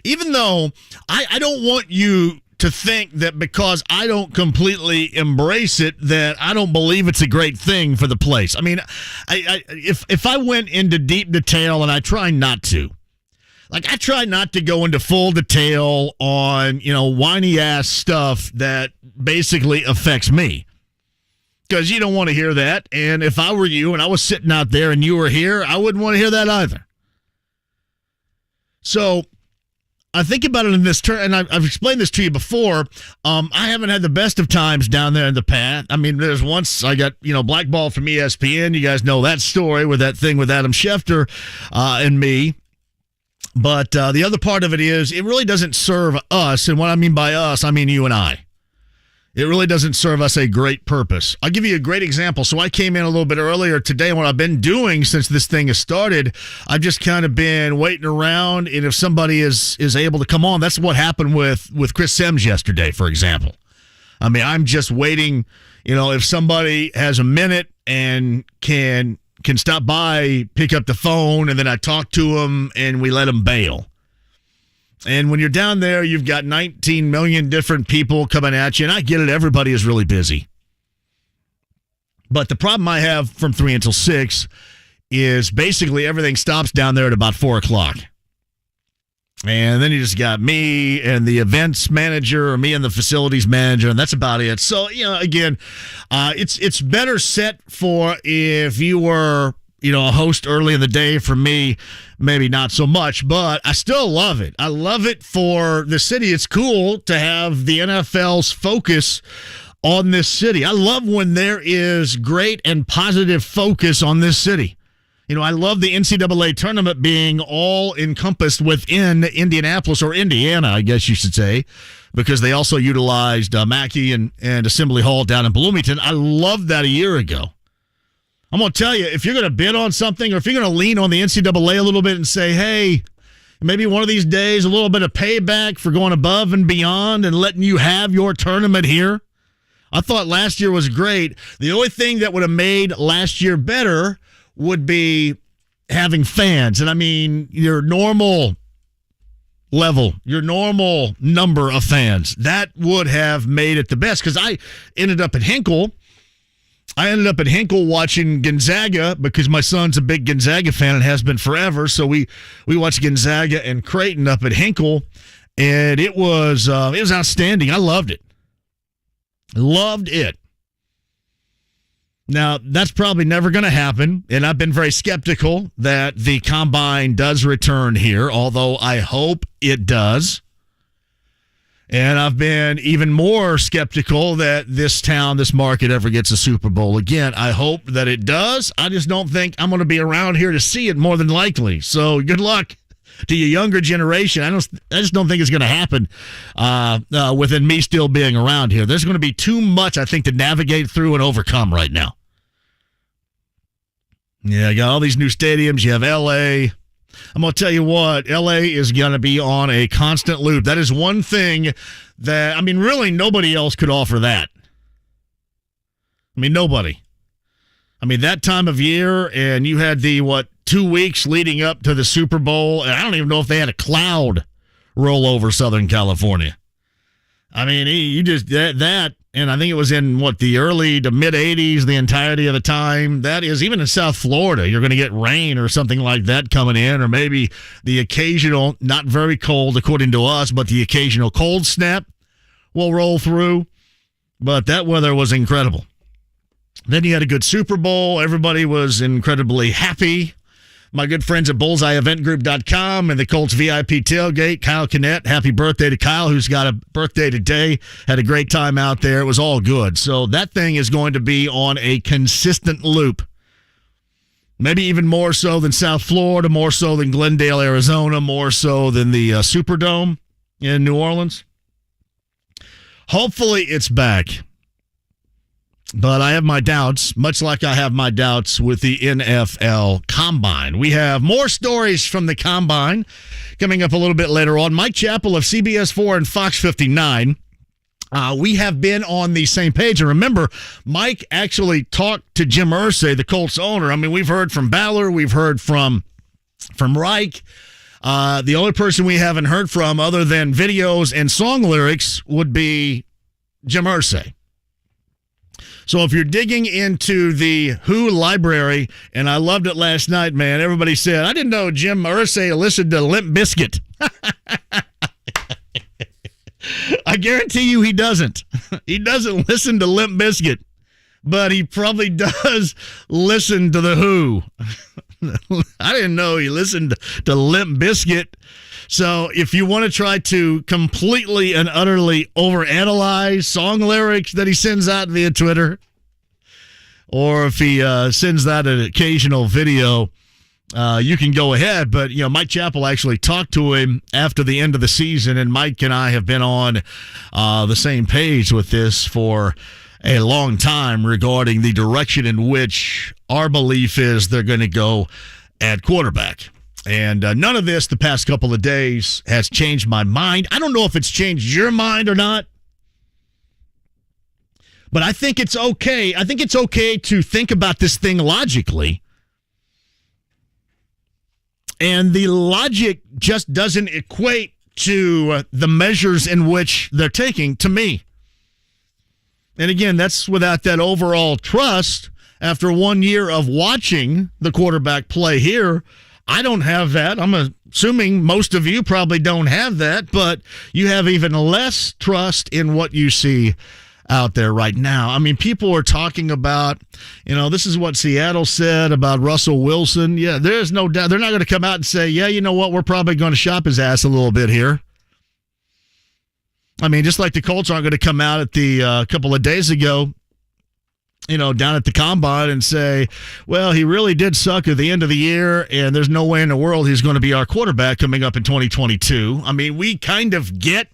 even though I don't want you to think that because I don't completely embrace it, that I don't believe it's a great thing for the place. I mean, if I went into deep detail, and I try not to, like I try not to go into full detail on, whiny ass stuff that basically affects me. Because you don't want to hear that. And if I were you and I was sitting out there and you were here, I wouldn't want to hear that either. So I think about it in this term, and I've explained this to you before. I haven't had the best of times down there in the past. I mean, there's once I got, blackballed from ESPN. You guys know that story with that thing with Adam Schefter and me. But the other part of it is it really doesn't serve us. And what I mean by us, I mean you and I. It really doesn't serve us a great purpose. I'll give you a great example. So I came in a little bit earlier today, and what I've been doing since this thing has started, I've just kind of been waiting around, and if somebody is able to come on, that's what happened with Chris Sims yesterday, for example. I mean, I'm just waiting, if somebody has a minute and can stop by, pick up the phone, and then I talk to them, and we let them bail. And when you're down there, you've got 19 million different people coming at you. And I get it. Everybody is really busy. But the problem I have from 3 until 6 is basically everything stops down there at about 4 o'clock. And then you just got me and the events manager, or me and the facilities manager, and that's about it. So, again, it's better set for if you were a host early in the day. For me, maybe not so much, but I still love it. I love it for the city. It's cool to have the NFL's focus on this city. I love when there is great and positive focus on this city. I love the NCAA tournament being all encompassed within Indianapolis, or Indiana, I guess you should say, because they also utilized Mackey and Assembly Hall down in Bloomington. I loved that a year ago. I'm going to tell you, if you're going to bid on something, or if you're going to lean on the NCAA a little bit and say, hey, maybe one of these days, a little bit of payback for going above and beyond and letting you have your tournament here. I thought last year was great. The only thing that would have made last year better would be having fans. And I mean, your normal level, your normal number of fans. That would have made it the best, because I ended up at Hinkle. Watching Gonzaga, because my son's a big Gonzaga fan and has been forever. So we watched Gonzaga and Creighton up at Hinkle, and it was outstanding. I loved it. Loved it. Now, that's probably never going to happen, and I've been very skeptical that the Combine does return here, although I hope it does. And I've been even more skeptical that this market ever gets a Super Bowl again. I hope that it does. I just don't think I'm going to be around here to see it, more than likely. So good luck to your younger generation. I just don't think it's going to happen within me still being around here. There's going to be too much, I think, to navigate through and overcome right now. Yeah, you got all these new stadiums. You have L.A., I'm going to tell you what, L.A. is going to be on a constant loop. That is one thing that, really nobody else could offer that. Nobody. That time of year, and you had the, 2 weeks leading up to the Super Bowl, and I don't even know if they had a cloud roll over Southern California. You just, that, and I think it was in, the early to mid-'80s, the entirety of the time. That is, even in South Florida, you're going to get rain or something like that coming in, or maybe the occasional, not very cold according to us, but the occasional cold snap will roll through. But that weather was incredible. Then you had a good Super Bowl. Everybody was incredibly happy. My good friends at BullseyeEventGroup.com and the Colts VIP tailgate, Kyle Kinnett, happy birthday to Kyle, who's got a birthday today. Had a great time out there. It was all good. So that thing is going to be on a consistent loop. Maybe even more so than South Florida, more so than Glendale, Arizona, more so than the Superdome in New Orleans. Hopefully it's back. But I have my doubts, much like I have my doubts with the NFL Combine. We have more stories from the Combine coming up a little bit later on. Mike Chappell of CBS 4 and Fox 59. We have been on the same page. And remember, Mike actually talked to Jim Irsay, the Colts owner. We've heard from Ballard. We've heard from Reich. The only person we haven't heard from other than videos and song lyrics would be Jim Irsay. So if you're digging into the Who library, and I loved it last night, man, everybody said, I didn't know Jim Irsay listened to Limp Bizkit. I guarantee you he doesn't. He doesn't listen to Limp Bizkit, but he probably does listen to the Who. I didn't know he listened to Limp Bizkit. So if you want to try to completely and utterly overanalyze song lyrics that he sends out via Twitter, or if he sends out an occasional video, you can go ahead. But, Mike Chappell actually talked to him after the end of the season, and Mike and I have been on the same page with this for a long time regarding the direction in which our belief is they're going to go at quarterback. And none of this the past couple of days has changed my mind. I don't know if it's changed your mind or not, but I think it's okay. I think it's okay to think about this thing logically. And the logic just doesn't equate to the measures in which they're taking, to me. And again, that's without that overall trust. After 1 year of watching the quarterback play here, I don't have that. I'm assuming most of you probably don't have that, but you have even less trust in what you see out there right now. I mean, people are talking about, this is what Seattle said about Russell Wilson. Yeah, there's no doubt. They're not going to come out and say, yeah, you know what, we're probably going to shop his ass a little bit here. I mean, just like the Colts aren't going to come out at the couple of days ago, down at the combine and say, well, he really did suck at the end of the year, and there's no way in the world he's going to be our quarterback coming up in 2022. I mean, we kind of get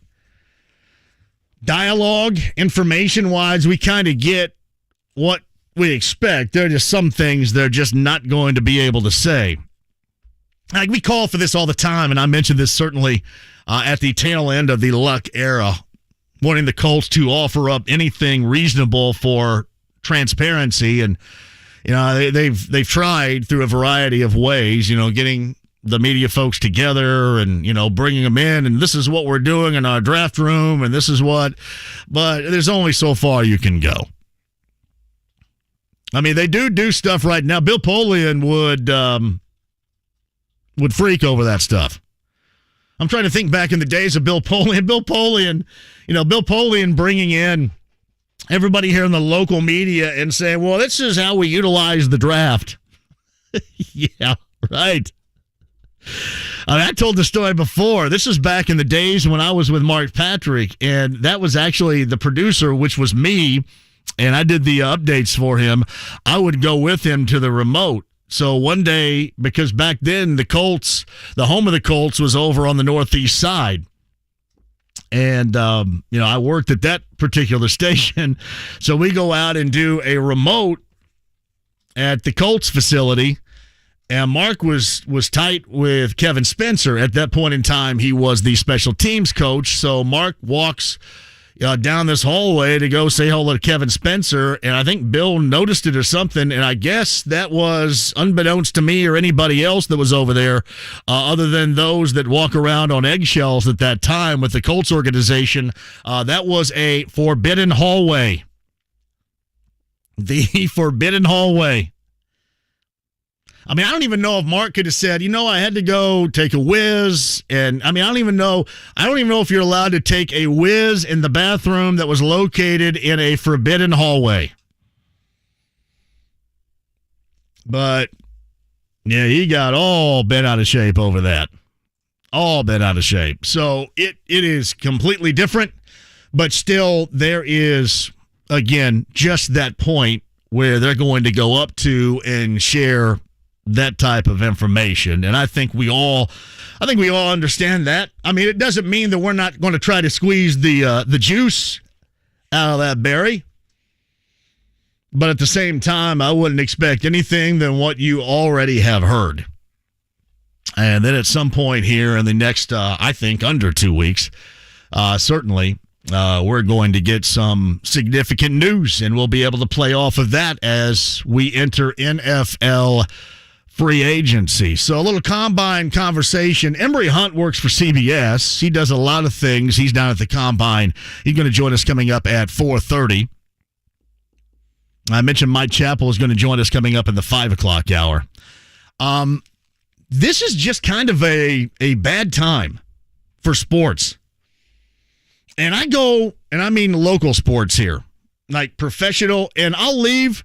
dialogue, information-wise, we kind of get what we expect. There are just some things they're just not going to be able to say. Like, we call for this all the time, and I mentioned this certainly at the tail end of the Luck era, wanting the Colts to offer up anything reasonable for transparency, and they've tried through a variety of ways, getting the media folks together and bringing them in, and this is what we're doing in our draft room, and this is what, but there's only so far you can go. I mean, they do stuff right now. Bill Polian would freak over that stuff. I'm trying to think back in the days of Bill Polian. Bill Polian bringing in everybody here in the local media and saying, well, this is how we utilize the draft. Yeah, right. I told the story before. This is back in the days when I was with Mark Patrick, and that was actually the producer, which was me, and I did the updates for him. I would go with him to the remote. So one day, because back then the Colts, the home of the Colts was over on the northeast side. And, I worked at that particular station. So we go out and do a remote at the Colts facility. And Mark was tight with Kevin Spencer. At that point in time, he was the special teams coach. So Mark walks down this hallway to go say hello to Kevin Spencer, and I think Bill noticed it or something, and I guess that was unbeknownst to me or anybody else that was over there, other than those that walk around on eggshells at that time with the Colts organization. That was a forbidden hallway. The forbidden hallway. I mean, I don't even know if Mark could have said, I had to go take a whiz. And I mean, I don't even know if you're allowed to take a whiz in the bathroom that was located in a forbidden hallway. But yeah, he got all bent out of shape over that. All bent out of shape. So it is completely different, but still there is, again, just that point where they're going to go up to and share that type of information. And I think we all understand that. I mean, it doesn't mean that we're not going to try to squeeze the juice out of that berry. But at the same time, I wouldn't expect anything than what you already have heard. And then at some point here in the next, I think, under 2 weeks, certainly, we're going to get some significant news, and we'll be able to play off of that as we enter NFL free agency. So a little combine conversation. Emory Hunt works for CBS. He does a lot of things. He's down at the combine. He's going to join us coming up at 4:30. I mentioned Mike Chappell is going to join us coming up in the 5 o'clock hour. This is just kind of a bad time for sports. And I mean local sports here, like professional, and I'll leave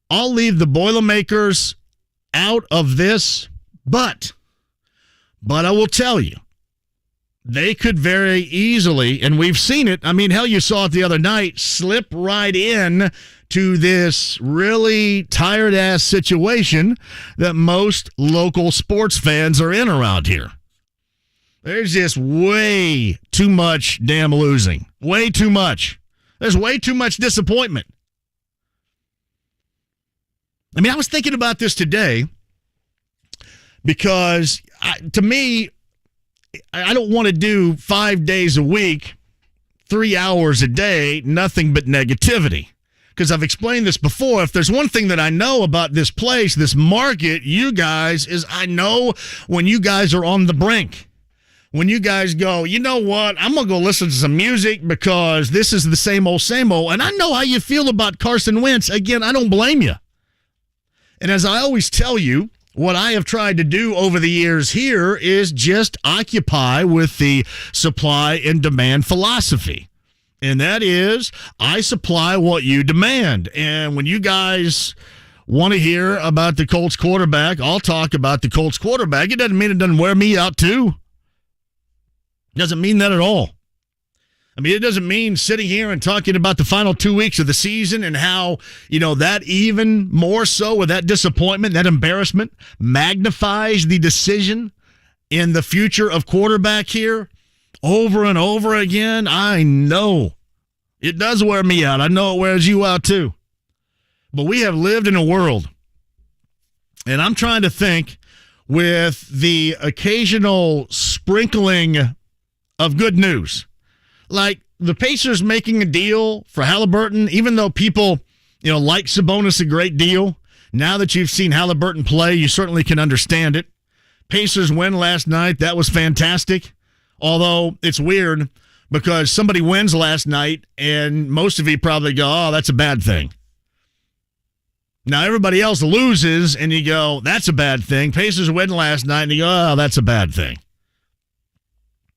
the Boilermakers out of this, but I will tell you, they could very easily, and we've seen it, I mean, hell, you saw it the other night, slip right in to this really tired-ass situation that most local sports fans are in around here. There's just way too much damn losing. Way too much. There's way too much disappointment. I mean, I was thinking about this today because, to me, I don't want to do 5 days a week, 3 hours a day, nothing but negativity. Because I've explained this before. If there's one thing that I know about this place, this market, you guys, is I know when you guys are on the brink. When you guys go, you know what, I'm going to go listen to some music because this is the same old, and I know how you feel about Carson Wentz. Again, I don't blame you. And as I always tell you, what I have tried to do over the years here is just occupy with the supply and demand philosophy. And that is, I supply what you demand. And when you guys want to hear about the Colts quarterback, I'll talk about the Colts quarterback. It doesn't mean it doesn't wear me out too. Doesn't mean that at all. I mean, it doesn't mean sitting here and talking about the final 2 weeks of the season and how, that even more so with that disappointment, that embarrassment magnifies the decision in the future of quarterback here over and over again. I know it does wear me out. I know it wears you out too. But we have lived in a world, and I'm trying to think with the occasional sprinkling of good news. Like the Pacers making a deal for Halliburton, even though people, like Sabonis a great deal. Now that you've seen Halliburton play, you certainly can understand it. Pacers win last night. That was fantastic. Although it's weird because somebody wins last night and most of you probably go, oh, that's a bad thing. Now everybody else loses and you go, that's a bad thing. Pacers win last night and you go, oh, that's a bad thing.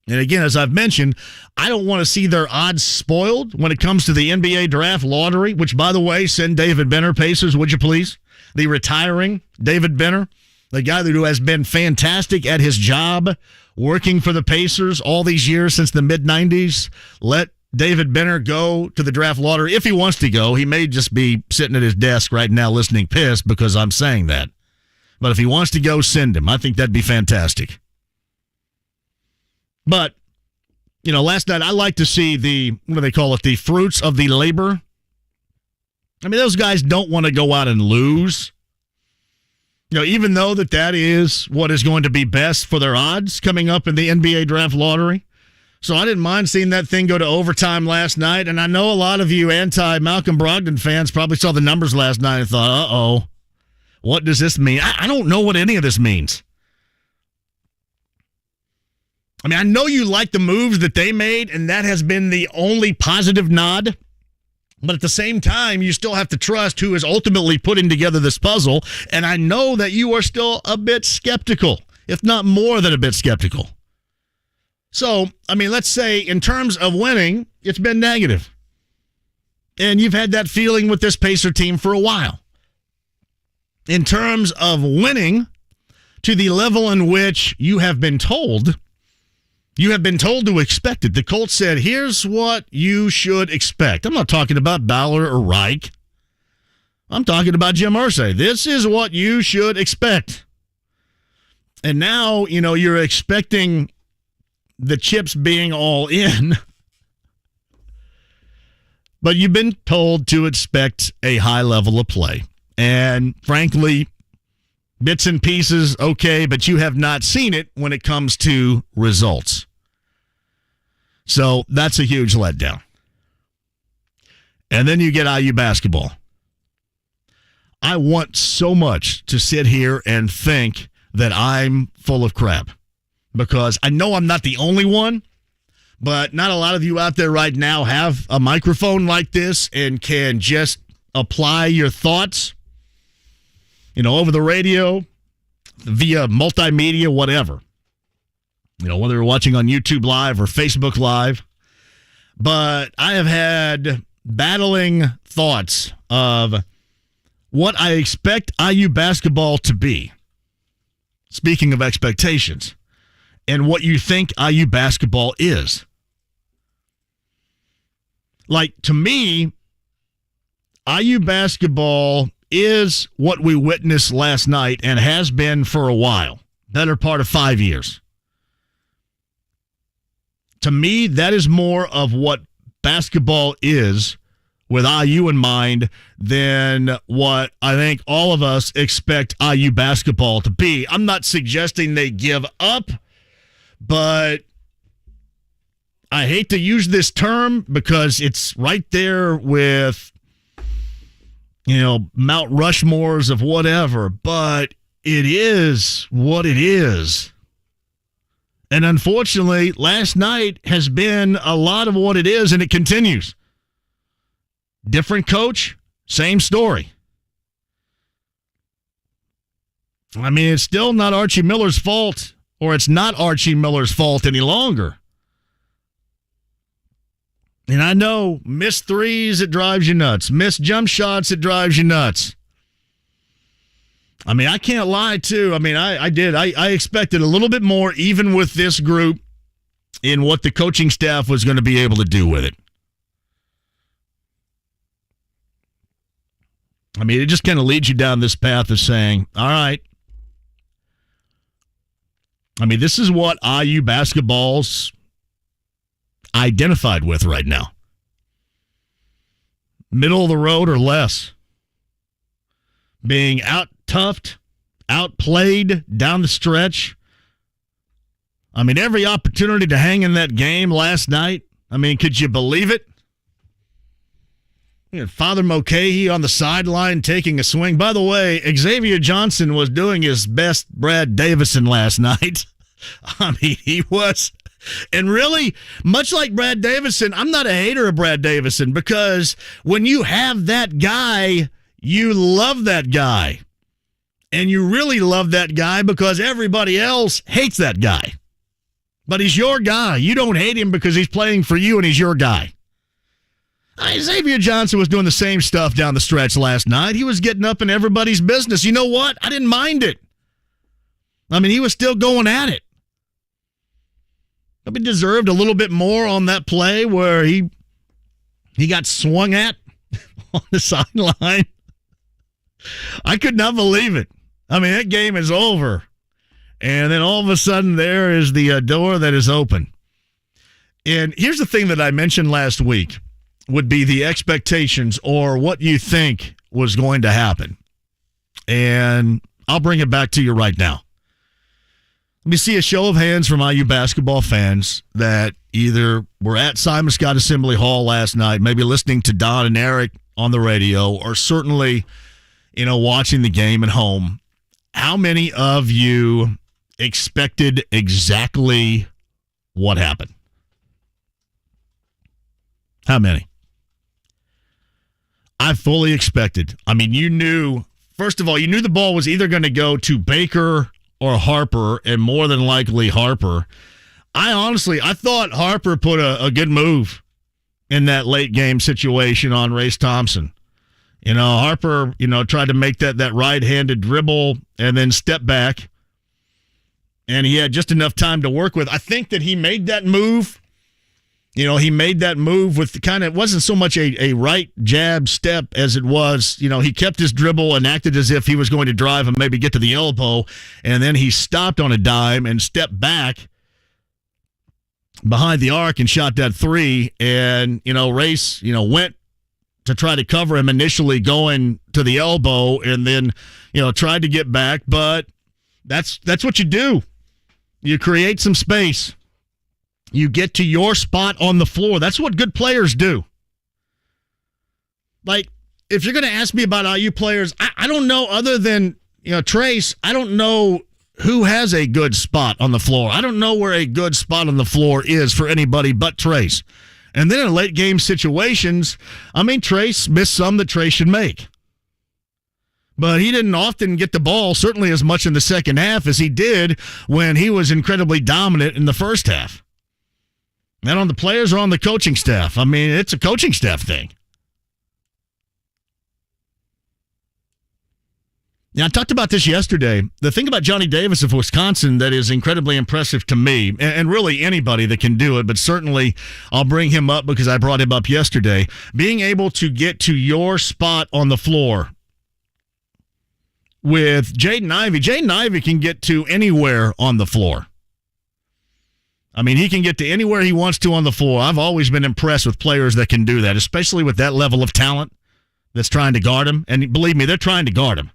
And again, as I've mentioned, I don't want to see their odds spoiled when it comes to the NBA draft lottery, which, by the way, send David Benner, Pacers, would you please? The retiring David Benner, the guy who has been fantastic at his job, working for the Pacers all these years since the mid-'90s. Let David Benner go to the draft lottery if he wants to go. He may just be sitting at his desk right now listening pissed because I'm saying that. But if he wants to go, send him. I think that'd be fantastic. But, last night I like to see the fruits of the labor. I mean, those guys don't want to go out and lose. Even though that is what is going to be best for their odds coming up in the NBA draft lottery. So I didn't mind seeing that thing go to overtime last night. And I know a lot of you anti-Malcolm Brogdon fans probably saw the numbers last night and thought, uh-oh, what does this mean? I don't know what any of this means. I mean, I know you like the moves that they made, and that has been the only positive nod. But at the same time, you still have to trust who is ultimately putting together this puzzle. And I know that you are still a bit skeptical, if not more than a bit skeptical. So, I mean, let's say in terms of winning, it's been negative. And you've had that feeling with this Pacer team for a while. In terms of winning to the level in which you have been told to expect it. The Colts said, here's what you should expect. I'm not talking about Ballard or Reich. I'm talking about Jim Irsay. This is what you should expect. And now, you're expecting the chips being all in. But you've been told to expect a high level of play. And frankly, bits and pieces, okay, but you have not seen it when it comes to results. So that's a huge letdown. And then you get IU basketball. I want so much to sit here and think that I'm full of crap because I know I'm not the only one, but not a lot of you out there right now have a microphone like this and can just apply your thoughts, over the radio, via multimedia, whatever. Whether you're watching on YouTube Live or Facebook Live. But I have had battling thoughts of what I expect IU basketball to be. Speaking of expectations, and what you think IU basketball is. Like, to me, IU basketball is what we witnessed last night and has been for a while, better part of 5 years. To me, that is more of what basketball is with IU in mind than what I think all of us expect IU basketball to be. I'm not suggesting they give up, but I hate to use this term because it's right there with, Mount Rushmores of whatever, but it is what it is. And unfortunately, last night has been a lot of what it is, and it continues. Different coach, same story. I mean, it's still not Archie Miller's fault, or it's not Archie Miller's fault any longer. And I know, missed threes, it drives you nuts. Missed jump shots, it drives you nuts. I mean, I can't lie, too. I mean, I did. I expected a little bit more, even with this group, in what the coaching staff was going to be able to do with it. I mean, it just kind of leads you down this path of saying, all right. I mean, this is what IU basketball's identified with right now. Middle of the road or less. Being out-toughed, outplayed down the stretch. I mean, every opportunity to hang in that game last night. I mean, could you believe it? You had Father Mulcahy on the sideline taking a swing. By the way, Xavier Johnson was doing his best Brad Davison last night. I mean, he was. And really, much like Brad Davison, I'm not a hater of Brad Davison because when you have that guy, you love that guy. And you really love that guy because everybody else hates that guy. But he's your guy. You don't hate him because he's playing for you and he's your guy. Xavier Johnson was doing the same stuff down the stretch last night. He was getting up in everybody's business. You know what? I didn't mind it. I mean, he was still going at it. He deserved a little bit more on that play where he got swung at on the sideline. I could not believe it. I mean, that game is over. And then all of a sudden there is the door that is open. And here's the thing that I mentioned last week would be the expectations or what you think was going to happen. And I'll bring it back to you right now. Let me see a show of hands from IU basketball fans that either were at Simon Scott Assembly Hall last night, maybe listening to Don and Eric on the radio, or certainly, watching the game at home. How many of you expected exactly what happened? How many? I fully expected. I mean, you knew, first of all, you knew the ball was either going to go to Baker or Harper, and more than likely Harper. I thought Harper put a good move in that late game situation on Race Thompson. Harper, tried to make that right-handed dribble and then step back, and he had just enough time to work with. I think that he made that move. He made that move with it wasn't so much a right jab step as it was, he kept his dribble and acted as if he was going to drive and maybe get to the elbow, and then he stopped on a dime and stepped back behind the arc and shot that three, and, Race, went to try to cover him initially going to the elbow and then, tried to get back, but that's what you do. You create some space. You get to your spot on the floor. That's what good players do. Like, if you're going to ask me about IU players, I don't know other than, Trace, I don't know who has a good spot on the floor. I don't know where a good spot on the floor is for anybody but Trace. And then in late game situations, Trace missed some that Trace should make. But he didn't often get the ball, certainly as much in the second half as he did when he was incredibly dominant in the first half. And on the players or on the coaching staff? It's a coaching staff thing. Now, I talked about this yesterday. The thing about Johnny Davis of Wisconsin that is incredibly impressive to me, and really anybody that can do it, but certainly I'll bring him up because I brought him up yesterday, being able to get to your spot on the floor with Jaden Ivey. Jaden Ivey can get to anywhere on the floor. He can get to anywhere he wants to on the floor. I've always been impressed with players that can do that, especially with that level of talent that's trying to guard him. And believe me, they're trying to guard him.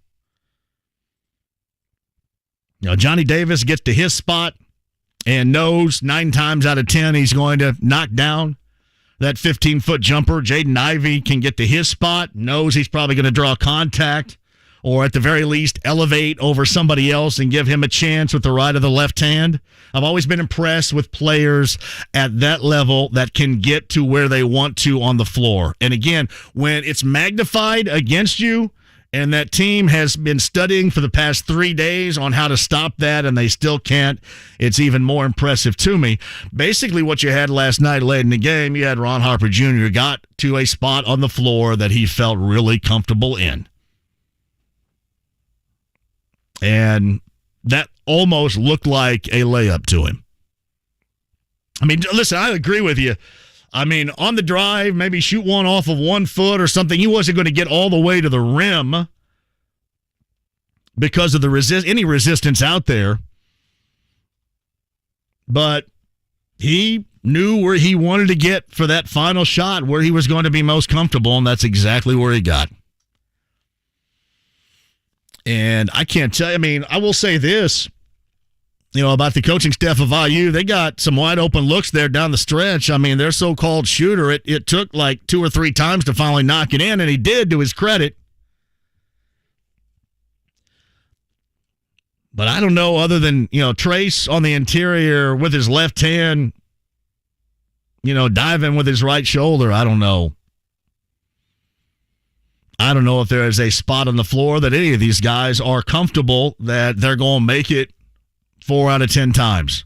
Johnny Davis gets to his spot and knows 9 times out of 10 he's going to knock down that 15-foot jumper. Jaden Ivey can get to his spot, knows he's probably going to draw contact, or at the very least elevate over somebody else and give him a chance with the right or the left hand. I've always been impressed with players at that level that can get to where they want to on the floor. And again, when it's magnified against you and that team has been studying for the past 3 days on how to stop that and they still can't, it's even more impressive to me. Basically what you had last night late in the game, you had Ron Harper Jr. got to a spot on the floor that he felt really comfortable in. And that almost looked like a layup to him. Listen, I agree with you. On the drive, maybe shoot one off of 1 foot or something. He wasn't going to get all the way to the rim because of any resistance out there. But he knew where he wanted to get for that final shot, where he was going to be most comfortable, and that's exactly where he got. And I can't tell you, I will say this, about the coaching staff of IU. They got some wide open looks there down the stretch. Their so-called shooter, it took like 2 or 3 times to finally knock it in, and he did, to his credit. But I don't know, other than, Trace on the interior with his left hand, diving with his right shoulder. I don't know. I don't know if there is a spot on the floor that any of these guys are comfortable that they're going to make it 4 out of 10 times.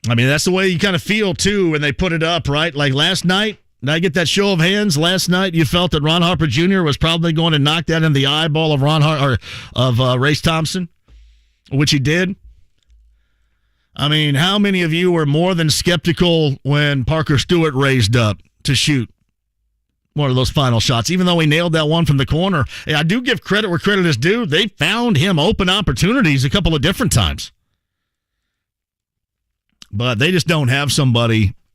That's the way you kind of feel, too, when they put it up, right? Like last night, did I get that show of hands? Last night, you felt that Ron Harper Jr. was probably going to knock that in the eyeball of Race Thompson, which he did. How many of you were more than skeptical when Parker Stewart raised up to shoot one of those final shots, even though he nailed that one from the corner? Hey, I do give credit where credit is due. They found him open opportunities a couple of different times. But they just don't have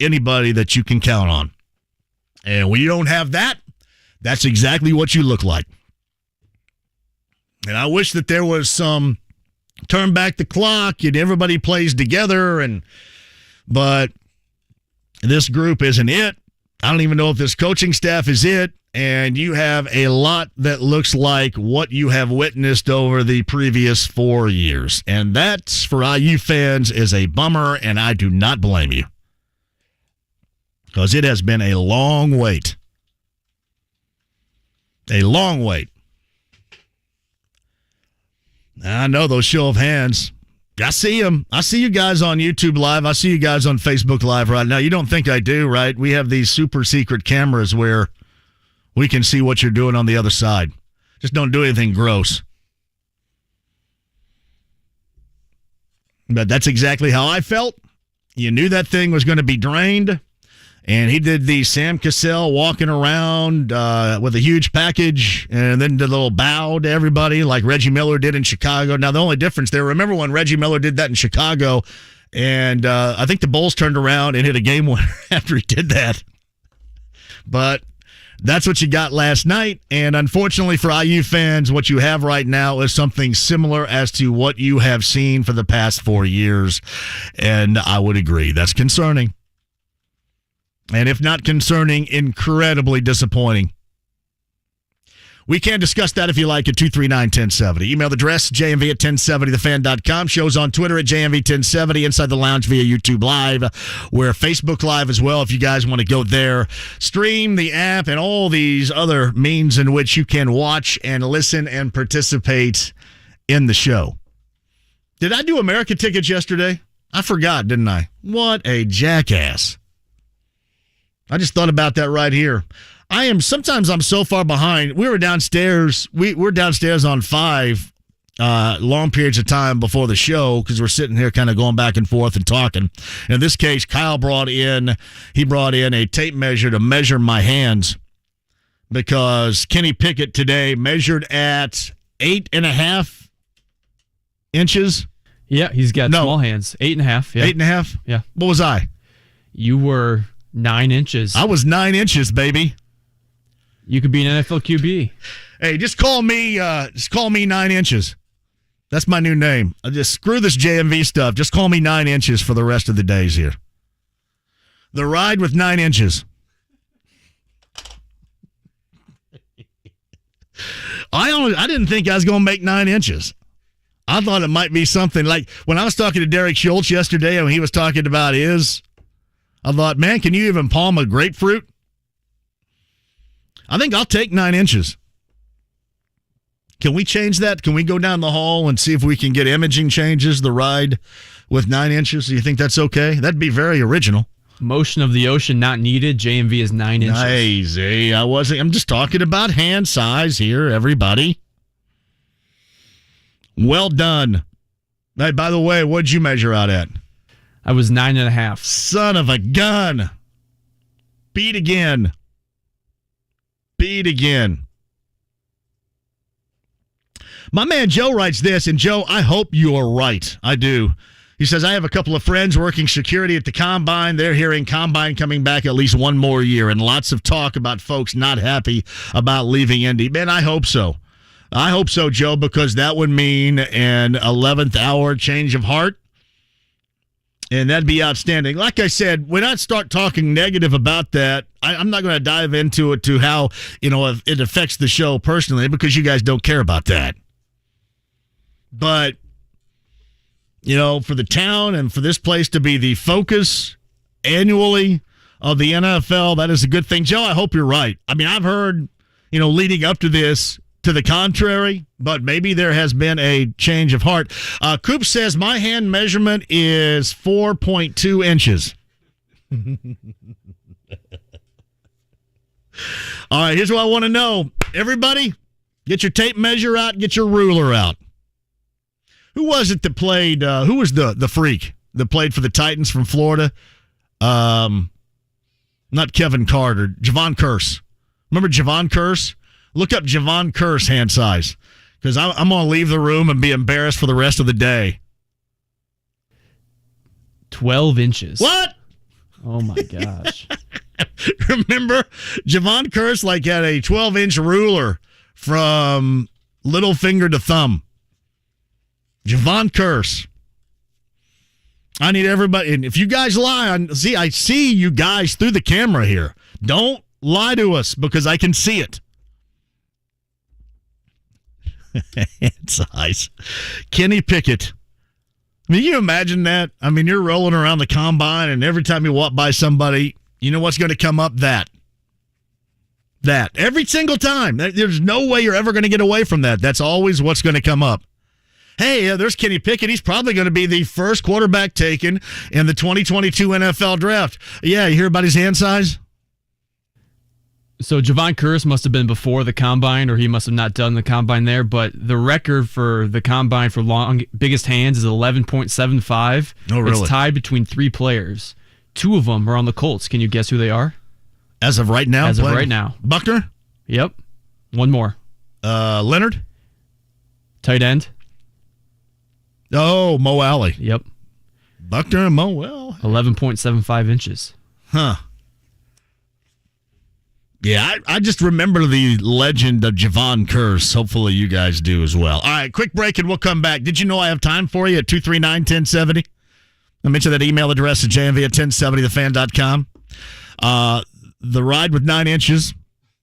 anybody that you can count on. And when you don't have that, that's exactly what you look like. And I wish that there was some turn back the clock and everybody plays together, but this group isn't it. I don't even know if this coaching staff is it, and you have a lot that looks like what you have witnessed over the previous 4 years. And that, for IU fans, is a bummer, and I do not blame you. Because it has been a long wait. A long wait. I know those show of hands. I see them. I see you guys on YouTube Live. I see you guys on Facebook Live right now. You don't think I do, right? We have these super secret cameras where we can see what you're doing on the other side. Just don't do anything gross. But that's exactly how I felt. You knew that thing was going to be drained. And he did the Sam Cassell walking around with a huge package and then did a little bow to everybody like Reggie Miller did in Chicago. Now, the only difference there, remember when Reggie Miller did that in Chicago, and I think the Bulls turned around and hit a game winner after he did that. But that's what you got last night. And unfortunately for IU fans, what you have right now is something similar as to what you have seen for the past 4 years. And I would agree. That's concerning. And if not concerning, incredibly disappointing. We can discuss that if you like at 239-1070. Email address, JMV at 1070thefan.com. Shows on Twitter at JMV1070. Inside the Lounge via YouTube Live. We're Facebook Live as well if you guys want to go there. Stream the app and all these other means in which you can watch and listen and participate in the show. Did I do America tickets yesterday? I forgot, didn't I? What a jackass. I just thought about that right here. Sometimes I'm so far behind. We were downstairs. We're downstairs on 5 long periods of time before the show because we're sitting here kind of going back and forth and talking. In this case, Kyle brought in a tape measure to measure my hands because Kenny Pickett today measured at 8.5 inches. Yeah, he's got small hands. 8.5. Yeah. 8.5? Yeah. What was I? You were 9 inches. I was 9 inches, baby. You could be an NFL QB. Hey, just call me 9 inches. That's my new name. Just screw this JMV stuff. Just call me 9 inches for the rest of the days here. The ride with 9 inches. I didn't think I was going to make 9 inches. I thought it might be something like when I was talking to Derek Schultz yesterday and he was talking about I thought, man, can you even palm a grapefruit? I think I'll take 9 inches. Can we change that? Can we go down the hall and see if we can get imaging changes, the ride with 9 inches? Do you think that's okay? That'd be very original. Motion of the ocean not needed. JMV is 9 inches. Easy. I'm just talking about hand size here, everybody. Well done. Hey, by the way, what'd you measure out at? I was 9.5. Son of a gun. Beat again. My man Joe writes this, and Joe, I hope you are right. I do. He says, I have a couple of friends working security at the Combine. They're hearing Combine coming back at least one more year, and lots of talk about folks not happy about leaving Indy. Man, I hope so. I hope so, Joe, because that would mean an 11th hour change of heart. And that'd be outstanding. Like I said, when I start talking negative about that, I'm not going to dive into it to how, it affects the show personally because you guys don't care about that. But, for the town and for this place to be the focus annually of the NFL, that is a good thing. Joe, I hope you're right. I mean, I've heard, leading up to this, to the contrary, but maybe there has been a change of heart. Coop says, my hand measurement is 4.2 inches. All right, here's what I want to know. Everybody, get your tape measure out, get your ruler out. Who was it that played, who was the freak that played for the Titans from Florida? Not Kevin Carter, Javon Curse. Remember Javon Curse? Look up Javon Curse hand size because I'm going to leave the room and be embarrassed for the rest of the day. 12 inches. What? Oh, my gosh. Remember, Javon Curse had a 12-inch ruler from little finger to thumb. Javon Curse. I need everybody, and if you guys lie, I see you guys through the camera here. Don't lie to us because I can see it. Size. Kenny Pickett. I mean, you imagine that? I mean, you're rolling around the Combine, and every time you walk by somebody, you know what's going to come up? That. Every single time. There's no way you're ever going to get away from that. That's always what's going to come up. Hey, there's Kenny Pickett. He's probably going to be the first quarterback taken in the 2022 NFL draft. Yeah, you hear about his hand size? So Javon Curse must have been before the Combine, or he must have not done the Combine there, but the record for the Combine for biggest hands is 11.75. Oh, really? It's tied between 3 players. 2 of them are on the Colts. Can you guess who they are? As of right now? Right now. Buckner? Yep. One more. Leonard? Tight end? Oh, Mo Alley. Yep. Buckner and Mo, well. 11.75 inches. Huh. Yeah, I just remember the legend of Javon Curse. Hopefully you guys do as well. All right, quick break and we'll come back. Did you know I have time for you at 239-1070? I mentioned that email address at JMV at 1070thefan.com. The ride with 9 inches.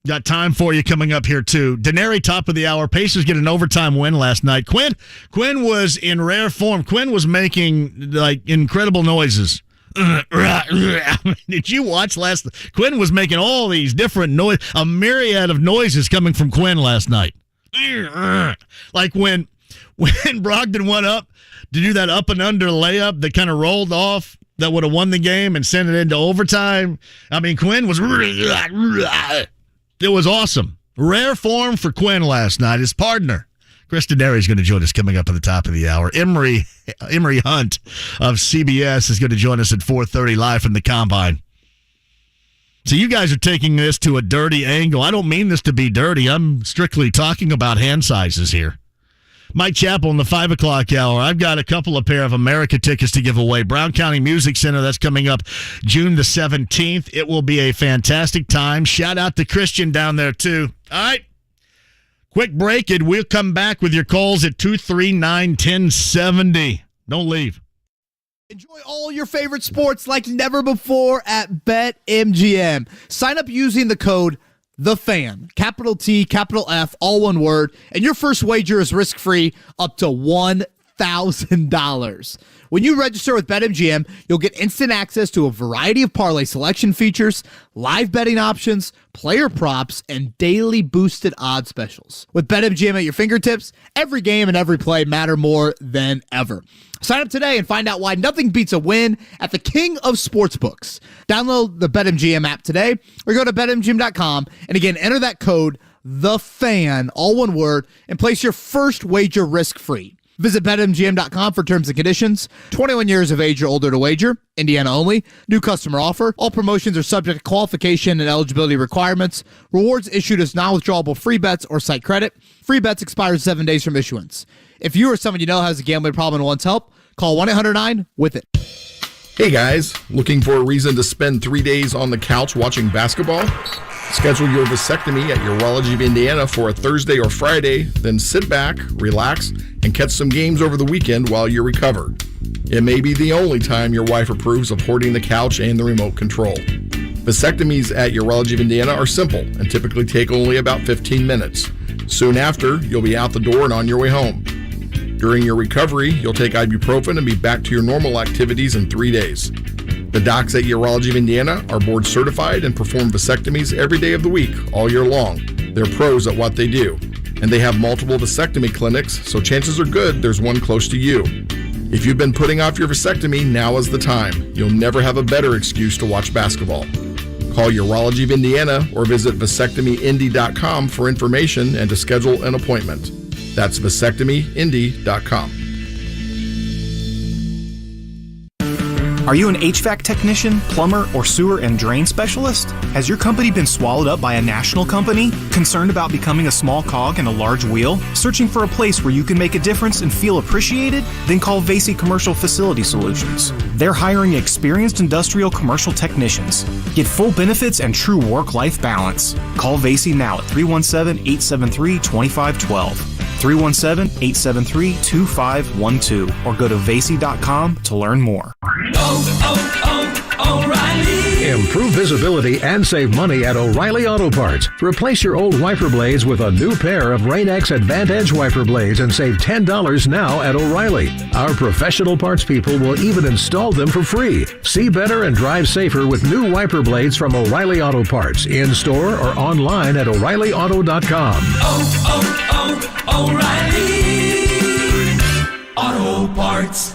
Got time for you coming up here, too. Denari, top of the hour. Pacers get an overtime win last night. Quinn was in rare form. Quinn was making, incredible noises. Did you watch last? Quinn was making all these different noise, a myriad of noises coming from Quinn last night. Like when Brogdon went up to do that up and under layup that kind of rolled off that would have won the game and sent it into overtime. I mean, Quinn was... It was awesome. Rare form for Quinn last night. His partner, Chris Denari, is going to join us coming up at the top of the hour. Emory Hunt of CBS is going to join us at 4:30 live from the Combine. So you guys are taking this to a dirty angle. I don't mean this to be dirty. I'm strictly talking about hand sizes here. Mike Chappell in the 5 o'clock hour. I've got a couple of pair of America tickets to give away. Brown County Music Center, that's coming up June the 17th. It will be a fantastic time. Shout out to Christian down there, too. All right. Quick break, and we'll come back with your calls at 239-1070. Don't leave. Enjoy all your favorite sports like never before at BetMGM. Sign up using the code THEFAN, capital T, capital F, all one word, and your first wager is risk-free up to $1,000. When you register with BetMGM, you'll get instant access to a variety of parlay selection features, live betting options, player props, and daily boosted odds specials. With BetMGM at your fingertips, every game and every play matter more than ever. Sign up today and find out why nothing beats a win at the king of sportsbooks. Download the BetMGM app today or go to BetMGM.com and again, enter that code, THEFAN, all one word, and place your first wager risk-free. Visit BetMGM.com for terms and conditions. 21 years of age or older to wager. Indiana only. New customer offer. All promotions are subject to qualification and eligibility requirements. Rewards issued as non-withdrawable free bets or site credit. Free bets expire 7 days from issuance. If you or someone you know has a gambling problem and wants help, call 1-800-9-WITH-IT. Hey guys, looking for a reason to spend 3 days on the couch watching basketball? Schedule your vasectomy at Urology of Indiana for a Thursday or Friday, then sit back, relax, and catch some games over the weekend while you recover. It may be the only time your wife approves of hoarding the couch and the remote control. Vasectomies at Urology of Indiana are simple and typically take only about 15 minutes. Soon after, you'll be out the door and on your way home. During your recovery, you'll take ibuprofen and be back to your normal activities in 3 days. The docs at Urology of Indiana are board certified and perform vasectomies every day of the week, all year long. They're pros at what they do. And they have multiple vasectomy clinics, so chances are good there's one close to you. If you've been putting off your vasectomy, now is the time. You'll never have a better excuse to watch basketball. Call Urology of Indiana or visit vasectomyindy.com for information and to schedule an appointment. That's vasectomyindy.com. Are you an HVAC technician, plumber, or sewer and drain specialist? Has your company been swallowed up by a national company? Concerned about becoming a small cog in a large wheel? Searching for a place where you can make a difference and feel appreciated? Then call Vasey Commercial Facility Solutions. They're hiring experienced industrial commercial technicians. Get full benefits and true work-life balance. Call Vasey now at 317-873-2512. 317-873-2512 or go to Vasey.com to learn more. O'Reilly. Improve visibility and save money at O'Reilly Auto Parts. Replace your old wiper blades with a new pair of Rain-X Advantage wiper blades and save $10 now at O'Reilly. Our professional parts people will even install them for free. See better and drive safer with new wiper blades from O'Reilly Auto Parts in store or online at O'ReillyAuto.com. O'Reilly Auto Parts.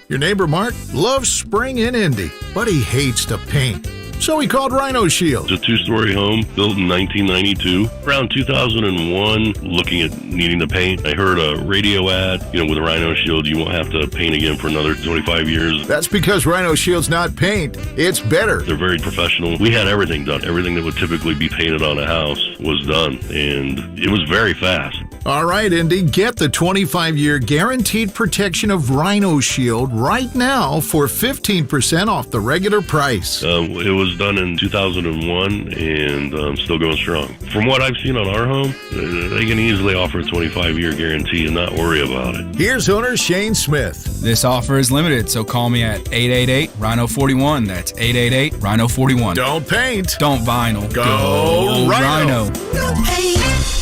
Your neighbor Mark loves spring in Indy, but he hates to paint. So he called Rhino Shield. It's a two-story home built in 1992. Around 2001, looking at needing to paint, I heard a radio ad, with Rhino Shield, you won't have to paint again for another 25 years. That's because Rhino Shield's not paint, it's better. They're very professional. We had everything done. Everything that would typically be painted on a house was done, and it was very fast. All right, Indy, get the 25-year guaranteed protection of Rhino Shield right now for 15% off the regular price. It was done in 2001 and still going strong. From what I've seen on our home, they can easily offer a 25-year guarantee and not worry about it. Here's owner Shane Smith. This offer is limited, so call me at 888-RHINO-41. That's 888-RHINO-41. Don't paint. Don't vinyl. Go Rhino. No paint,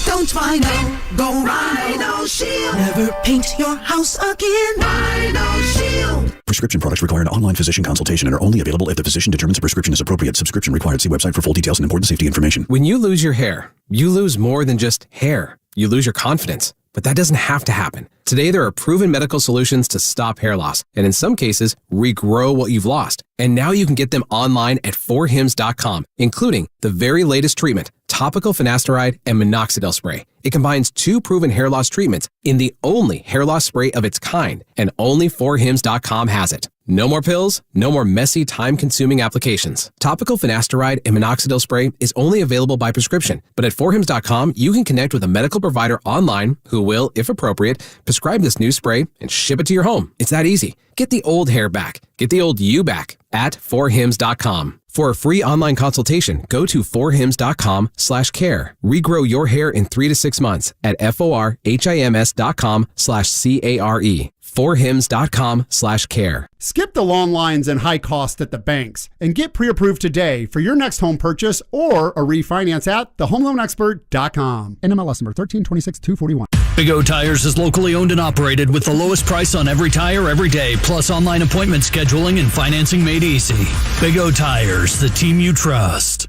don't vinyl. Go Rhino Shield. Never paint your house again. Rhino Shield. Prescription products require an online physician consultation and are only available if the physician determines a prescription is appropriate. Subscription required. See website for full details and important safety information. When you lose your hair, you lose more than just hair. You lose your confidence. But that doesn't have to happen. Today, there are proven medical solutions to stop hair loss, and in some cases, regrow what you've lost. And now you can get them online at 4hims.com, including the very latest treatment, topical finasteride and minoxidil spray. It combines 2 proven hair loss treatments in the only hair loss spray of its kind, and only 4hims.com has it. No more pills, no more messy, time-consuming applications. Topical finasteride and minoxidil spray is only available by prescription, but at 4hims.com, you can connect with a medical provider online who will, if appropriate, prescribe this new spray and ship it to your home. It's that easy. Get the old hair back. Get the old you back at 4hims.com. For a free online consultation, go to 4hims.com/care. Regrow your hair in 3 to 6 months at forhims.com/care. 4hims.com/care. Skip the long lines and high cost at the banks and get pre-approved today for your next home purchase or a refinance at thehomeloanexpert.com. NMLS number 1326241. Big O Tires is locally owned and operated with the lowest price on every tire every day, plus online appointment scheduling and financing made easy. Big O Tires, the team you trust.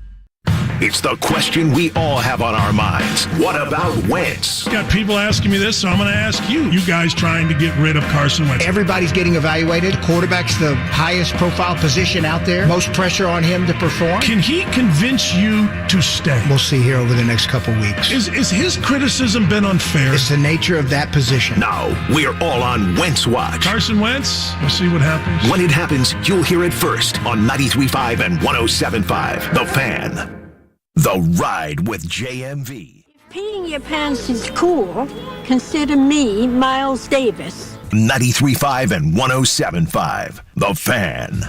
It's the question we all have on our minds. What about Wentz? Got people asking me this, so I'm going to ask you. You guys trying to get rid of Carson Wentz. Everybody's getting evaluated. Quarterback's the highest profile position out there. Most pressure on him to perform. Can he convince you to stay? We'll see here over the next couple weeks. Is his criticism been unfair? It's the nature of that position. Now, we're all on Wentz watch. Carson Wentz, we'll see what happens. When it happens, you'll hear it first on 93.5 and 107.5. The Fan. The Ride with JMV. If peeing your pants is cool, consider me Miles Davis. 93.5 and 107.5. The Fan.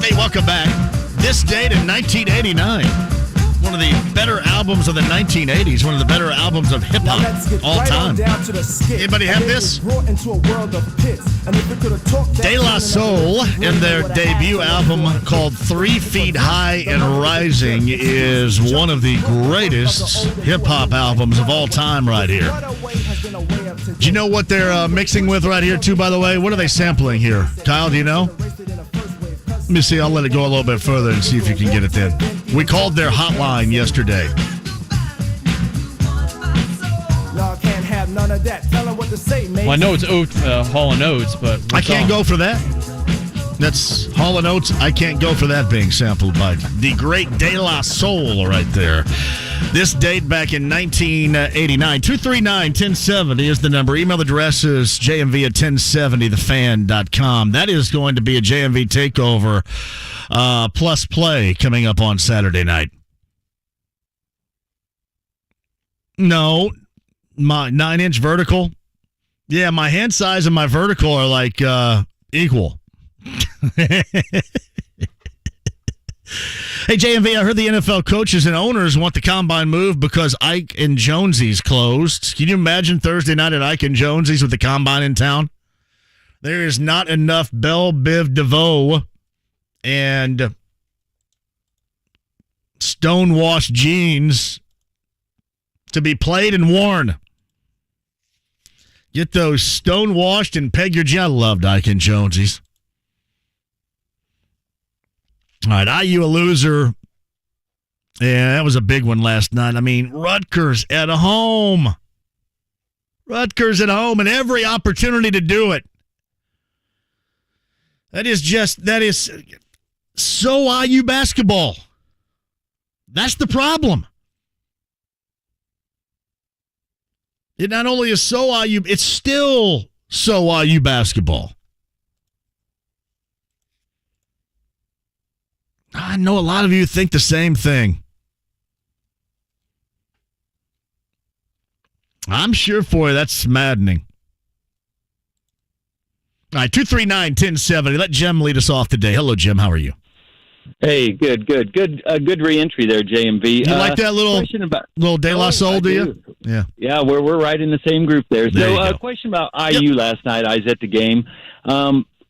Hey, welcome back. This date in 1989. One of the better albums of the 1980s. One of the better albums of hip-hop all time. Anybody have this? De La Soul, in their debut album called 3 Feet High and Rising, is one of the greatest hip-hop albums of all time right here. Do you know what they're mixing with right here, too, by the way? What are they sampling here? Kyle, do you know? Let me see. I'll let it go a little bit further and see if you can get it then. We called their hotline yesterday. Well, I know it's Hall & Oates, but I can't go for that. That's Hall & Oates. I can't go for that being sampled by the great De La Soul right there. This date back in 1989. 239-1070 is the number. Email address is jmv@1070thefan.com. That is going to be a JMV Takeover plus play coming up on Saturday night. No, my 9-inch vertical. Yeah, my hand size and my vertical are like equal. Hey, JMV, I heard the NFL coaches and owners want the combine moved because Ike and Jonesy's closed. Can you imagine Thursday night at Ike and Jonesy's with the combine in town? There is not enough Belle Biv DeVoe and stonewashed jeans to be played and worn. Get those stonewashed and peg your jeans. I loved Ike and Jonesy's. All right, IU a loser. Yeah, that was a big one last night. I mean, Rutgers at home. Rutgers at home and every opportunity to do it. That is so IU basketball. That's the problem. It not only is so IU, it's still so IU basketball. I know a lot of you think the same thing. I'm sure for you that's maddening. All right, 239-1070. Let Jim lead us off today. Hello, Jim. How are you? Hey, good re-entry there, JMV. You like that little De La Soul, do you? Yeah. Yeah, we're right in the same group there. So, question about IU last night. I was at the game.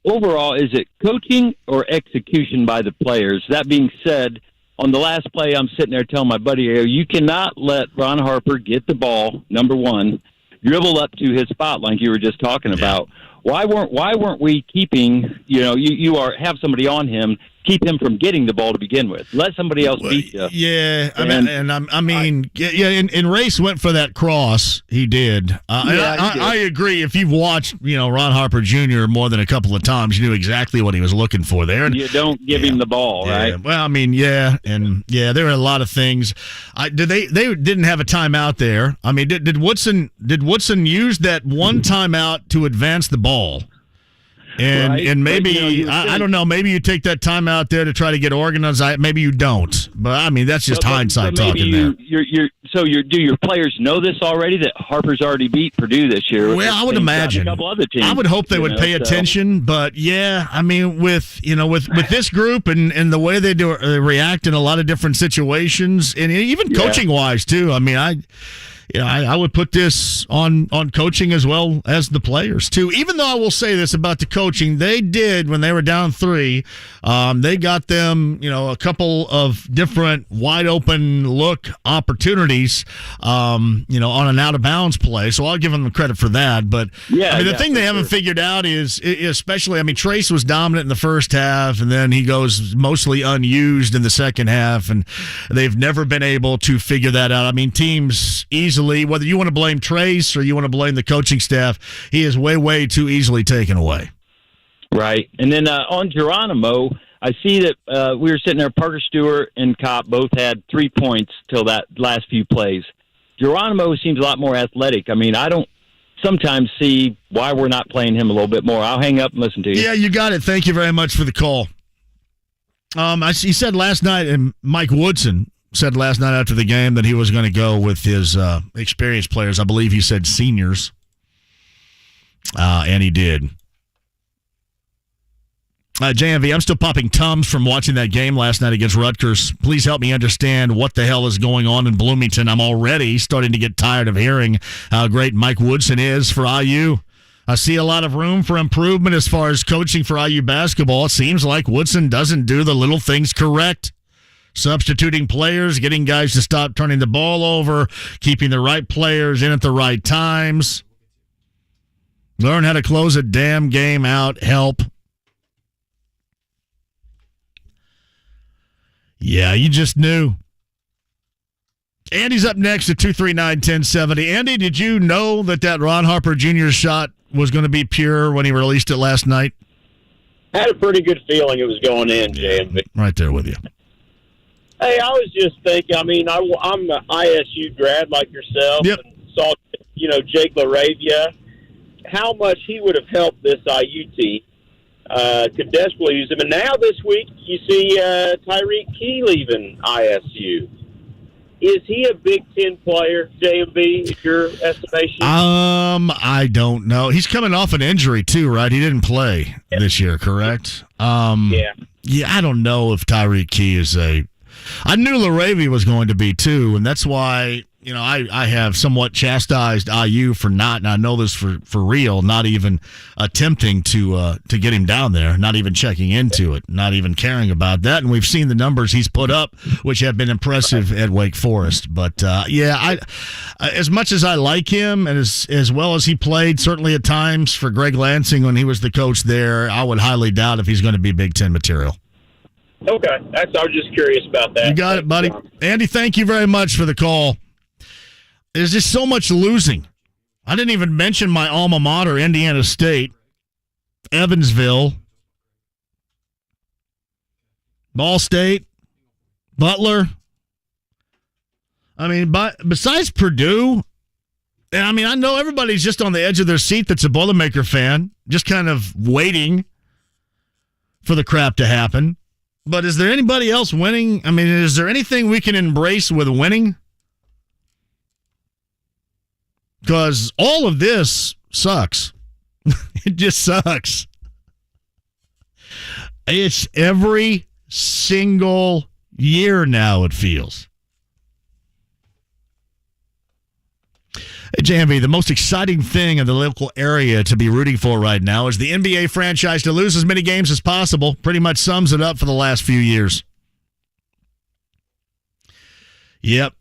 Overall, is it coaching or execution by the players? That being said, on the last play, I'm sitting there telling my buddy here, you cannot let Ron Harper get the ball, number one, dribble up to his spot like you were just talking about. Why weren't we keeping, have somebody on him, keep him from getting the ball to begin with? Let somebody else beat you. Yeah, and Race went for that cross. He did. I agree. If you've watched, Ron Harper Jr. more than a couple of times, you knew exactly what he was looking for there. And you don't give him the ball, right? Well, there are a lot of things. They didn't have a timeout there. I mean, did Woodson use that one timeout to advance the ball? And maybe I don't know. Maybe you take that time out there to try to get organized. Maybe you don't. But that's just hindsight talking there. Do your players know this already? That Harper's already beat Purdue this year. Well, I would imagine. A couple other teams, I would hope they would pay attention. But with this group and the way they react in a lot of different situations, and even coaching wise too. I would put this on coaching as well as the players, too. Even though I will say this about the coaching, they did, when they were down 3, they got them, a couple of different wide-open look opportunities, on an out-of-bounds play. So I'll give them the credit for that. But, the thing they haven't figured out is especially, Trace was dominant in the first half, and then he goes mostly unused in the second half, and they've never been able to figure that out. Teams easily, whether you want to blame Trace or you want to blame the coaching staff, he is way, way too easily taken away. Right. And then on Geronimo, I see that we were sitting there, Parker Stewart and Kopp both had 3 points till that last few plays. Geronimo seems a lot more athletic. I don't sometimes see why we're not playing him a little bit more. I'll hang up and listen to you. Yeah, you got it. Thank you very much for the call. He said last night, and Mike Woodson said last night after the game that he was going to go with his experienced players. I believe he said seniors, and he did. JMV, I'm still popping Tums from watching that game last night against Rutgers. Please help me understand what the hell is going on in Bloomington. I'm already starting to get tired of hearing how great Mike Woodson is for IU. I see a lot of room for improvement as far as coaching for IU basketball. It seems like Woodson doesn't do the little things correct. Substituting players, getting guys to stop turning the ball over, keeping the right players in at the right times. Learn how to close a damn game out. Help. Yeah, you just knew. Andy's up next at 239-1070. Andy, did you know that Ron Harper Jr. shot was going to be pure when he released it last night? I had a pretty good feeling it was going in, JMV. Right there with you. Hey, I was just thinking, I'm an ISU grad like yourself, and saw, Jake LaRavia, how much he would have helped this IU team. Could desperately use him. And now this week, you see Tyreek Key leaving ISU. Is he a Big Ten player, JMV, in your estimation? I don't know. He's coming off an injury, too, right? He didn't play this year, correct? Yeah, I don't know if Tyreek Key is I knew LaRavia was going to be, too, and that's why, I have somewhat chastised IU for not, and I know this for real, not even attempting to get him down there, not even checking into it, not even caring about that. And we've seen the numbers he's put up, which have been impressive at Wake Forest. But, as much as I like him and as well as he played, certainly at times for Greg Lansing when he was the coach there, I would highly doubt if he's going to be Big Ten material. Okay. I was just curious about that. You got it, buddy. Andy, thank you very much for the call. There's just so much losing. I didn't even mention my alma mater, Indiana State, Evansville, Ball State, Butler. Besides Purdue, and I know everybody's just on the edge of their seat that's a Boilermaker fan, just kind of waiting for the crap to happen. But is there anybody else winning? I mean, is there anything we can embrace with winning? Because all of this sucks. It just sucks. It's every single year now, it feels. Hey, JMV, the most exciting thing in the local area to be rooting for right now is the NBA franchise to lose as many games as possible. Pretty much sums it up for the last few years. Yep.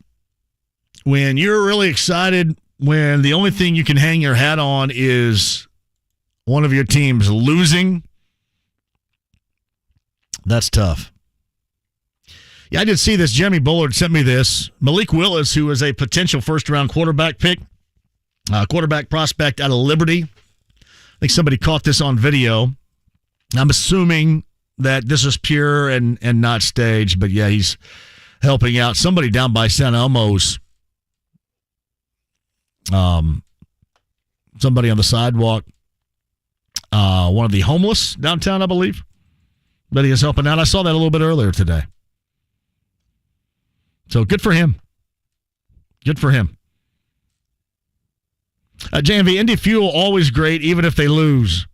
When you're really excited, when the only thing you can hang your hat on is one of your teams losing, that's tough. Yeah, I did see this. Jeremy Bullard sent me this. Malik Willis, who is a potential first-round quarterback pick, quarterback prospect out of Liberty. I think somebody caught this on video. I'm assuming that this is pure and not staged, but yeah, he's helping out somebody down by San Elmo's. Somebody on the sidewalk, one of the homeless downtown, I believe, that he is helping out. I saw that a little bit earlier today. So good for him. Good for him. JMV, Indy Fuel, always great, even if they lose.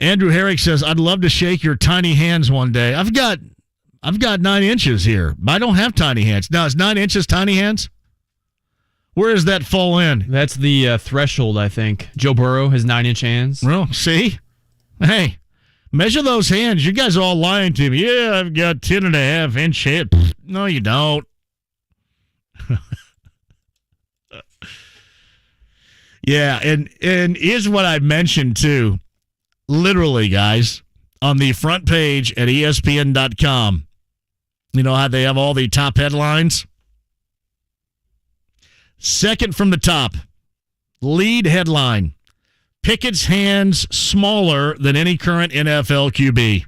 Andrew Herrick says, I'd love to shake your tiny hands one day. I've got 9 inches here, but I don't have tiny hands. Now, is 9 inches tiny hands? Where does that fall in? That's the threshold, I think. Joe Burrow has 9-inch hands. Well, see? Hey, measure those hands. You guys are all lying to me. Yeah, I've got 10.5-inch hands. No, you don't. Yeah, and here's what I mentioned, too. Literally, guys, on the front page at ESPN.com, you know how they have all the top headlines? Second from the top, lead headline, Pickett's hands smaller than any current NFL QB.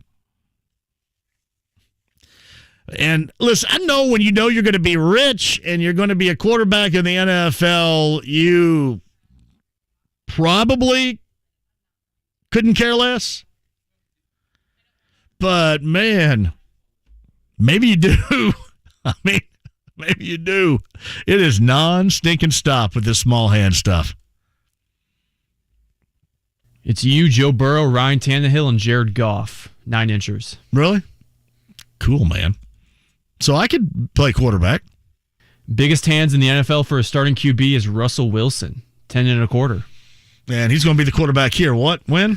And listen, I know when you know you're going to be rich and you're going to be a quarterback in the NFL, you probably couldn't care less. But, man, maybe you do. I mean, maybe you do. It is non-stinking stop with this small hand stuff. It's you, Joe Burrow, Ryan Tannehill, and Jared Goff. 9 inchers. Really? Cool, man. So I could play quarterback. Biggest hands in the NFL for a starting QB is Russell Wilson. 10 1/4. And he's going to be the quarterback here. What? When?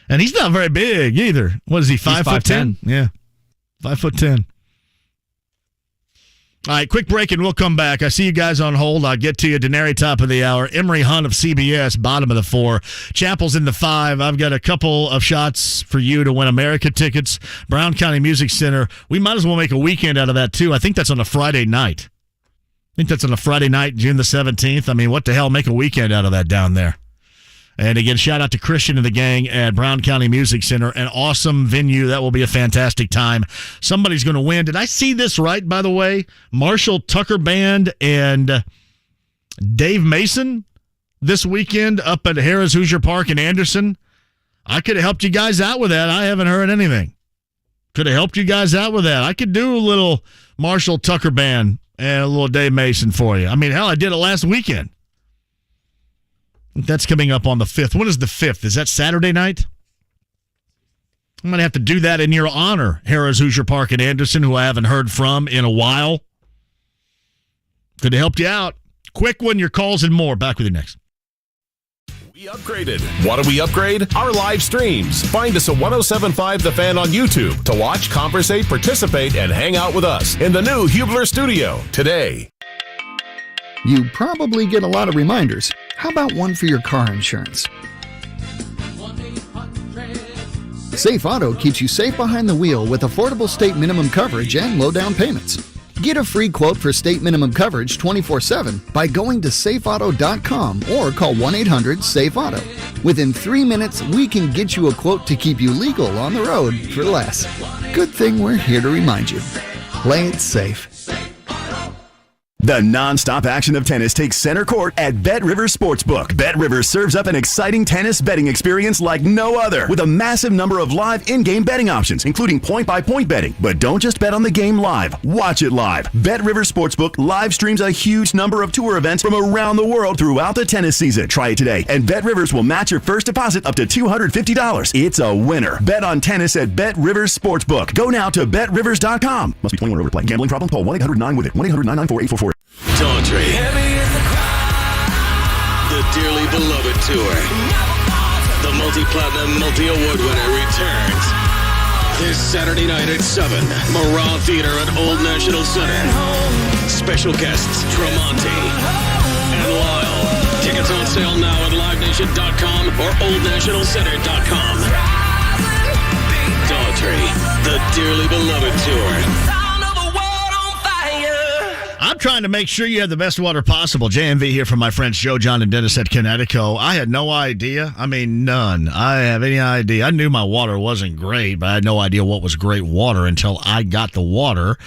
And he's not very big either. What is he, 5'10"? Yeah. 5'10". All right, quick break and we'll come back. I see you guys on hold. I'll get to you. Denari, top of the hour. Emory Hunt of CBS, bottom of the 4. Chappell's in the 5. I've got a couple of shots for you to win America tickets. Brown County Music Center. We might as well make a weekend out of that, too. I think that's on a Friday night. June the 17th. I mean, what the hell? Make a weekend out of that down there. And again, shout out to Christian and the gang at Brown County Music Center. An awesome venue. That will be a fantastic time. Somebody's going to win. Did I see this right, by the way? Marshall Tucker Band and Dave Mason this weekend up at Harris Hoosier Park in Anderson. I could have helped you guys out with that. I haven't heard anything. Could have helped you guys out with that. I could do a little Marshall Tucker Band and a little Dave Mason for you. I mean, hell, I did it last weekend. That's coming up on the 5th. When is the 5th? Is that Saturday night? I'm going to have to do that in your honor, Harris Hoosier Park in Anderson, who I haven't heard from in a while. Could have helped you out. Quick one, your calls and more. Back with you next. We upgraded. Want to we upgrade? Our live streams. Find us at 107.5 The Fan on YouTube to watch, conversate, participate, and hang out with us in the new Hubler studio today. You probably get a lot of reminders. How about one for your car insurance? Safe Auto keeps you safe behind the wheel with affordable state minimum coverage and low down payments. Get a free quote for state minimum coverage 24/7 by going to safeauto.com or call 1-800-SAFE-AUTO. Within 3 minutes, we can get you a quote to keep you legal on the road for less. Good thing we're here to remind you. Play it safe. The non-stop action of tennis takes center court at Bet Rivers Sportsbook. Bet Rivers serves up an exciting tennis betting experience like no other with a massive number of live in-game betting options, including point-by-point betting. But don't just bet on the game live. Watch it live. Bet Rivers Sportsbook live streams a huge number of tour events from around the world throughout the tennis season. Try it today, and Bet Rivers will match your first deposit up to $250. It's a winner. Bet on tennis at Bet Rivers Sportsbook. Go now to betrivers.com. Must be 21 or over to play. Gambling problem? Call 1-800-9-WITH-IT. 1-800-994-844. Daughtry. The dearly beloved tour. The multi-platinum, multi-award winner returns this Saturday night at 7. Morale Theater at Old National Center. Special guests Tremonti and Lyle. Tickets on sale now at livenation.com or oldnationalcenter.com. Daughtry, the dearly beloved tour. I'm trying to make sure you have the best water possible. JMV here from my friends Joe, John, and Dennis at Connecticut. I had no idea. I mean, none. I have any idea. I knew my water wasn't great, but I had no idea what was great water until I got the water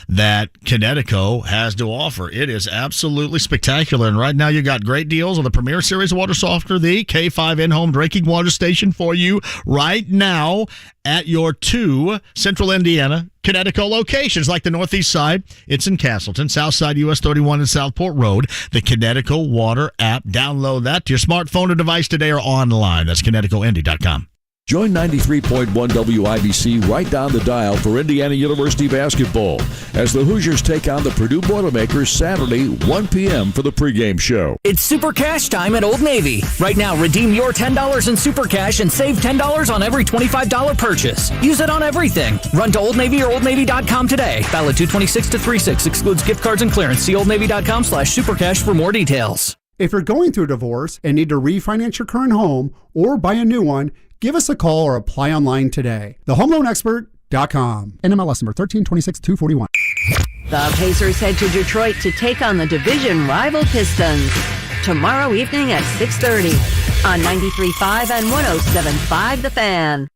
that Connecticut has to offer. It is absolutely spectacular. And right now you got great deals on the Premier Series water softener, the K5 in-home drinking water station for you right now at your 2 Central Indiana Connecticut locations, like the Northeast side. It's in Castleton, South Side US 31 and Southport Road. The Connecticut Water app. Download that to your smartphone or device today or online. That's ConnecticutIndy.com. Join 93.1 WIBC right down the dial for Indiana University basketball as the Hoosiers take on the Purdue Boilermakers Saturday, 1 p.m. for the pregame show. It's Super Cash time at Old Navy. Right now, redeem your $10 in Super Cash and save $10 on every $25 purchase. Use it on everything. Run to Old Navy or OldNavy.com today. Valid 2/26-3/6. Excludes gift cards and clearance. See OldNavy.com/supercash for more details. If you're going through a divorce and need to refinance your current home or buy a new one, give us a call or apply online today. TheHomeLoanExpert.com. NMLS number 1326-241. The Pacers head to Detroit to take on the division rival Pistons tomorrow evening at 6:30 on 93.5 and 107.5 The Fan.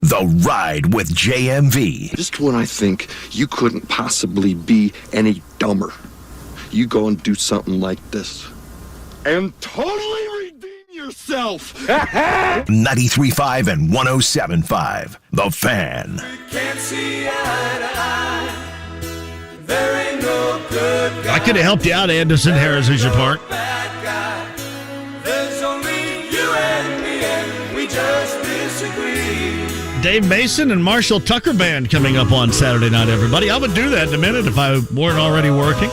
The Ride with JMV. Just when I think you couldn't possibly be any dumber, you go and do something like this and totally redeem yourself. 93.5 and 107.5 The Fan. Can't see eye to eye. There ain't no good guy. I could have helped you out, Anderson, Harris Leisure Park. There's only you and me, and we just disagree. Dave Mason and Marshall Tucker Band coming up on Saturday night, everybody. I would do that in a minute if I weren't already working.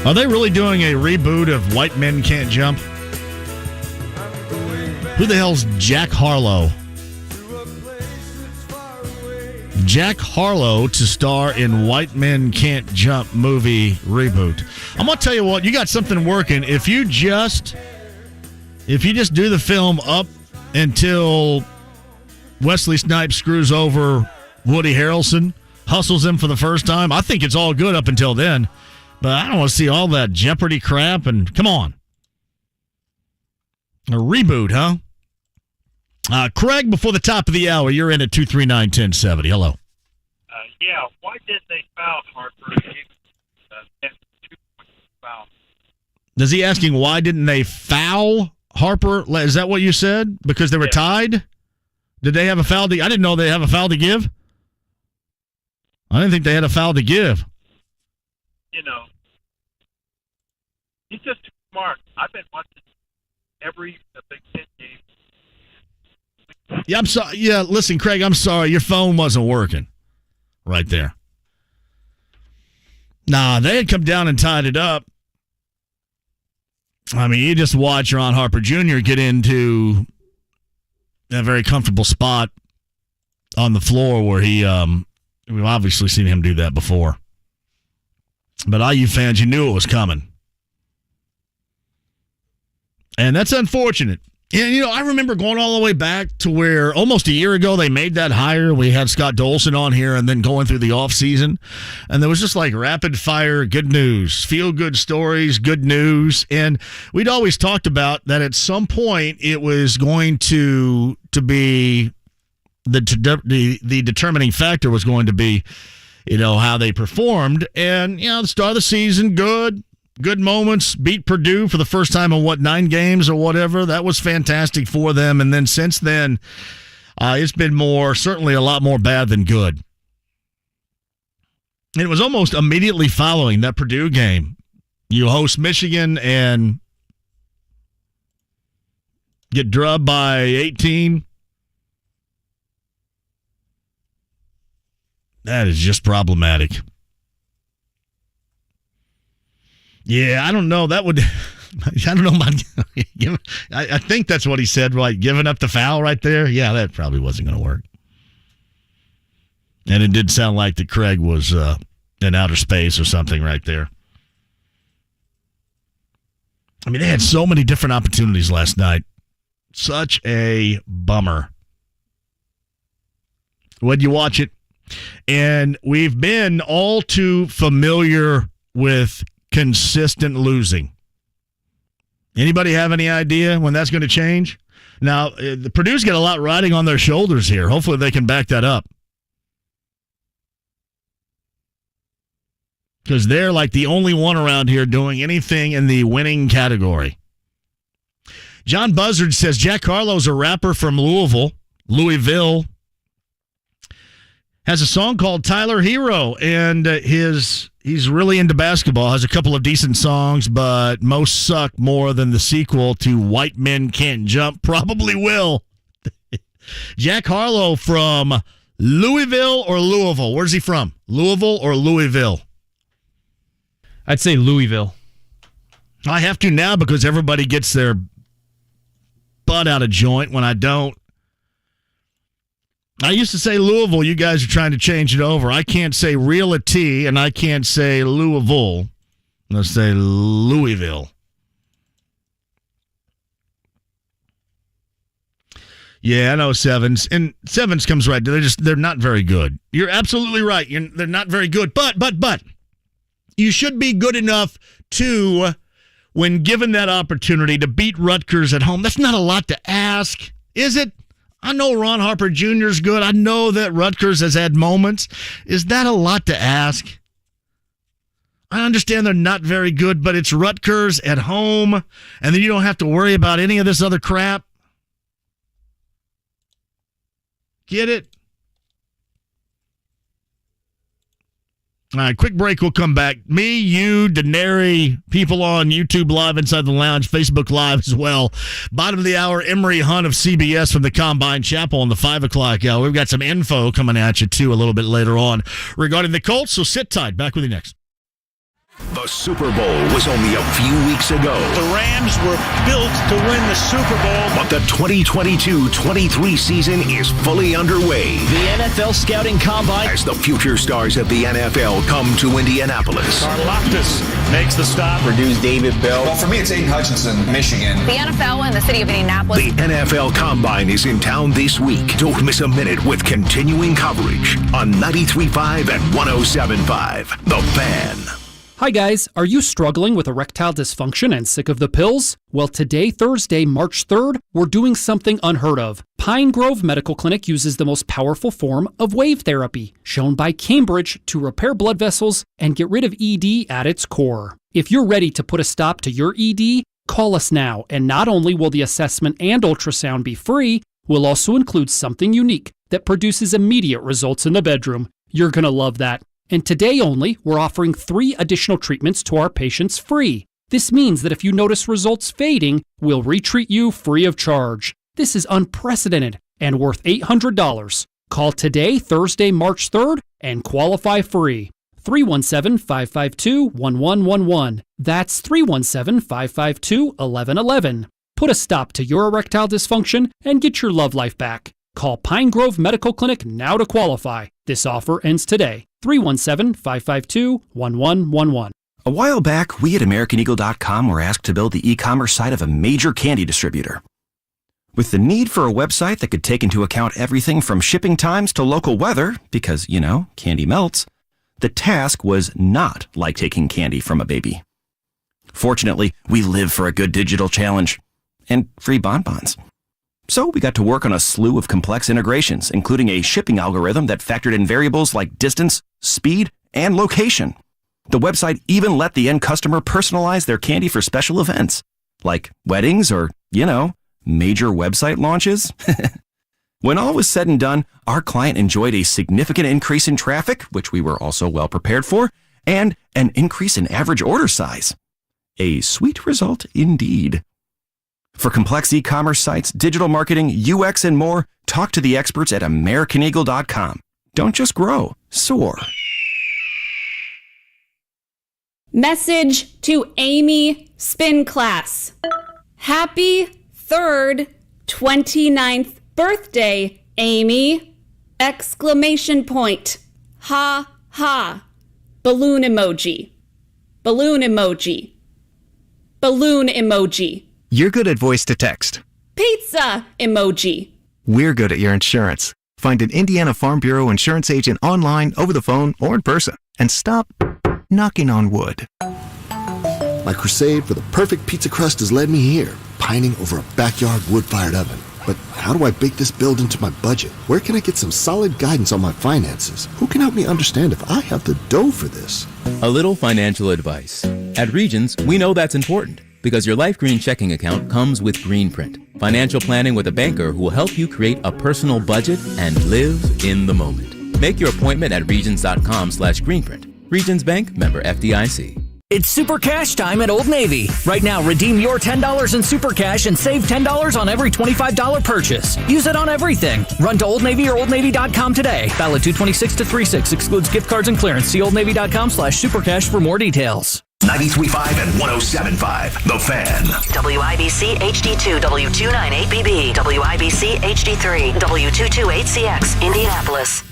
Are they really doing a reboot of White Men Can't Jump? Who the hell's Jack Harlow? Jack Harlow to star in White Men Can't Jump movie reboot. I'm going to tell you what, you got something working. If you just do the film up until Wesley Snipes screws over Woody Harrelson, hustles him for the first time, I think it's all good up until then. But I don't want to see all that Jeopardy crap, and come on. A reboot, huh? Craig, before the top of the hour, you're in at 239-1070. Hello. Yeah, why didn't they foul Harper? Foul. Is he asking why didn't they foul Harper? Is that what you said? Because they were tied? Did they have a foul? I didn't know they have a foul to give. I didn't think they had a foul to give. You know, he's just too smart. I've been watching every Big Ten game. Yeah, I'm sorry. Yeah, listen, Craig, I'm sorry. Your phone wasn't working right there. Nah, they had come down and tied it up. I mean, you just watch Ron Harper Jr. get into a very comfortable spot on the floor where we've obviously seen him do that before. But IU fans, you knew it was coming. And that's unfortunate. And, I remember going all the way back to where almost a year ago they made that hire. We had Scott Dolson on here and then going through the offseason. And there was just like rapid fire, good news, feel good stories, good news. And we'd always talked about that at some point it was going to be the determining factor was going to be, how they performed. And, the start of the season, good moments, beat Purdue for the first time in 9 games or whatever. That was fantastic for them. And then since then, it's been certainly a lot more bad than good. And it was almost immediately following that Purdue game. You host Michigan and get drubbed by 18. That is just problematic. Yeah, I don't know. I don't know. I think that's what he said, right? Giving up the foul right there. Yeah, that probably wasn't going to work. And it did sound like that Craig was in outer space or something right there. I mean, they had so many different opportunities last night. Such a bummer. When you watch it, and we've been all too familiar with consistent losing. Anybody have any idea when that's going to change? Now, the Purdue's got a lot riding on their shoulders here. Hopefully they can back that up. Because they're like the only one around here doing anything in the winning category. John Buzzard says Jack Harlow's a rapper from Louisville. Has a song called Tyler Hero, and he's really into basketball. Has a couple of decent songs, but most suck more than the sequel to White Men Can't Jump probably will. Jack Harlow from Louisville or Louisville? Where's he from? Louisville or Louisville? I'd say Louisville. I have to now because everybody gets their butt out of joint when I don't. I used to say Louisville. You guys are trying to change it over. I can't say realty, and I can't say Louisville. Let's say Louisville. Yeah, I know Sevens. And Sevens comes right. They're not very good. You're absolutely right. They're not very good. But you should be good enough to, when given that opportunity, to beat Rutgers at home. That's not a lot to ask, is it? I know Ron Harper Jr. is good. I know that Rutgers has had moments. Is that a lot to ask? I understand they're not very good, but it's Rutgers at home, and then you don't have to worry about any of this other crap. Get it? All right, quick break. We'll come back. Me, you, Denari, people on YouTube Live, Inside the Lounge, Facebook Live as well. Bottom of the hour, Emory Hunt of CBS from the Combine Chapel on the 5 o'clock hour. We've got some info coming at you, too, a little bit later on regarding the Colts, so sit tight. Back with you next. The Super Bowl was only a few weeks ago. The Rams were built to win the Super Bowl. But the 2022-23 season is fully underway. The NFL Scouting Combine. As the future stars of the NFL come to Indianapolis. Karlaftis makes the stop. Purdue's David Bell. Well, for me, it's Aiden Hutchinson, Michigan. The NFL and the city of Indianapolis. The NFL Combine is in town this week. Don't miss a minute with continuing coverage on 93.5 and 107.5. The Fan. Hi guys, are you struggling with erectile dysfunction and sick of the pills? Well, today, Thursday, March 3rd, we're doing something unheard of. Pine Grove Medical Clinic uses the most powerful form of wave therapy, shown by Cambridge to repair blood vessels and get rid of ED at its core. If you're ready to put a stop to your ED, call us now, and not only will the assessment and ultrasound be free, we'll also include something unique that produces immediate results in the bedroom. You're gonna love that. And today only, we're offering 3 additional treatments to our patients free. This means that if you notice results fading, we'll retreat you free of charge. This is unprecedented and worth $800. Call today, Thursday, March 3rd, and qualify free. 317-552-1111. That's 317-552-1111. Put a stop to your erectile dysfunction and get your love life back. Call Pine Grove Medical Clinic now to qualify. This offer ends today. 317-552-1111. A while back, we at AmericanEagle.com were asked to build the e-commerce site of a major candy distributor. With the need for a website that could take into account everything from shipping times to local weather, because, candy melts, the task was not like taking candy from a baby. Fortunately, we live for a good digital challenge and free bonbons. So we got to work on a slew of complex integrations, including a shipping algorithm that factored in variables like distance, speed, and location. The website even let the end customer personalize their candy for special events, like weddings or, major website launches. When all was said and done, our client enjoyed a significant increase in traffic, which we were also well prepared for, and an increase in average order size. A sweet result indeed. For complex e-commerce sites, digital marketing, UX, and more, talk to the experts at AmericanEagle.com. Don't just grow, soar. Message to Amy Spin Class. Happy 3rd, 29th birthday, Amy! Exclamation point. Ha ha. Balloon emoji. Balloon emoji. Balloon emoji. You're good at voice to text. Pizza emoji. We're good at your insurance. Find an Indiana Farm Bureau insurance agent online, over the phone, or in person. And stop knocking on wood. My crusade for the perfect pizza crust has led me here, pining over a backyard wood-fired oven. But how do I bake this build into my budget? Where can I get some solid guidance on my finances? Who can help me understand if I have the dough for this? A little financial advice. At Regions, we know that's important because your Life Green checking account comes with Greenprint, financial planning with a banker who will help you create a personal budget and live in the moment. Make your appointment at regions.com/Greenprint. Regions Bank, member FDIC. It's Super Cash time at Old Navy. Right now, redeem your $10 in Super Cash and save $10 on every $25 purchase. Use it on everything. Run to Old Navy or OldNavy.com today. Valid 2/26 to 3/6. Excludes gift cards and clearance. See OldNavy.com/supercash for more details. 93.5 and 107.5. The Fan. WIBC HD2 W298BB WIBC HD3 W228CX Indianapolis.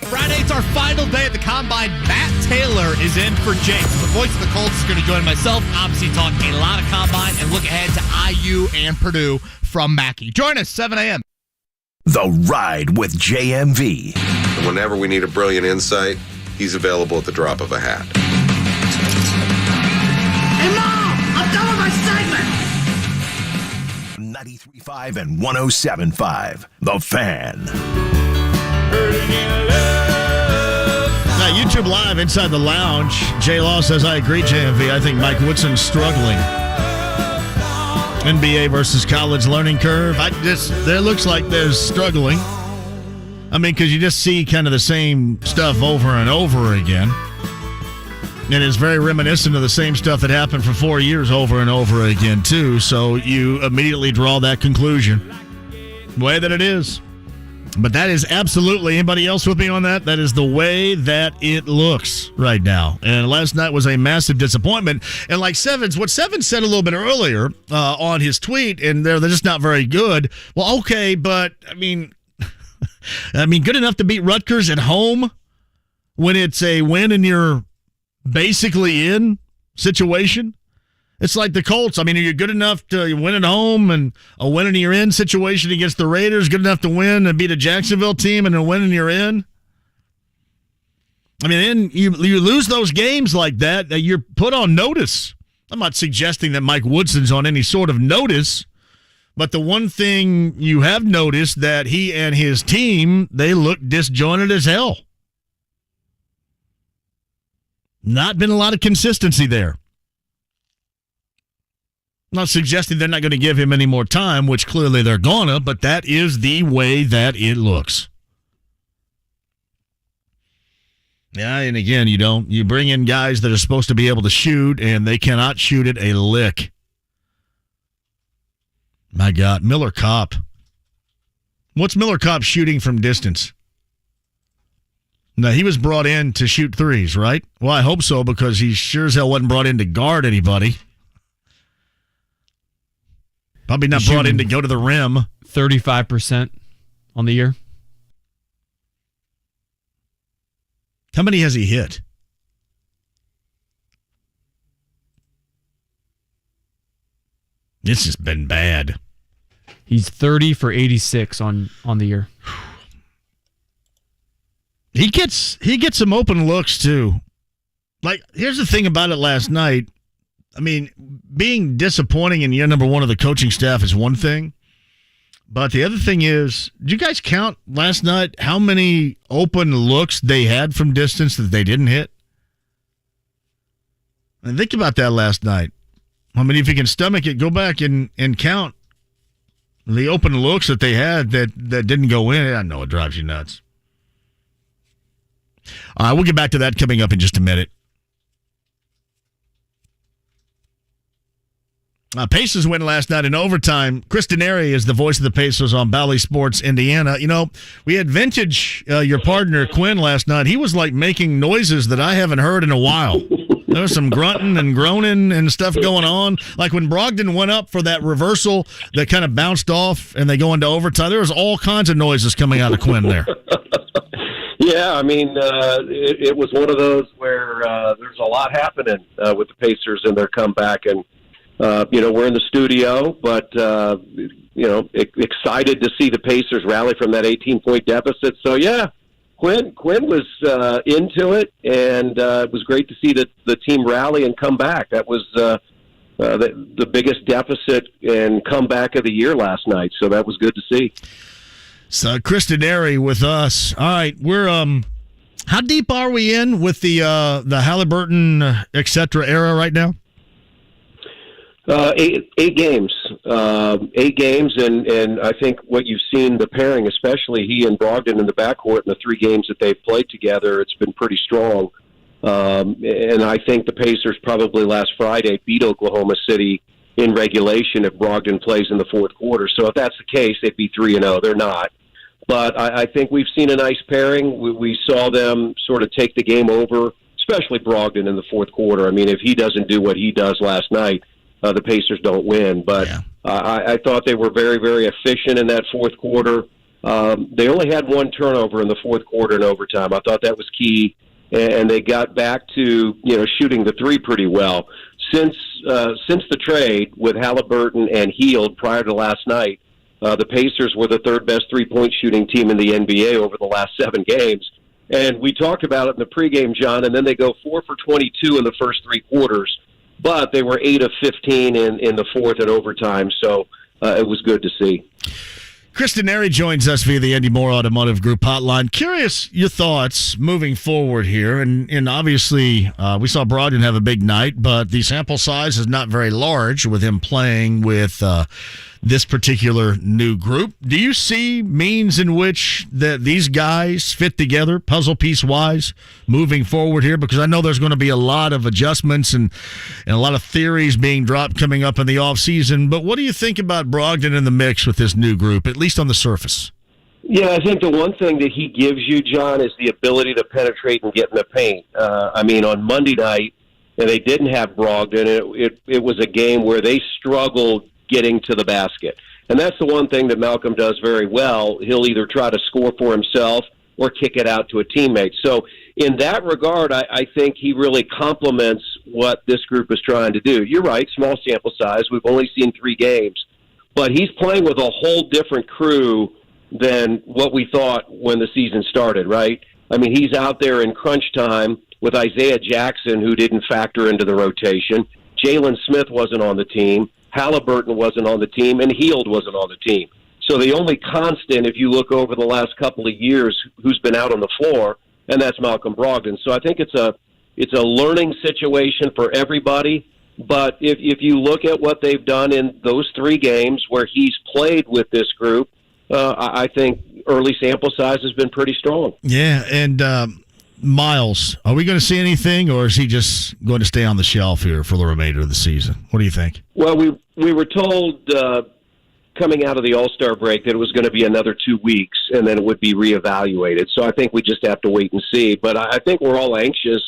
Friday's our final day at the Combine. Matt Taylor is in for Jake. The voice of the Colts is going to join myself. Obviously talking a lot of Combine and look ahead to IU and Purdue from Mackey. Join us 7 a.m. The Ride with JMV. Whenever we need a brilliant insight, he's available at the drop of a hat. Hey, Mom! I'm done with my segment! 93.5 and 107.5. The Fan. Now, YouTube Live inside the lounge. J Law says, I agree, JMV. I think Mike Woodson's struggling. NBA versus college learning curve. There looks like there's struggling. I mean, because you just see kind of the same stuff over and over again. And it's very reminiscent of the same stuff that happened for 4 years over and over again, too. So you immediately draw that conclusion. The way that it is. But that is absolutely, anybody else with me on that? That is the way that it looks right now. And last night was a massive disappointment. And like what Seven said a little bit earlier on his tweet, and they're just not very good. Well, okay, but I mean, good enough to beat Rutgers at home when it's a win and you're basically in situation. It's like the Colts. I mean, are you good enough to win at home and a win and you're in situation against the Raiders? Good enough to win and beat a Jacksonville team and a win and you're in? I mean, then you lose those games like that, you're put on notice. I'm not suggesting that Mike Woodson's on any sort of notice, but the one thing you have noticed that he and his team, they look disjointed as hell. Not been a lot of consistency there. Not suggesting they're not going to give him any more time, which clearly they're gonna, but that is the way that it looks. Yeah, and again, you bring in guys that are supposed to be able to shoot, and they cannot shoot it a lick. My God, Miller Kopp. What's Miller Kopp shooting from distance? No, he was brought in to shoot threes, right? Well, I hope so, because he sure as hell wasn't brought in to guard anybody. Probably not brought in to go to the rim. 35% on the year. How many has he hit? This has been bad. He's 30 for 86 on the year. He gets some open looks too. Like, here's the thing about it last night. I mean, being disappointing in year number one of the coaching staff is one thing, But the other thing is, did you guys count last night how many open looks they had from distance that they didn't hit? And think about that last night. I mean, if you can stomach it, go back and count the open looks that they had that didn't go in. I know it drives you nuts. All right, we'll get back to that coming up in just a minute. Pacers win last night in overtime. Chris Denari is the voice of the Pacers on Bally Sports Indiana. You know, we had Vintage, your partner, Quinn, last night. He was like making noises that I haven't heard in a while. There was some grunting and groaning and stuff going on. Like when Brogdon went up for that reversal that kind of bounced off and they go into overtime, there was all kinds of noises coming out of Quinn there. Yeah, I mean, it was one of those where there's a lot happening with the Pacers and their comeback. And, we're in the studio, but, excited to see the Pacers rally from that 18-point deficit. So, yeah, Quinn was into it, and it was great to see the team rally and come back. That was the biggest deficit and comeback of the year last night, so that was good to see. So, Chris Denari with us. All right, we're how deep are we in with the Halliburton, et cetera, era right now? 8 games. 8 games, and I think what you've seen, the pairing, especially he and Brogdon in the backcourt in the 3 games that they've played together, it's been pretty strong. And I think the Pacers probably last Friday beat Oklahoma City in regulation if Brogdon plays in the fourth quarter. So if that's the case, they'd be 3-0. They're not. But I think we've seen a nice pairing. We saw them sort of take the game over, especially Brogdon in the fourth quarter. I mean, if he doesn't do what he does last night, the Pacers don't win. But I thought they were very, very efficient in that fourth quarter. They only had 1 turnover in the fourth quarter in overtime. I thought that was key. And they got back to, shooting the 3 pretty well. Since the trade with Halliburton and Hield prior to last night, the Pacers were the 3rd best 3-point shooting team in the NBA over the last 7 games. And we talked about it in the pregame, John, and then they go 4 for 22 in the first 3 quarters. But they were 8 of 15 in the fourth at overtime, so it was good to see. Chris Denari joins us via the Andy Moore Automotive Group hotline. Curious your thoughts moving forward here, and obviously we saw Brogdon have a big night, but the sample size is not very large with him playing with this particular new group. Do you see means in which that these guys fit together, puzzle piece wise, moving forward here? Because I know there's going to be a lot of adjustments and a lot of theories being dropped coming up in the offseason. But what do you think about Brogdon in the mix with this new group, at least on the surface? Yeah, I think the one thing that he gives you, John, is the ability to penetrate and get in the paint. I mean, on Monday night, and they didn't have Brogdon, it was a game where they struggled getting to the basket. And that's the one thing that Malcolm does very well. He'll either try to score for himself or kick it out to a teammate. So in that regard, I think he really complements what this group is trying to do. You're right, small sample size. We've only seen 3 games. But he's playing with a whole different crew than what we thought when the season started, right? I mean, he's out there in crunch time with Isaiah Jackson, who didn't factor into the rotation. Jalen Smith wasn't on the team. Halliburton wasn't on the team, and Hield wasn't on the team. So the only constant, if you look over the last couple of years, who's been out on the floor, and that's Malcolm Brogdon. So I think it's a learning situation for everybody. But if you look at what they've done in those 3 games where he's played with this group, I think early sample size has been pretty strong. Yeah, and Miles, are we going to see anything, or is he just going to stay on the shelf here for the remainder of the season? What do you think? Well, we were told coming out of the All-Star break that it was going to be another 2 weeks, and then it would be reevaluated. So I think we just have to wait and see. But I think we're all anxious,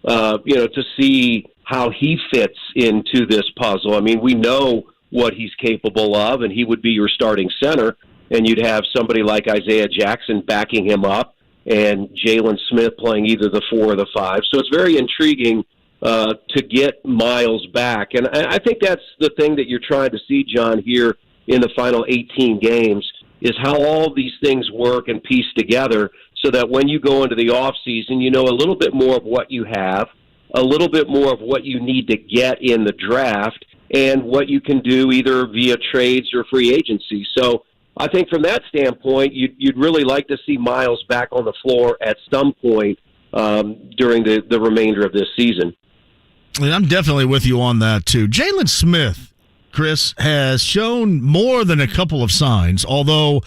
to see how he fits into this puzzle. I mean, we know what he's capable of, and he would be your starting center, and you'd have somebody like Isaiah Jackson backing him up, and Jalen Smith playing either the 4 or the 5. So it's very intriguing to get Miles back. And I think that's the thing that you're trying to see, John, here in the final 18 games, is how all these things work and piece together so that when you go into the offseason, you know a little bit more of what you have, a little bit more of what you need to get in the draft, and what you can do either via trades or free agency. So I think from that standpoint, you'd really like to see Miles back on the floor at some point during the remainder of this season. And I'm definitely with you on that, too. Jalen Smith, Chris, has shown more than a couple of signs, although,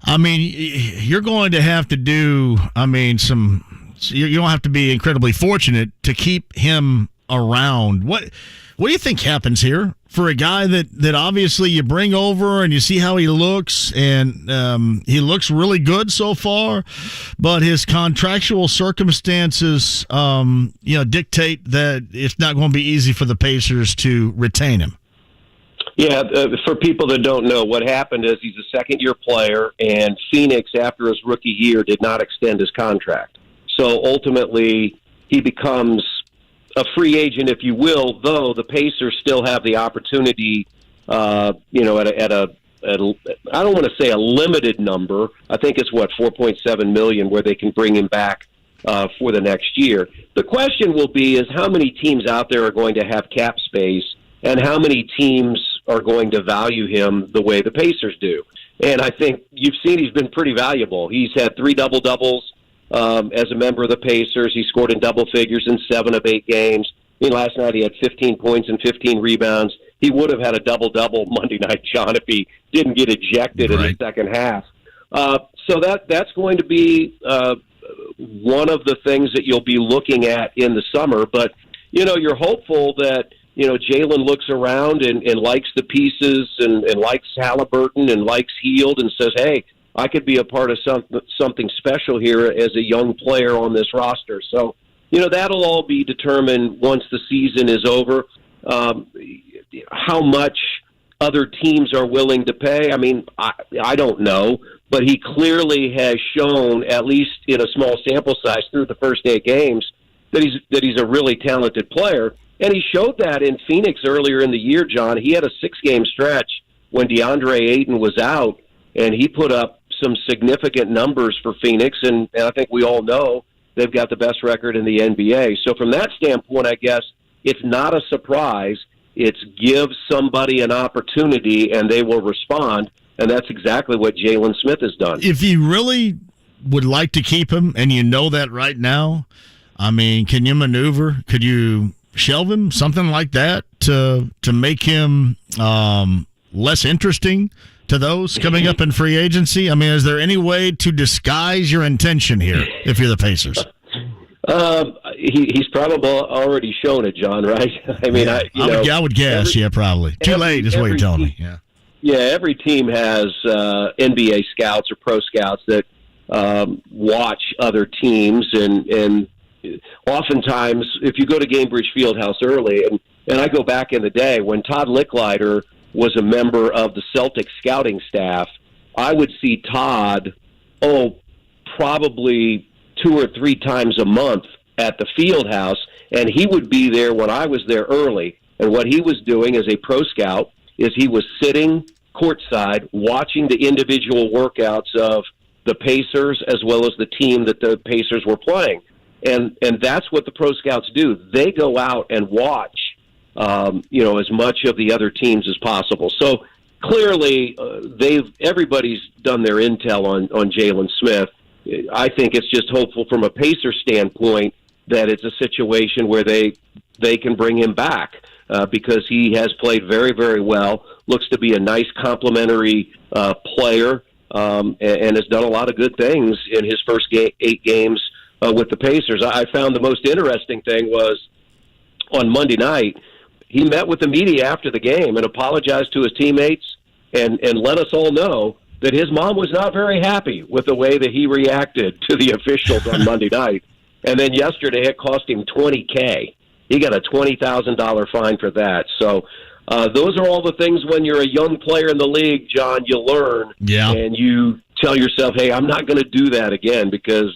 I mean, you're going to have to do, you don't have to be incredibly fortunate to keep him around. What do you think happens here for a guy that obviously you bring over and you see how he looks, and he looks really good so far, but his contractual circumstances, dictate that it's not going to be easy for the Pacers to retain him? Yeah, for people that don't know, what happened is he's a second-year player, and Phoenix, after his rookie year, did not extend his contract. So ultimately, he becomes a free agent, if you will, though the Pacers still have the opportunity, at a I don't want to say a limited number. I think it's, $4.7 million, where they can bring him back for the next year. The question will be is how many teams out there are going to have cap space, and how many teams are going to value him the way the Pacers do. And I think you've seen he's been pretty valuable. He's had 3 double-doubles as a member of the Pacers. He scored in double figures in 7 of 8 games. Last night he had 15 points and 15 rebounds. He would have had a double-double Monday night, John, if he didn't get ejected in the second half. So that's going to be one of the things that you'll be looking at in the summer. But, you're hopeful that, Jalen looks around and likes the pieces and likes Halliburton and likes Hield and says, hey, I could be a part of something special here as a young player on this roster. So, that'll all be determined once the season is over. How much other teams are willing to pay, I don't know. But he clearly has shown, at least in a small sample size through the first 8 games, that he's a really talented player. And he showed that in Phoenix earlier in the year, John. He had a 6-game stretch when DeAndre Ayton was out, and he put up some significant numbers for Phoenix, and I think we all know they've got the best record in the NBA. So from that standpoint, I guess it's not a surprise. It's give somebody an opportunity, and they will respond, and that's exactly what Jalen Smith has done. If you really would like to keep him, and you know that right now, can you maneuver? Could you shelve him, something like that, to make him less interesting to those coming up in free agency? Is there any way to disguise your intention here if you're the Pacers? He's probably already shown it, John, right? I would guess, probably. Too late is what you're telling me. Yeah. Yeah, every team has NBA scouts or pro scouts that watch other teams, and oftentimes, if you go to Gainbridge Fieldhouse early, and I go back in the day when Todd Licklider was a member of the Celtics scouting staff, I would see Todd, probably 2 or 3 times a month at the Fieldhouse, and he would be there when I was there early. And what he was doing as a pro scout is he was sitting courtside watching the individual workouts of the Pacers as well as the team that the Pacers were playing. And that's what the pro scouts do. They go out and watch, as much of the other teams as possible. So clearly, everybody's done their intel on Jalen Smith. I think it's just hopeful from a Pacer standpoint that it's a situation where they can bring him back because he has played very, very well. Looks to be a nice complementary player and has done a lot of good things in his first 8 games with the Pacers. I found the most interesting thing was on Monday night, he met with the media after the game and apologized to his teammates and let us all know that his mom was not very happy with the way that he reacted to the officials on Monday night. And then yesterday it cost him $20,000. He got a $20,000 fine for that. So those are all the things when you're a young player in the league, John, you learn. Yeah. And you tell yourself, hey, I'm not going to do that again because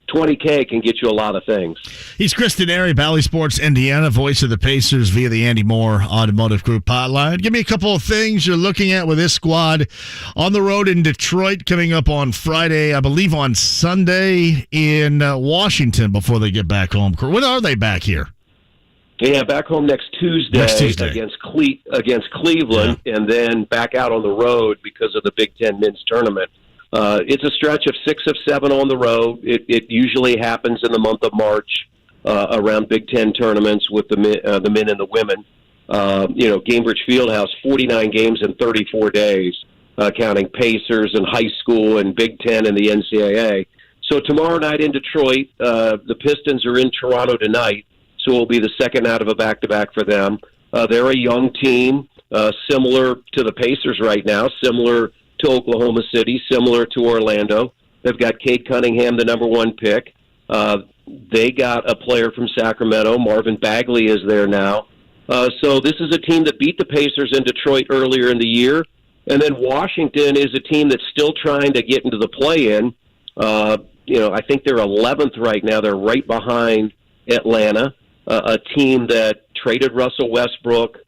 $20,000 can get you a lot of things. He's Chris Denari, Bally Sports Indiana, voice of the Pacers via the Andy Moore Automotive Group hotline. Give me a couple of things you're looking at with this squad on the road in Detroit coming up on Friday, I believe on Sunday in Washington before they get back home. When are they back here? Yeah, back home next Tuesday. Against Cleveland, and then back out on the road because of the Big Ten men's tournament. It's a stretch of 6 of 7 on the road. It usually happens in the month of March around Big Ten tournaments with the men and the women. Gainbridge Fieldhouse, 49 games in 34 days, counting Pacers and high school and Big Ten and the NCAA. So tomorrow night in Detroit, the Pistons are in Toronto tonight, so it'll be the second out of a back-to-back for them. They're a young team, similar to the Pacers right now, similar to Oklahoma City, similar to Orlando. They've got Cade Cunningham, the number 1 pick. They got a player from Sacramento. Marvin Bagley is there now. So this is a team that beat the Pacers in Detroit earlier in the year. And then Washington is a team that's still trying to get into the play-in. I think they're 11th right now. They're right behind Atlanta, a team that traded Russell Westbrook.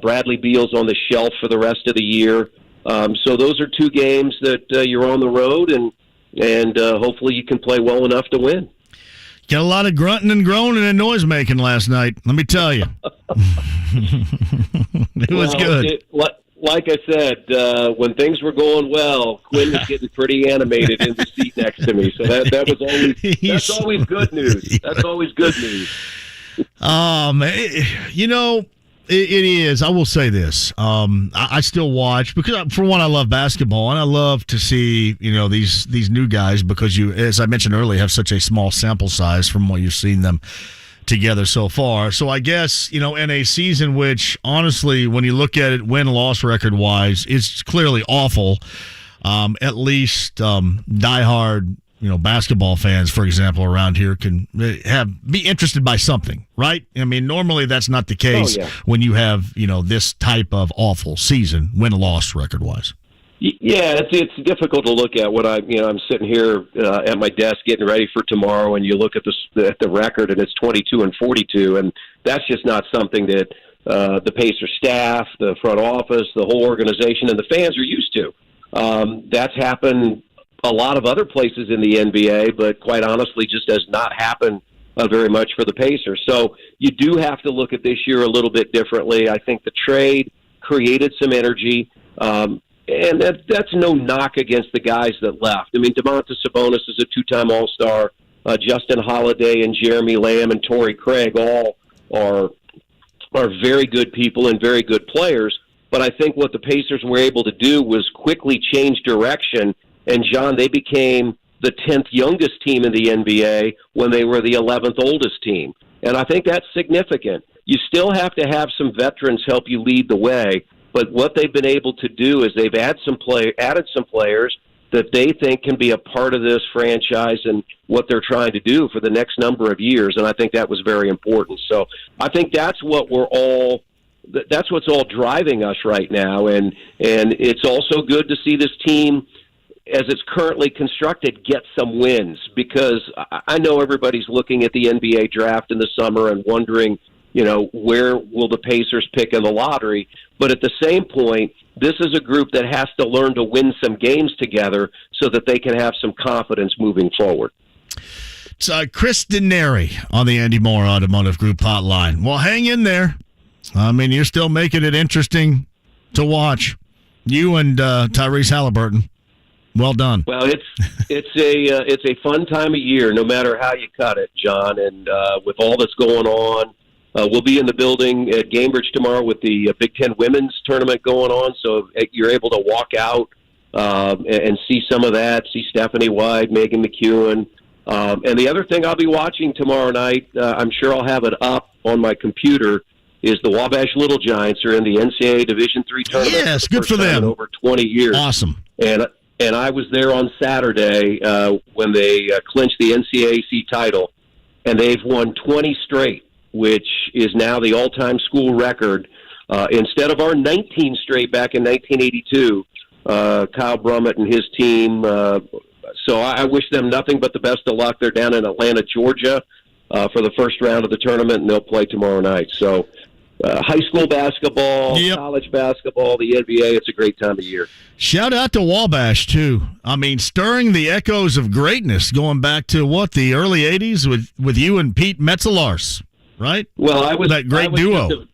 Bradley Beal's on the shelf for the rest of the year. So those are 2 games that you're on the road, and hopefully you can play well enough to win. Got a lot of grunting and groaning and noise making last night. Let me tell you, it was good. Like I said, when things were going well, Quinn was getting pretty animated in the seat next to me. So that's always good news. That's always good news. It is. I will say this. I still watch because, for one, I love basketball, and I love to see these new guys because you, as I mentioned earlier, have such a small sample size from what you've seen them together so far. So I guess in a season which, honestly, when you look at it win-loss record-wise, it's clearly awful. At least diehard basketball fans, for example, around here can be interested by something, right? I mean, normally that's not the case when you have, this type of awful season, win-loss record-wise. Yeah, it's difficult to look at. What I'm sitting here at my desk getting ready for tomorrow, and you look at the record, and it's 22-42, and that's just not something that the Pacers staff, the front office, the whole organization, and the fans are used to. That's happened a lot of other places in the NBA, but quite honestly just does not happen very much for the Pacers. So you do have to look at this year a little bit differently. I think the trade created some energy, and that's no knock against the guys that left. I mean, Domantas Sabonis is a 2-time All-Star. Justin Holiday and Jeremy Lamb and Torrey Craig all are very good people and very good players. But I think what the Pacers were able to do was quickly change direction. And, John, they became the 10th youngest team in the NBA when they were the 11th oldest team. And I think that's significant. You still have to have some veterans help you lead the way. But what they've been able to do is they've added some players that they think can be a part of this franchise and what they're trying to do for the next number of years. And I think that was very important. So I think that's what's all driving us right now. And it's also good to see this team, as it's currently constructed, get some wins, because I know everybody's looking at the NBA draft in the summer and wondering, where will the Pacers pick in the lottery? But at the same point, this is a group that has to learn to win some games together so that they can have some confidence moving forward. It's Chris Denari on the Andy Moore Automotive Group hotline. Well, hang in there. I mean, you're still making it interesting to watch. You and Tyrese Halliburton. Well done. Well, it's a fun time of year, no matter how you cut it, John. And with all that's going on, we'll be in the building at Gainbridge tomorrow with the Big Ten women's tournament going on. So you're able to walk out and see some of that. See Stephanie White, Megan McEwen, and the other thing I'll be watching tomorrow night. I'm sure I'll have it up on my computer. Is the Wabash Little Giants are in the NCAA Division III tournament. Yes, good for them. In over 20 years. Awesome. And I was there on Saturday when they clinched the NCAA title, and they've won 20 straight, which is now the all-time school record. Instead of our 19 straight back in 1982, Kyle Brummett and his team. So I wish them nothing but the best of luck. They're down in Atlanta, Georgia, for the first round of the tournament, and they'll play tomorrow night. So high school basketball, college basketball, the NBA, it's a great time of year. Shout out to Wabash, too. I mean, stirring the echoes of greatness going back to, the early 80s with you and Pete Metzelaars. right? Well, I was that great duo.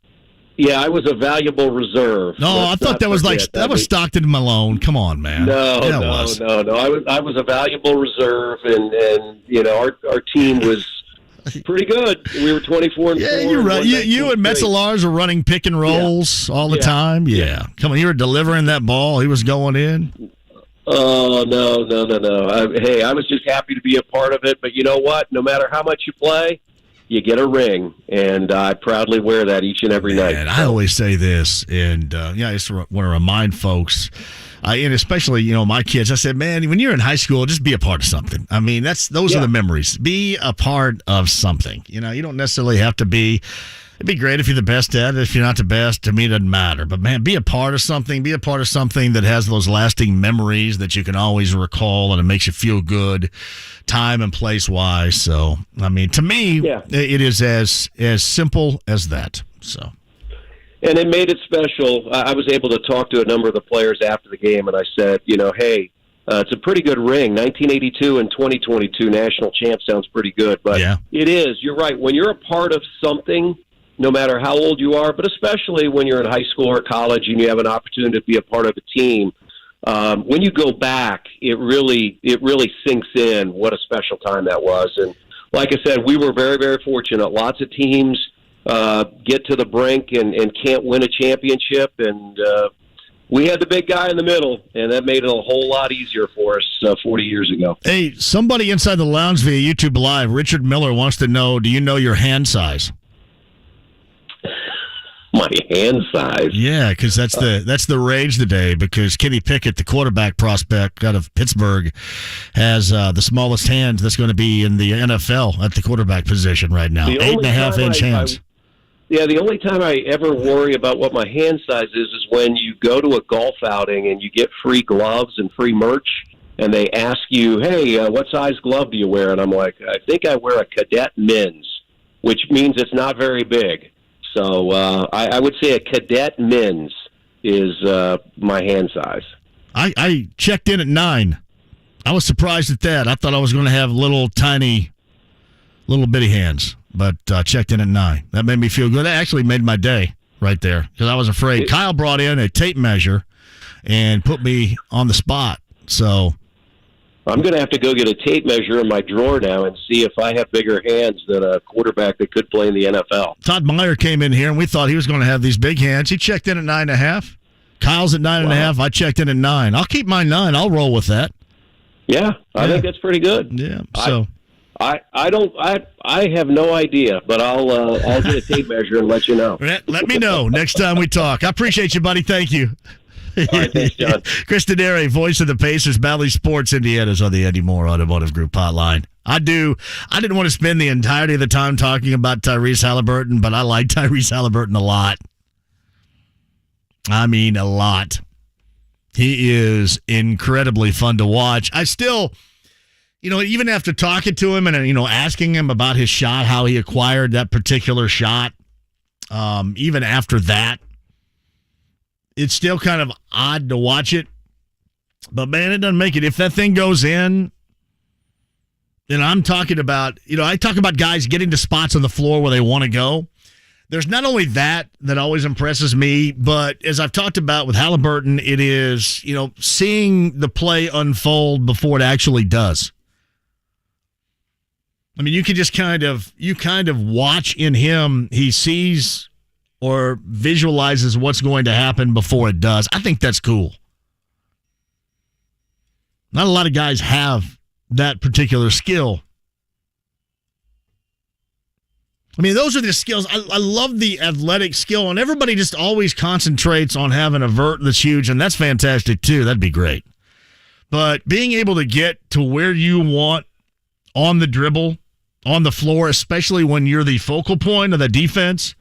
I was a valuable reserve. No, I thought that was that was Stockton and Malone. Come on, man. No. I was a valuable reserve, and our team was pretty good. We were 24-4. Yeah, you're right. You and Metzelaars were running pick and rolls all the time. Yeah. Come on, you were delivering that ball. He was going in. Oh, no. I was just happy to be a part of it. But you know what? No matter how much you play, you get a ring, and I proudly wear that each and every night. I always say this, and I just want to remind folks, and especially my kids. I said, man, when you're in high school, just be a part of something. I mean, those are the memories. Be a part of something. You don't necessarily have to be. It'd be great if you're the best at it. If you're not the best, to me, it doesn't matter. But, man, be a part of something. Be a part of something that has those lasting memories that you can always recall, and it makes you feel good time and place-wise. So, I mean, to me, it is as simple as that. So, and it made it special. I was able to talk to a number of the players after the game, and I said, hey, it's a pretty good ring. 1982 and 2022 national champ sounds pretty good. But it is. You're right. When you're a part of something, no matter how old you are, but especially when you're in high school or college and you have an opportunity to be a part of a team, when you go back, it really sinks in what a special time that was. And like I said, we were very, very fortunate. Lots of teams get to the brink and can't win a championship, and we had the big guy in the middle, and that made it a whole lot easier for us 40 years ago. Hey, somebody inside the lounge via YouTube Live, Richard Miller, wants to know, do you know your hand size? My hand size. Yeah, because that's the rage today. Because Kenny Pickett, the quarterback prospect out of Pittsburgh, has the smallest hands that's going to be in the NFL at the quarterback position right now. 8.5-inch hands. The only time I ever worry about what my hand size is when you go to a golf outing and you get free gloves and free merch, and they ask you, hey, what size glove do you wear? And I'm like, I think I wear a cadet men's, which means it's not very big. So I would say a cadet men's is my hand size. I checked in at 9. I was surprised at that. I thought I was going to have little bitty hands, but checked in at 9. That made me feel good. That actually made my day right there because I was afraid. Kyle brought in a tape measure and put me on the spot. So I'm going to have to go get a tape measure in my drawer now and see if I have bigger hands than a quarterback that could play in the NFL. Todd Meyer came in here, and we thought he was going to have these big hands. He checked in at 9.5. Kyle's at 9.5. I checked in at 9. I'll keep my 9. I'll roll with that. Yeah, I think that's pretty good. Yeah. So I have no idea, but I'll get a tape measure and let you know. Let me know next time we talk. I appreciate you, buddy. Thank you. All right, thanks, John. Chris Denari, voice of the Pacers, Bally Sports, Indiana's on the Eddie Moore Automotive Group hotline. I didn't want to spend the entirety of the time talking about Tyrese Halliburton, but I like Tyrese Halliburton a lot. I mean, a lot. He is incredibly fun to watch. I still, even after talking to him and, asking him about his shot, how he acquired that particular shot, even after that, it's still kind of odd to watch it. But, man, it doesn't make it. If that thing goes in, then I'm talking about, I talk about guys getting to spots on the floor where they want to go. There's not only that always impresses me, but as I've talked about with Halliburton, it is, seeing the play unfold before it actually does. I mean, you can just kind of watch in him. He sees or visualizes what's going to happen before it does. I think that's cool. Not a lot of guys have that particular skill. I mean, those are the skills. I love the athletic skill, and everybody just always concentrates on having a vert that's huge, and that's fantastic too. That'd be great. But being able to get to where you want on the dribble, on the floor, especially when you're the focal point of the defense,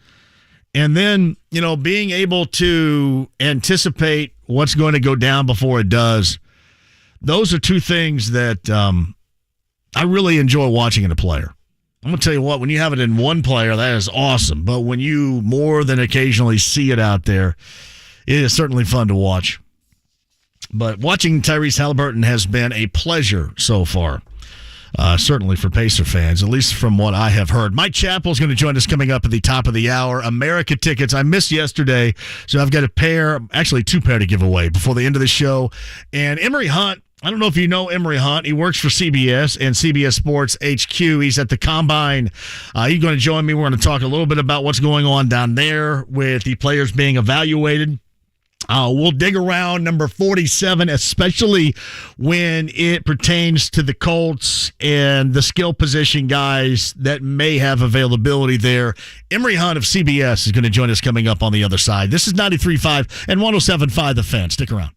and then, being able to anticipate what's going to go down before it does, those are two things that I really enjoy watching in a player. I'm going to tell you what, when you have it in one player, that is awesome. But when you more than occasionally see it out there, it is certainly fun to watch. But watching Tyrese Halliburton has been a pleasure so far. certainly for Pacer fans, at least from what I have heard. Mike Chappell is going to join us coming up at the top of the hour. America tickets. I missed yesterday, so I've got two pair to give away before the end of the show. And Emory Hunt, I don't know if you know Emory Hunt. He works for CBS and CBS Sports HQ. He's at the Combine. He's going to join me. We're going to talk a little bit about what's going on down there with the players being evaluated. We'll dig around number 47, especially when it pertains to the Colts and the skill position guys that may have availability there. Emory Hunt of CBS is going to join us coming up on the other side. This is 93.5 and 107.5 The Fan. Stick around.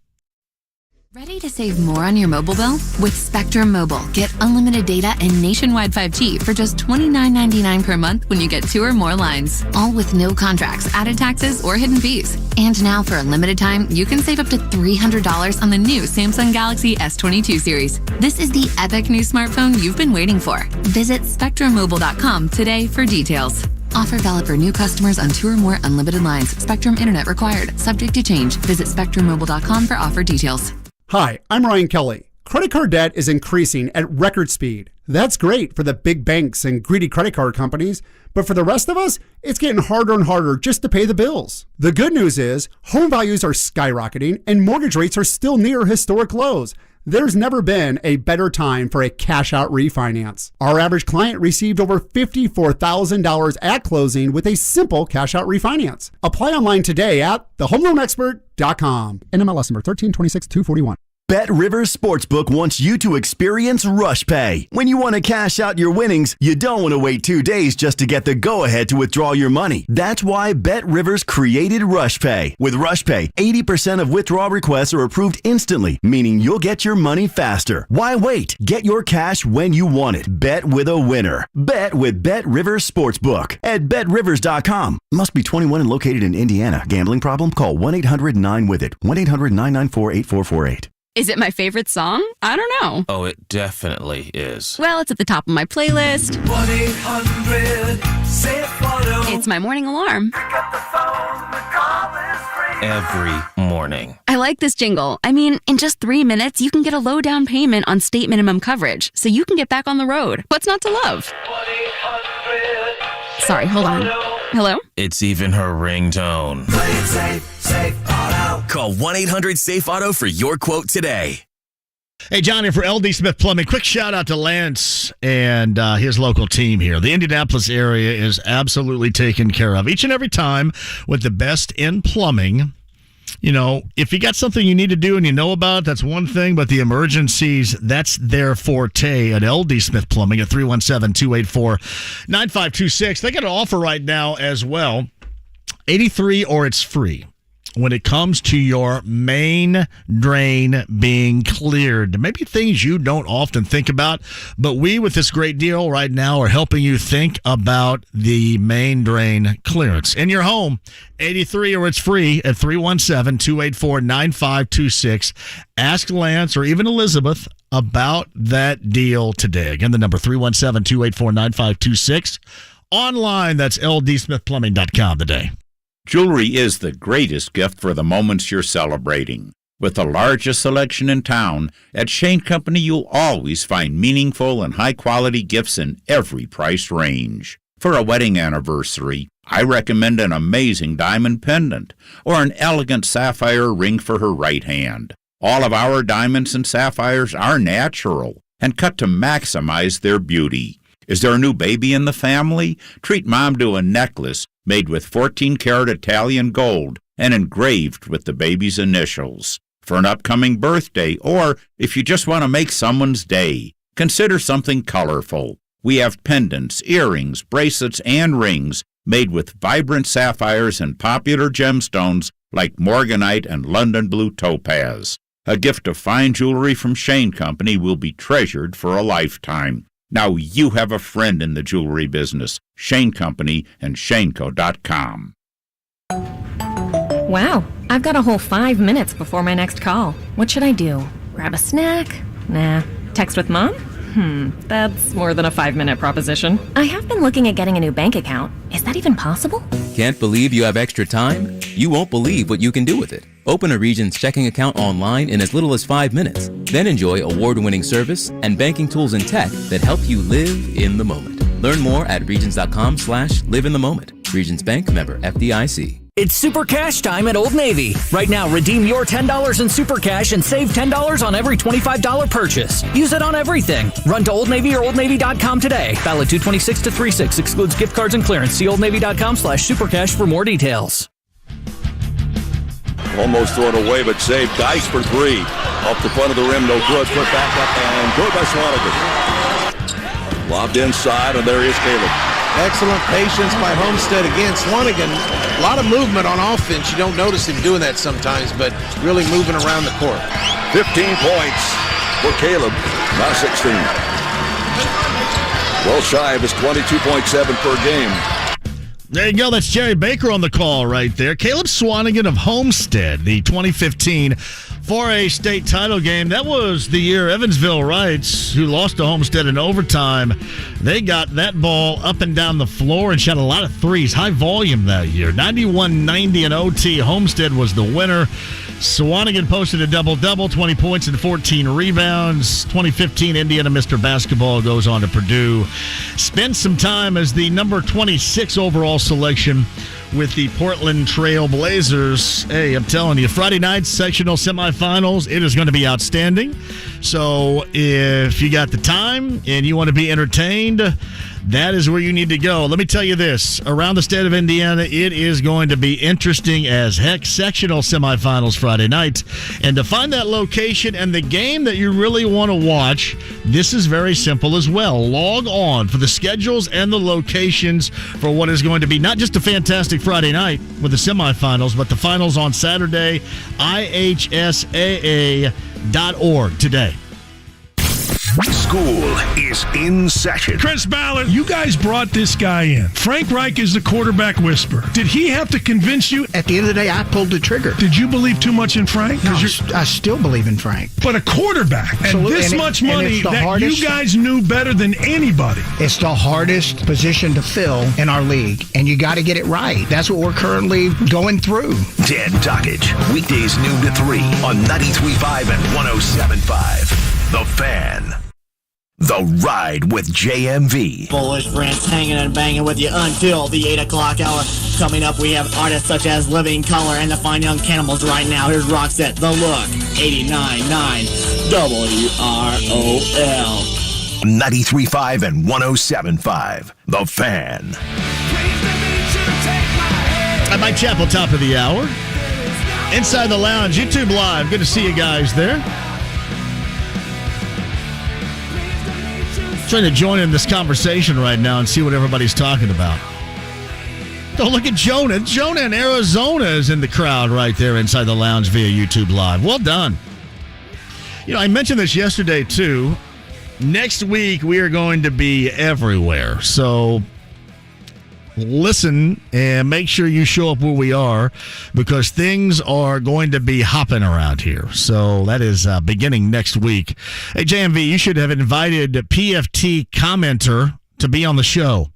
Ready to save more on your mobile bill? With Spectrum Mobile, get unlimited data and nationwide 5G for just $29.99 per month when you get 2 or more lines. All with no contracts, added taxes, or hidden fees. And now for a limited time, you can save up to $300 on the new Samsung Galaxy S22 series. This is the epic new smartphone you've been waiting for. Visit SpectrumMobile.com today for details. Offer valid for new customers on 2 or more unlimited lines. Spectrum Internet required. Subject to change. Visit SpectrumMobile.com for offer details. Hi, I'm Ryan Kelly. Credit card debt is increasing at record speed. That's great for the big banks and greedy credit card companies, but for the rest of us, it's getting harder and harder just to pay the bills. The good news is home values are skyrocketing and mortgage rates are still near historic lows. There's never been a better time for a cash-out refinance. Our average client received over $54,000 at closing with a simple cash-out refinance. Apply online today at thehomeloanexpert.com. NMLS number 1326241. Bet Rivers Sportsbook wants you to experience Rush Pay. When you want to cash out your winnings, you don't want to wait 2 days just to get the go-ahead to withdraw your money. That's why Bet Rivers created Rush Pay. With Rush Pay, 80% of withdrawal requests are approved instantly, meaning you'll get your money faster. Why wait? Get your cash when you want it. Bet with a winner. Bet with Bet Rivers Sportsbook at betrivers.com. Must be 21 and located in Indiana. Gambling problem? Call 1-800-9-WITH-IT. 1-800-994-8448. Is it my favorite song? I don't know. Oh, it definitely is. Well, it's at the top of my playlist. 1-800-SAVE-PHOTO. It's my morning alarm. Pick up the phone, the call is free. Every morning. I like this jingle. I mean, in just 3 minutes, you can get a low down payment on state minimum coverage, so you can get back on the road. What's not to love? 1-800. Sorry, hold on. Hello? It's even her ringtone. Play it safe, Safe Auto. Call 1-800-SAVE-AUTO for your quote today. Hey, John, here for LD Smith Plumbing. Quick shout out to Lance and his local team here. The Indianapolis area is absolutely taken care of each and every time with the best in plumbing. You know, if you got something you need to do and you know about it, that's one thing, but the emergencies, that's their forte at LD Smith Plumbing at 317-284-9526. They got an offer right now as well, 83 or it's free. When it comes to your main drain being cleared, maybe things you don't often think about, but we, with this great deal right now, are helping you think about the main drain clearance in your home. 83 or it's free at 317-284-9526. Ask Lance or even Elizabeth about that deal today. Again, the number 317-284-9526. Online, that's ldsmithplumbing.com today. Jewelry is the greatest gift for the moments you're celebrating. With the largest selection in town, at Shane Company you'll always find meaningful and high-quality gifts in every price range. For a wedding anniversary, I recommend an amazing diamond pendant or an elegant sapphire ring for her right hand. All of our diamonds and sapphires are natural and cut to maximize their beauty. Is there a new baby in the family? Treat Mom to a necklace made with 14-karat Italian gold and engraved with the baby's initials. For an upcoming birthday, or if you just want to make someone's day, consider something colorful. We have pendants, earrings, bracelets, and rings made with vibrant sapphires and popular gemstones like morganite and London blue topaz. A gift of fine jewelry from Shane Company will be treasured for a lifetime. Now you have a friend in the jewelry business. Shane Company and shaneco.com. Wow, I've got a whole 5 minutes before my next call. What should I do? Grab a snack? Nah. Text with Mom? That's more than a 5-minute proposition. I have been looking at getting a new bank account. Is that even possible? Can't believe you have extra time? You won't believe what you can do with it. Open a Regions checking account online in as little as 5 minutes. Then enjoy award-winning service and banking tools and tech that help you live in the moment. Learn more at regions.com/live in the moment. Regions Bank, member FDIC. It's Super Cash time at Old Navy. Right now, redeem your $10 in Super Cash and save $10 on every $25 purchase. Use it on everything. Run to Old Navy or OldNavy.com today. Valid 2/26 to 3/6. Excludes gift cards and clearance. See OldNavy.com/supercash for more details. Almost thrown away, but saved. Dice for three. Off the front of the rim, no good. Put back up and good by Swanigan. Lobbed inside, and there is Caleb. Excellent patience by Homestead again. Swanigan, a lot of movement on offense. You don't notice him doing that sometimes, but really moving around the court. 15 points for Caleb, now 16. Well shy of his 22.7 per game. There you go. That's Jerry Baker on the call right there. Caleb Swanigan of Homestead, the 2015 4A state title game. That was the year Evansville Rights, who lost to Homestead in overtime. They got that ball up and down the floor and shot a lot of threes. High volume that year. 91-90 in OT. Homestead was the winner. Swanigan posted a double-double, 20 points and 14 rebounds. 2015 Indiana Mr. Basketball goes on to Purdue. Spent some time as the number 26 overall selection with the Portland Trail Blazers. Hey, I'm telling you, Friday night sectional semifinals, it is going to be outstanding. So if you got the time and you want to be entertained, that is where you need to go. Let me tell you this. Around the state of Indiana, it is going to be interesting as heck. Sectional semifinals Friday night. And to find that location and the game that you really want to watch, this is very simple as well. Log on for the schedules and the locations for what is going to be not just a fantastic Friday night with the semifinals, but the finals on Saturday. IHSAA.org today. School is in session. Chris Ballard, you guys brought this guy in. Frank Reich is the quarterback whisperer. Did he have to convince you? At the end of the day, I pulled the trigger. Did you believe too much in Frank? No, I still believe in Frank. But a quarterback Absolutely. and this much money that hardest, you guys knew better than anybody. It's the hardest position to fill in our league, and you got to get it right. That's what we're currently going through. Dan Dockage, weekdays noon to 3 on 93.5 and 107.5. The Fan. The Ride with JMV. Bullish Prince hanging and banging with you until the 8 o'clock hour. Coming up, we have artists such as Living Color and the Fine Young Cannibals right now. Here's Roxette, The Look, 89.9 WROL. 93.5 and 107.5. The Fan. I'm Mike Chappell, top of the hour. Inside the Lounge, YouTube Live. Good to see you guys there. Trying to join in this conversation right now and see what everybody's talking about. Don't look at Jonah. Jonah in Arizona is in the crowd right there inside the Lounge via YouTube Live. Well done. You know, I mentioned this yesterday, too. Next week, we are going to be everywhere. So listen and make sure you show up where we are because things are going to be hopping around here. So that is beginning next week. Hey, JMV, you should have invited PFT Commenter to be on the show.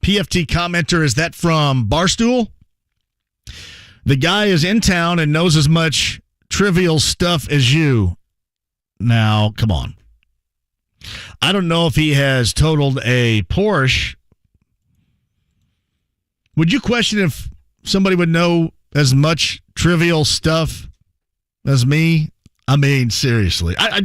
PFT Commenter, is that from Barstool? The guy is in town and knows as much trivial stuff as you. Now, come on. I don't know if he has totaled a Porsche. Would you question if somebody would know as much trivial stuff as me? I mean, seriously. I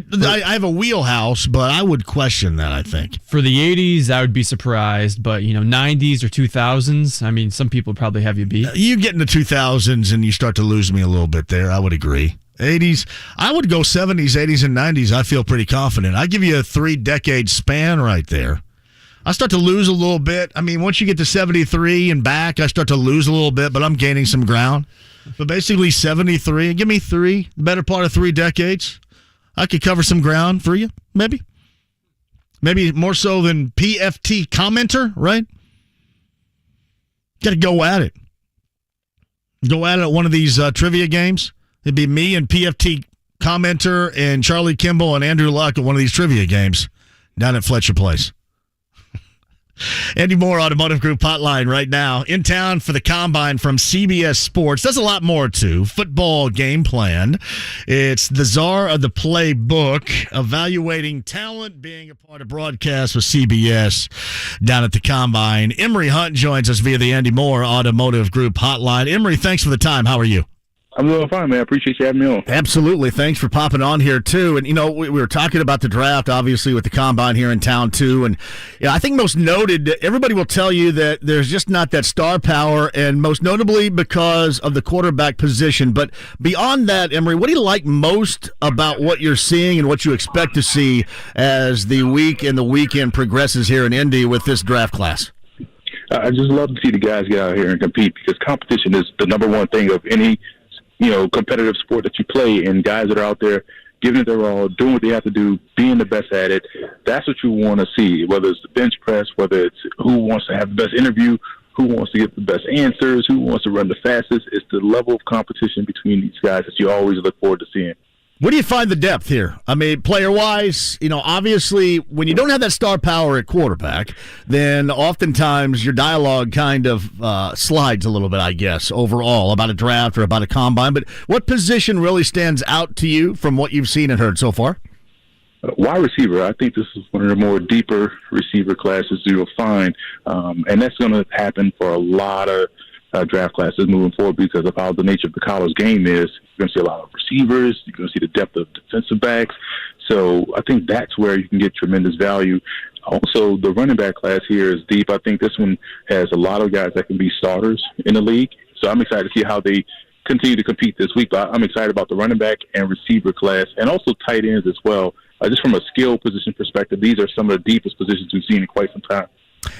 have a wheelhouse, but I would question that, I think. For the 80s, I would be surprised, but, 90s or 2000s, I mean, some people probably have you beat. You get in the 2000s and you start to lose me a little bit there. I would agree. 80s, I would go 70s, 80s, and 90s. I feel pretty confident. I give you a 3-decade span right there. I start to lose a little bit. I mean, once you get to 73 and back, I start to lose a little bit, but I'm gaining some ground. But basically 73, give me 3, the better part of 3 decades. I could cover some ground for you, maybe. Maybe more so than PFT Commenter, right? Got to go at it. Go at it at one of these trivia games. It'd be me and PFT Commenter and Charlie Kimball and Andrew Luck at one of these trivia games down at Fletcher Place. Andy Moore, Automotive Group Hotline right now. In town for the Combine from CBS Sports. There's a lot more to football game plan. It's the czar of the playbook, evaluating talent, being a part of broadcast with CBS down at the Combine. Emory Hunt joins us via the Andy Moore Automotive Group Hotline. Emory, thanks for the time. How are you? I'm doing fine, man. I appreciate you having me on. Absolutely. Thanks for popping on here, too. And, we were talking about the draft, obviously, with the Combine here in town, too. And I think most noted, everybody will tell you that there's just not that star power, and most notably because of the quarterback position. But beyond that, Emory, what do you like most about what you're seeing and what you expect to see as the week and the weekend progresses here in Indy with this draft class? I just love to see the guys get out here and compete, because competition is the number one thing of any competitive sport that you play, and guys that are out there giving it their all, doing what they have to do, being the best at it. That's what you want to see, whether it's the bench press, whether it's who wants to have the best interview, who wants to get the best answers, who wants to run the fastest. It's the level of competition between these guys that you always look forward to seeing. Where do you find the depth here? I mean, player-wise, obviously, when you don't have that star power at quarterback, then oftentimes your dialogue kind of slides a little bit, I guess, overall, about a draft or about a combine. But what position really stands out to you from what you've seen and heard so far? Wide receiver. I think this is one of the more deeper receiver classes you'll find, and that's going to happen for a lot of draft classes moving forward because of how the nature of the college game is. You're going to see a lot of receivers. You're going to see the depth of defensive backs. So I think that's where you can get tremendous value. Also, the running back class here is deep. I think this one has a lot of guys that can be starters in the league. So I'm excited to see how they continue to compete this week. But I'm excited about the running back and receiver class, and also tight ends as well. Just from a skill position perspective, these are some of the deepest positions we've seen in quite some time.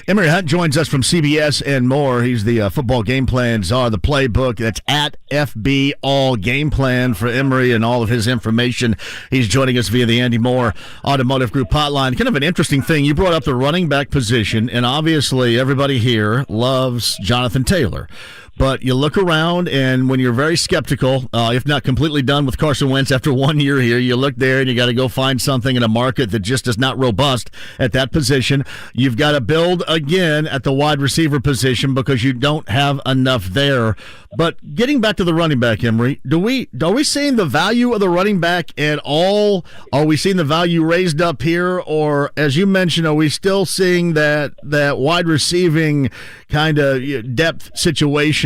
Emory Hunt joins us from CBS and more. He's the football game plan czar, the playbook. That's at FB All Game Plan for Emory and all of his information. He's joining us via the Andy Moore Automotive Group Hotline. Kind of an interesting thing. You brought up the running back position, and obviously everybody here loves Jonathan Taylor. But you look around, and when you're very skeptical, if not completely done with Carson Wentz after 1 year here, you look there and you got to go find something in a market that just is not robust at that position. You've got to build again at the wide receiver position because you don't have enough there. But getting back to the running back, Emory, are we seeing the value of the running back at all? Are we seeing the value raised up here? Or, as you mentioned, are we still seeing that wide receiving kind of depth situation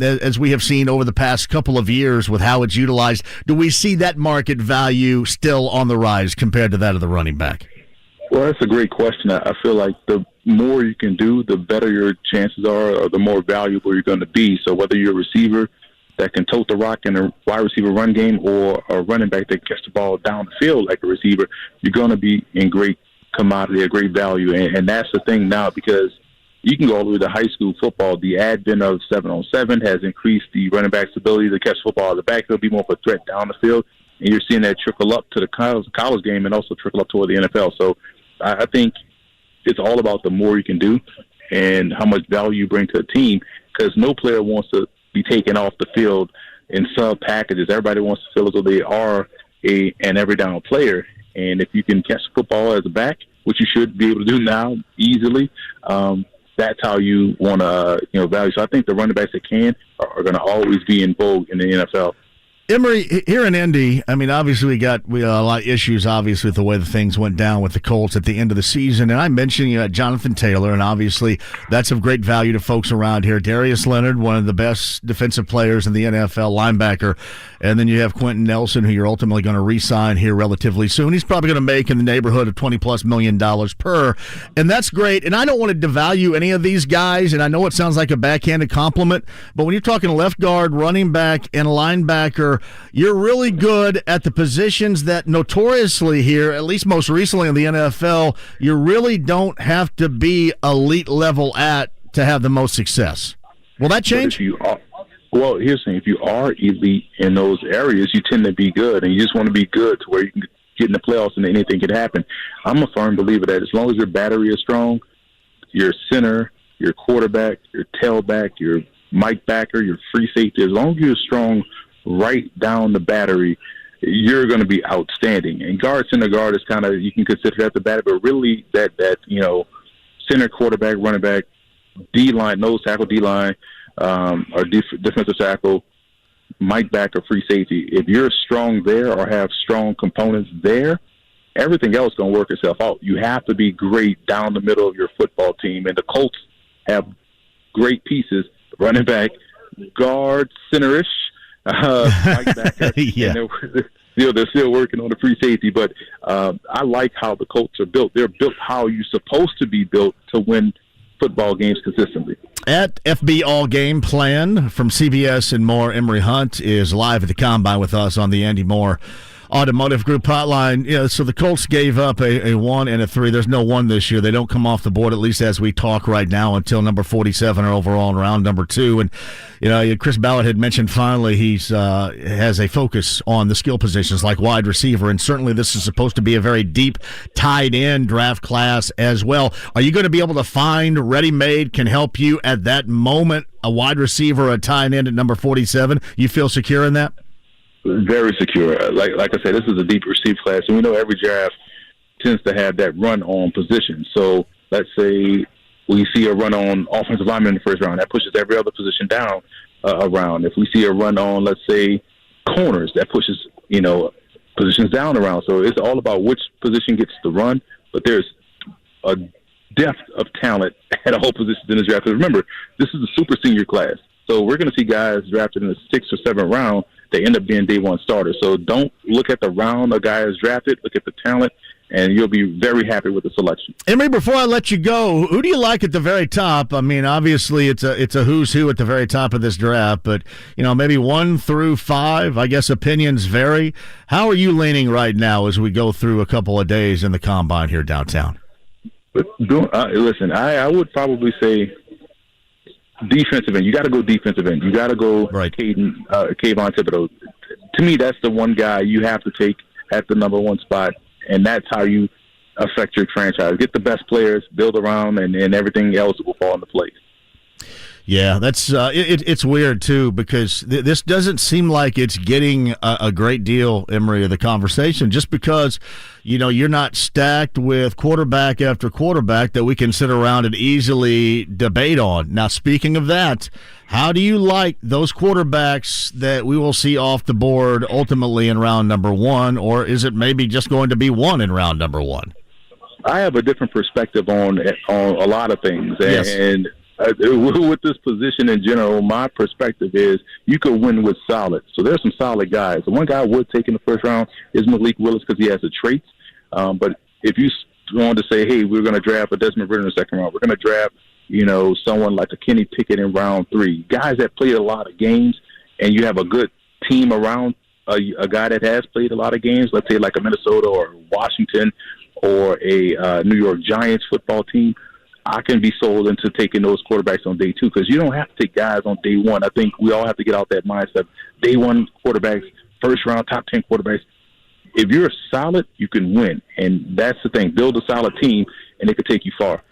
as we have seen over the past couple of years with how it's utilized? Do we see that market value still on the rise compared to that of the running back? Well, that's a great question. I feel like the more you can do, the better your chances are, or the more valuable you're going to be. So whether you're a receiver that can tote the rock in a wide receiver run game or a running back that gets the ball down the field like a receiver, you're going to be in great commodity, a great value. And that's the thing now, because you can go all the way to high school football. The advent of 7-on-7 has increased the running back's ability to catch football out of the backfield, be more of a threat down the field. And you're seeing that trickle up to the college game and also trickle up toward the NFL. So I think it's all about the more you can do and how much value you bring to a team, because no player wants to be taken off the field in sub packages. Everybody wants to feel as though they are an every down player. And if you can catch football as a back, which you should be able to do now easily, that's how you want to value. So I think the running backs that can are going to always be in vogue in the NFL. Emory, here in Indy, I mean, obviously we got a lot of issues, obviously, with the way the things went down with the Colts at the end of the season. And I mentioned Jonathan Taylor, and obviously that's of great value to folks around here. Darius Leonard, one of the best defensive players in the NFL, linebacker. And then you have Quentin Nelson, who you're ultimately going to re-sign here relatively soon. He's probably going to make in the neighborhood of $20+ million per. And that's great. And I don't want to devalue any of these guys, and I know it sounds like a backhanded compliment, but when you're talking left guard, running back, and linebacker, you're really good at the positions that notoriously here, at least most recently in the NFL, you really don't have to be elite level at to have the most success. Will that change? Well, here's the thing. If you are elite in those areas, you tend to be good, and you just want to be good to where you can get in the playoffs and anything can happen. I'm a firm believer that as long as your battery is strong, your center, your quarterback, your tailback, your Mike backer, your free safety, as long as you're strong right down the battery, you're going to be outstanding. And guard, center guard is kind of, you can consider that the battery, but really that center, quarterback, running back, D-line, nose tackle, D-line, or defensive tackle, Mike back, or free safety. If you're strong there or have strong components there, everything else going to work itself out. You have to be great down the middle of your football team, and the Colts have great pieces, running back, guard, center-ish, Mike back. Yeah. They're still working on the free safety, but I like how the Colts are built. They're built how you're supposed to be built to win football games consistently. At FB All Game Plan from CBS and more, Emory Hunt is live at the Combine with us on the Andy Moore Automotive Group hotline. Yeah, so the Colts gave up a 1 and a 3. There's no 1 this year. They don't come off the board, at least as we talk right now, until number 47 or overall in round number 2. And Chris Ballard had mentioned finally he's has a focus on the skill positions like wide receiver, and certainly this is supposed to be a very deep tight end draft class as well. Are you going to be able to find ready-made, can help you at that moment, a wide receiver, a tight end at number 47? You feel secure in that? Very secure. Like I said, this is a deep receive class, and we know every draft tends to have that run-on position. So let's say we see a run-on offensive lineman in the first round. That pushes every other position down a round. If we see a run-on, let's say, corners, that pushes, positions down a round. So it's all about which position gets the run, but there's a depth of talent at all positions in this draft. Because remember, this is a super senior class. So we're going to see guys drafted in the 6th or 7th round. They end up being day one starters. So don't look at the round a guy is drafted. Look at the talent, and you'll be very happy with the selection. Emory, before I let you go, who do you like at the very top? I mean, obviously it's a who's who at the very top of this draft, but maybe 1 through 5. I guess opinions vary. How are you leaning right now as we go through a couple of days in the Combine here downtown? Listen, I would probably say defensive end. You got to go defensive end. You got to go Kayvon Thibodeau. To me, that's the one guy you have to take at the number 1 spot, and that's how you affect your franchise. Get the best players, build around, and everything else will fall into place. Yeah, that's it's weird too because this doesn't seem like it's getting a great deal, Emory, of the conversation, just because you're not stacked with quarterback after quarterback that we can sit around and easily debate on. Now, speaking of that, how do you like those quarterbacks that we will see off the board ultimately in round number 1, or is it maybe just going to be 1 in round number 1? I have a different perspective on a lot of things, yes. And with this position in general, my perspective is you could win with solid. So there's some solid guys. The one guy I would take in the first round is Malik Willis because he has the traits. But if you want to say, hey, we're going to draft a Desmond Ridder in the second round, we're going to draft, someone like a Kenny Pickett in round 3, guys that played a lot of games, and you have a good team around a guy that has played a lot of games, let's say like a Minnesota or Washington or a New York Giants football team, I can be sold into taking those quarterbacks on day 2 because you don't have to take guys on day 1. I think we all have to get out that mindset. Day 1 quarterbacks, first round, top 10 quarterbacks. If you're solid, you can win. And that's the thing. Build a solid team, and it could take you far.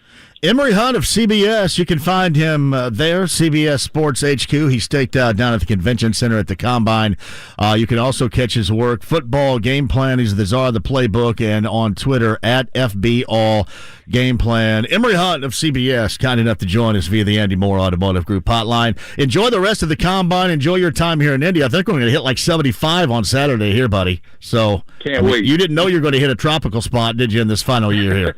Emory Hunt of CBS, you can find him there, CBS Sports HQ. He's staked out down at the Convention Center at the Combine. You can also catch his work, Football Game Plan. He's the czar of the playbook, and on Twitter at FB All Game Plan. Emory Hunt of CBS, kind enough to join us via the Andy Moore Automotive Group hotline. Enjoy the rest of the Combine. Enjoy your time here in Indy. I think we're going to hit like 75 on Saturday here, buddy. So can't wait. You didn't know you were going to hit a tropical spot, did you, in this final year here?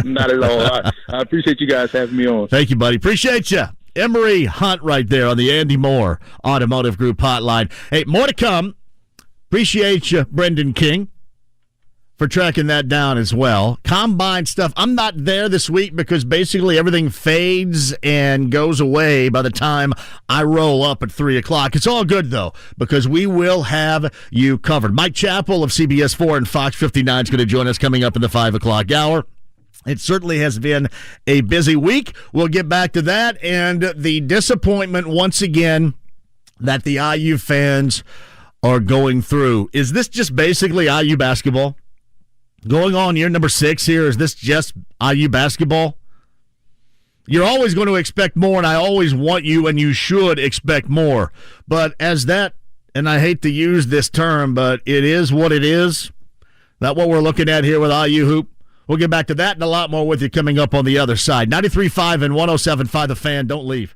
Not at all. I appreciate you guys having me on. Thank you, buddy. Appreciate you. Emory Hunt right there on the Andy Moore Automotive Group hotline. Hey, more to come. Appreciate you, Brendan King, for tracking that down as well. Combine stuff. I'm not there this week because basically everything fades and goes away by the time I roll up at 3 o'clock. It's all good, though, because we will have you covered. Mike Chappell of CBS 4 and Fox 59 is going to join us coming up in the 5 o'clock hour. It certainly has been a busy week. We'll get back to that and the disappointment once again that the IU fans are going through. Is this just basically IU basketball? Going on year number 6 here, is this just IU basketball? You're always going to expect more, and I always want you, and you should expect more. But as that, and I hate to use this term, but it is what it is. That what we're looking at here with IU hoop? We'll get back to that and a lot more with you coming up on the other side. 93.5 and 107.5 The Fan. Don't leave.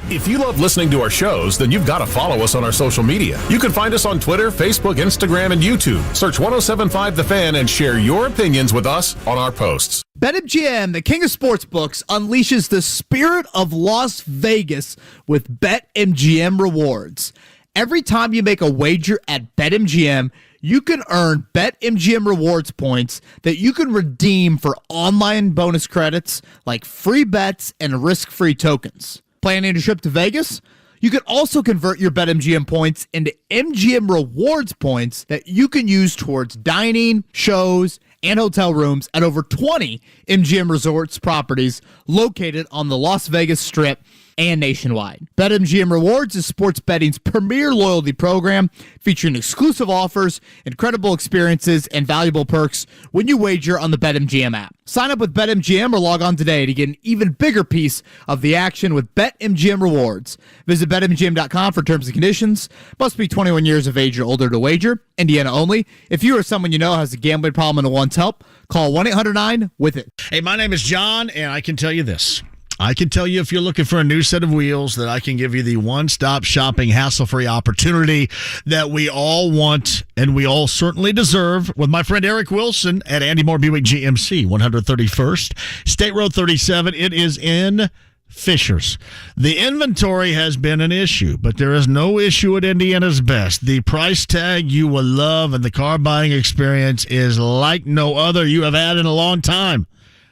If you love listening to our shows, then you've got to follow us on our social media. You can find us on Twitter, Facebook, Instagram, and YouTube. Search 107.5 The Fan and share your opinions with us on our posts. BetMGM, the king of sportsbooks, unleashes the spirit of Las Vegas with BetMGM rewards. Every time you make a wager at BetMGM, you can earn BetMGM rewards points that you can redeem for online bonus credits like free bets and risk-free tokens. Planning a trip to Vegas? You can also convert your BetMGM points into MGM rewards points that you can use towards dining, shows, and hotel rooms at over 20 MGM Resorts properties located on the Las Vegas Strip and nationwide. BetMGM Rewards is sports betting's premier loyalty program featuring exclusive offers, incredible experiences, and valuable perks when you wager on the BetMGM app. Sign up with BetMGM or log on today to get an even bigger piece of the action with BetMGM Rewards. Visit BetMGM.com for terms and conditions. Must be 21 years of age or older to wager. Indiana only. If you or someone you know has a gambling problem and wants help, call 1-800-9-WITH-IT. Hey, my name is John, and I can tell you this. I can tell you if you're looking for a new set of wheels that I can give you the one-stop shopping, hassle-free opportunity that we all want and we all certainly deserve with my friend Eric Wilson at Andy Moore Buick GMC, 131st State Road 37. It is in Fishers. The inventory has been an issue, but there is no issue at Indiana's best. The price tag you will love and the car buying experience is like no other you have had in a long time.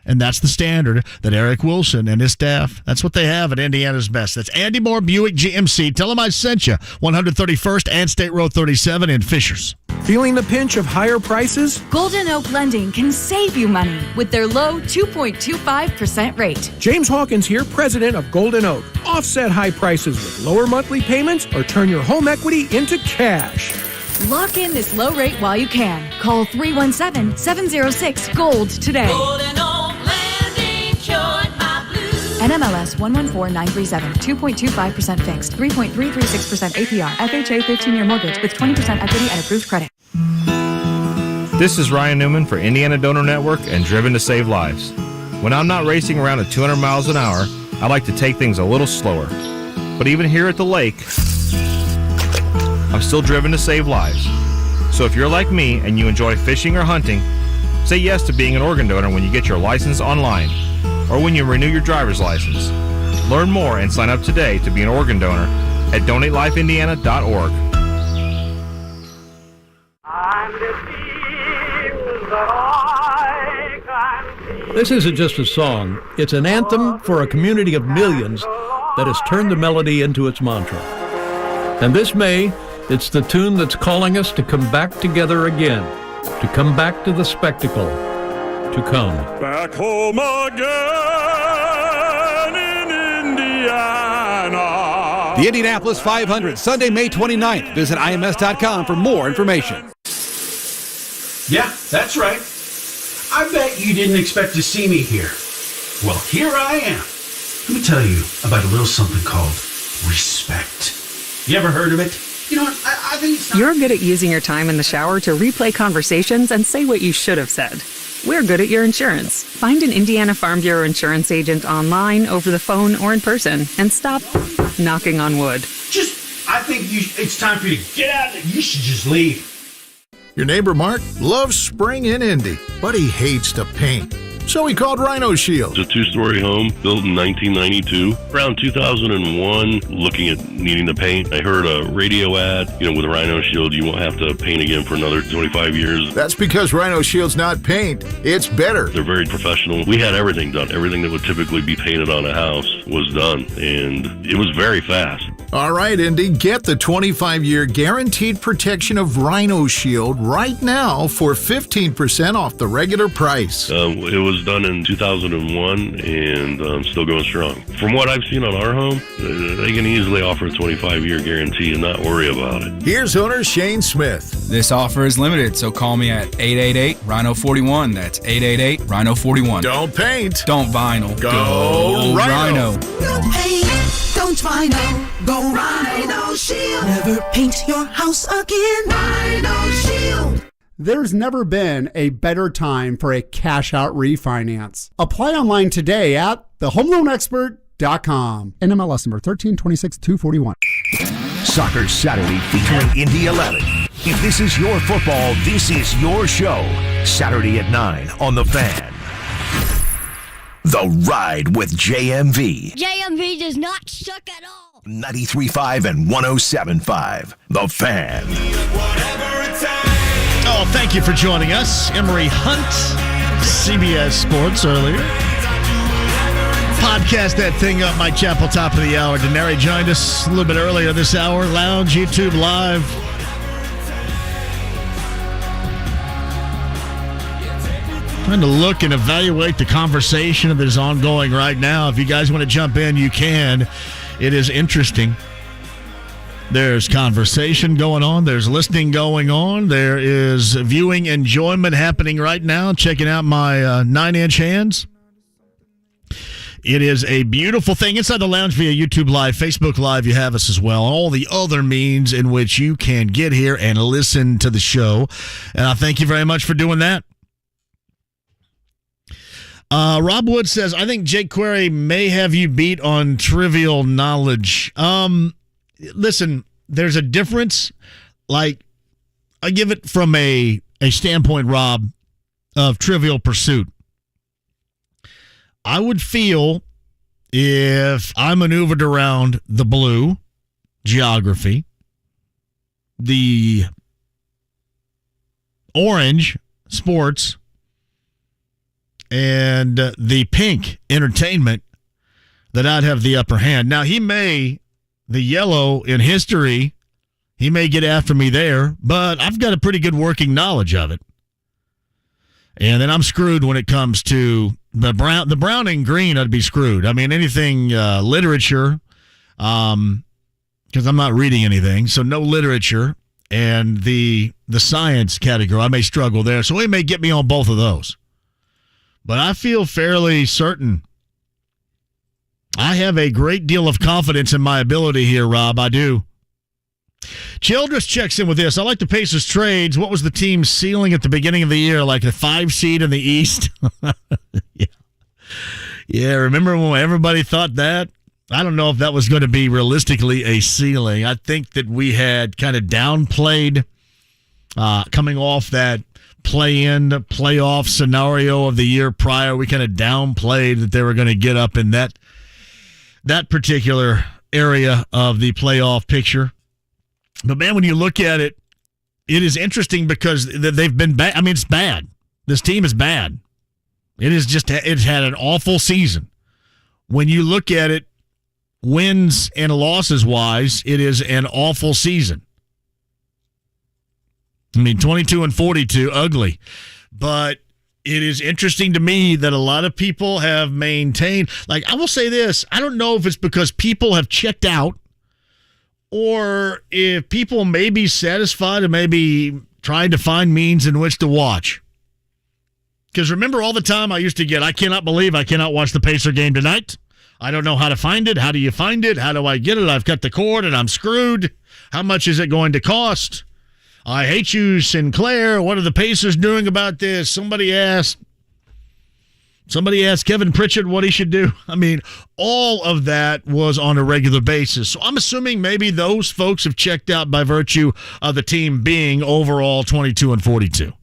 And that's the standard that Eric Wilson and his staff, that's what they have at Indiana's best. That's Andy Moore Buick GMC. Tell them I sent you. 131st and State Road 37 in Fishers. Feeling the pinch of higher prices? Golden Oak Lending can save you money with their low 2.25% rate. James Hawkins here, president of Golden Oak. Offset high prices with lower monthly payments or turn your home equity into cash. Lock in this low rate while you can. Call 317-706-GOLD today. Golden Oak Lending cured my blues. NMLS 114937. 2.25% fixed. 3.336% APR. FHA 15-year mortgage with 20% equity and approved credit. This is Ryan Newman for Indiana Donor Network and Driven to Save Lives. When I'm not racing around at 200 miles an hour, I like to take things a little slower. But even here at the lake, I'm still driven to save lives. So if you're like me and you enjoy fishing or hunting, say yes to being an organ donor when you get your license online or when you renew your driver's license. Learn more and sign up today to be an organ donor at donatelifeindiana.org. This isn't just a song. It's an anthem for a community of millions that has turned the melody into its mantra. And this May, it's the tune that's calling us to come back together again, to come back to the spectacle, to come. Back home again in Indiana. The Indianapolis 500, Sunday, May 29th. Visit IMS.com for more information. Yeah, that's right. I bet you didn't expect to see me here. Well, here I am. Let me tell you about a little something called respect. You ever heard of it? You know what? I think it's not... You're good at using your time in the shower to replay conversations and say what you should have said. We're good at your insurance. Find an Indiana Farm Bureau insurance agent online, over the phone, or in person, and stop knocking on wood. I think it's time for you to get out of it. You should just leave. Your neighbor Mark loves spring in Indy, but he hates to paint. So he called Rhino Shield. It's a two-story home built in 1992. Around 2001, looking at needing to paint, I heard a radio ad, with Rhino Shield, you won't have to paint again for another 25 years. That's because Rhino Shield's not paint, it's better. They're very professional. We had everything done. Everything that would typically be painted on a house was done, and it was very fast. All right, Indy, get the 25-year guaranteed protection of Rhino Shield right now for 15% off the regular price. It was done in 2001 and still going strong. From what I've seen on our home, they can easily offer a 25-year guarantee and not worry about it. Here's owner Shane Smith. This offer is limited, so call me at 888-RHINO-41. That's 888-RHINO-41. Don't paint. Don't vinyl. Go Rhino. Don't paint, don't Rhino. Go Rhino Shield. Never paint your house again. Rhino Shield. There's never been a better time for a cash-out refinance. Apply online today at thehomeloanexpert.com. NMLS number 1326241. Soccer Saturday featuring Indy 11. If this is your football, this is your show. Saturday at 9 on The Fan. The Ride with JMV. JMV does not suck at all. 93.5 and 107.5. The Fan. Oh, thank you for joining us. Emory Hunt, CBS Sports earlier. Podcast that thing up, Mike Chappell, top of the hour. Denari joined us a little bit earlier this hour. Lounge, YouTube Live. Trying to look and evaluate the conversation that is ongoing right now. If you guys want to jump in, you can. It is interesting. There's conversation going on. There's listening going on. There is viewing enjoyment happening right now. Checking out my 9-inch hands. It is a beautiful thing. Inside the lounge via YouTube Live, Facebook Live, you have us as well. And all the other means in which you can get here and listen to the show. And I thank you very much for doing that. Rob Wood says, I think Jake Query may have you beat on trivial knowledge. Listen, there's a difference. Like, I give it from a standpoint, Rob, of Trivial Pursuit. I would feel if I maneuvered around the blue, geography, the orange, sports, and the pink, entertainment, that I'd have the upper hand. Now, the yellow in history, he may get after me there, but I've got a pretty good working knowledge of it. And then I'm screwed when it comes to the brown and green. I'd be screwed. I mean, anything literature, because I'm not reading anything, so no literature, and the science category, I may struggle there. So he may get me on both of those. But I feel fairly certain. I have a great deal of confidence in my ability here, Rob. I do. Childress checks in with this. I like the Pacers trades. What was the team's ceiling at the beginning of the year? Like a 5 seed in the East? Yeah, remember when everybody thought that? I don't know if that was going to be realistically a ceiling. I think that we had kind of downplayed coming off that play-in, playoff scenario of the year prior. We kind of downplayed that they were going to get up in that particular area of the playoff picture. But, man, when you look at it, it is interesting because they've been bad. I mean, it's bad. This team is bad. It's had an awful season. When you look at it, wins and losses-wise, it is an awful season. I mean, 22-42, ugly. But it is interesting to me that a lot of people have maintained. Like, I will say this. I don't know if it's because people have checked out or if people may be satisfied and maybe trying to find means in which to watch. Because remember all the time I used to get, I cannot believe I cannot watch the Pacer game tonight. I don't know how to find it. How do you find it? How do I get it? I've cut the cord and I'm screwed. How much is it going to cost? I hate you, Sinclair. What are the Pacers doing about this? Somebody asked Kevin Pritchard what he should do. I mean, all of that was on a regular basis. So I'm assuming maybe those folks have checked out by virtue of the team being overall 22-42.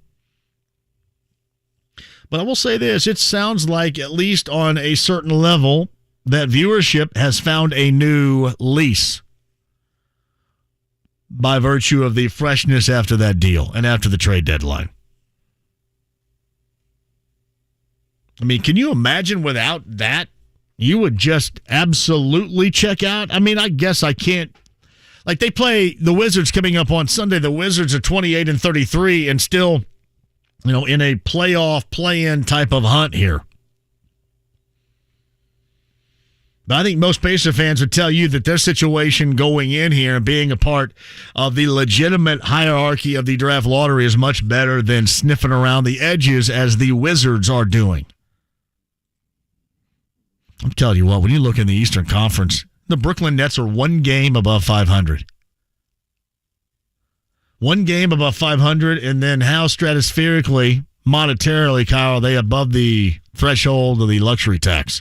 But I will say this. It sounds like, at least on a certain level, that viewership has found a new lease by virtue of the freshness after that deal and after the trade deadline. I mean, can you imagine without that, you would just absolutely check out? I mean, I guess I can't. Like, they play the Wizards coming up on Sunday. The Wizards are 28-33 and still, in a playoff play-in type of hunt here. But I think most Pacer fans would tell you that their situation going in here and being a part of the legitimate hierarchy of the draft lottery is much better than sniffing around the edges as the Wizards are doing. I'm telling you what, when you look in the Eastern Conference, the Brooklyn Nets are one game above 500. One game above 500, and then how stratospherically, monetarily, Kyle, are they above the threshold of the luxury tax?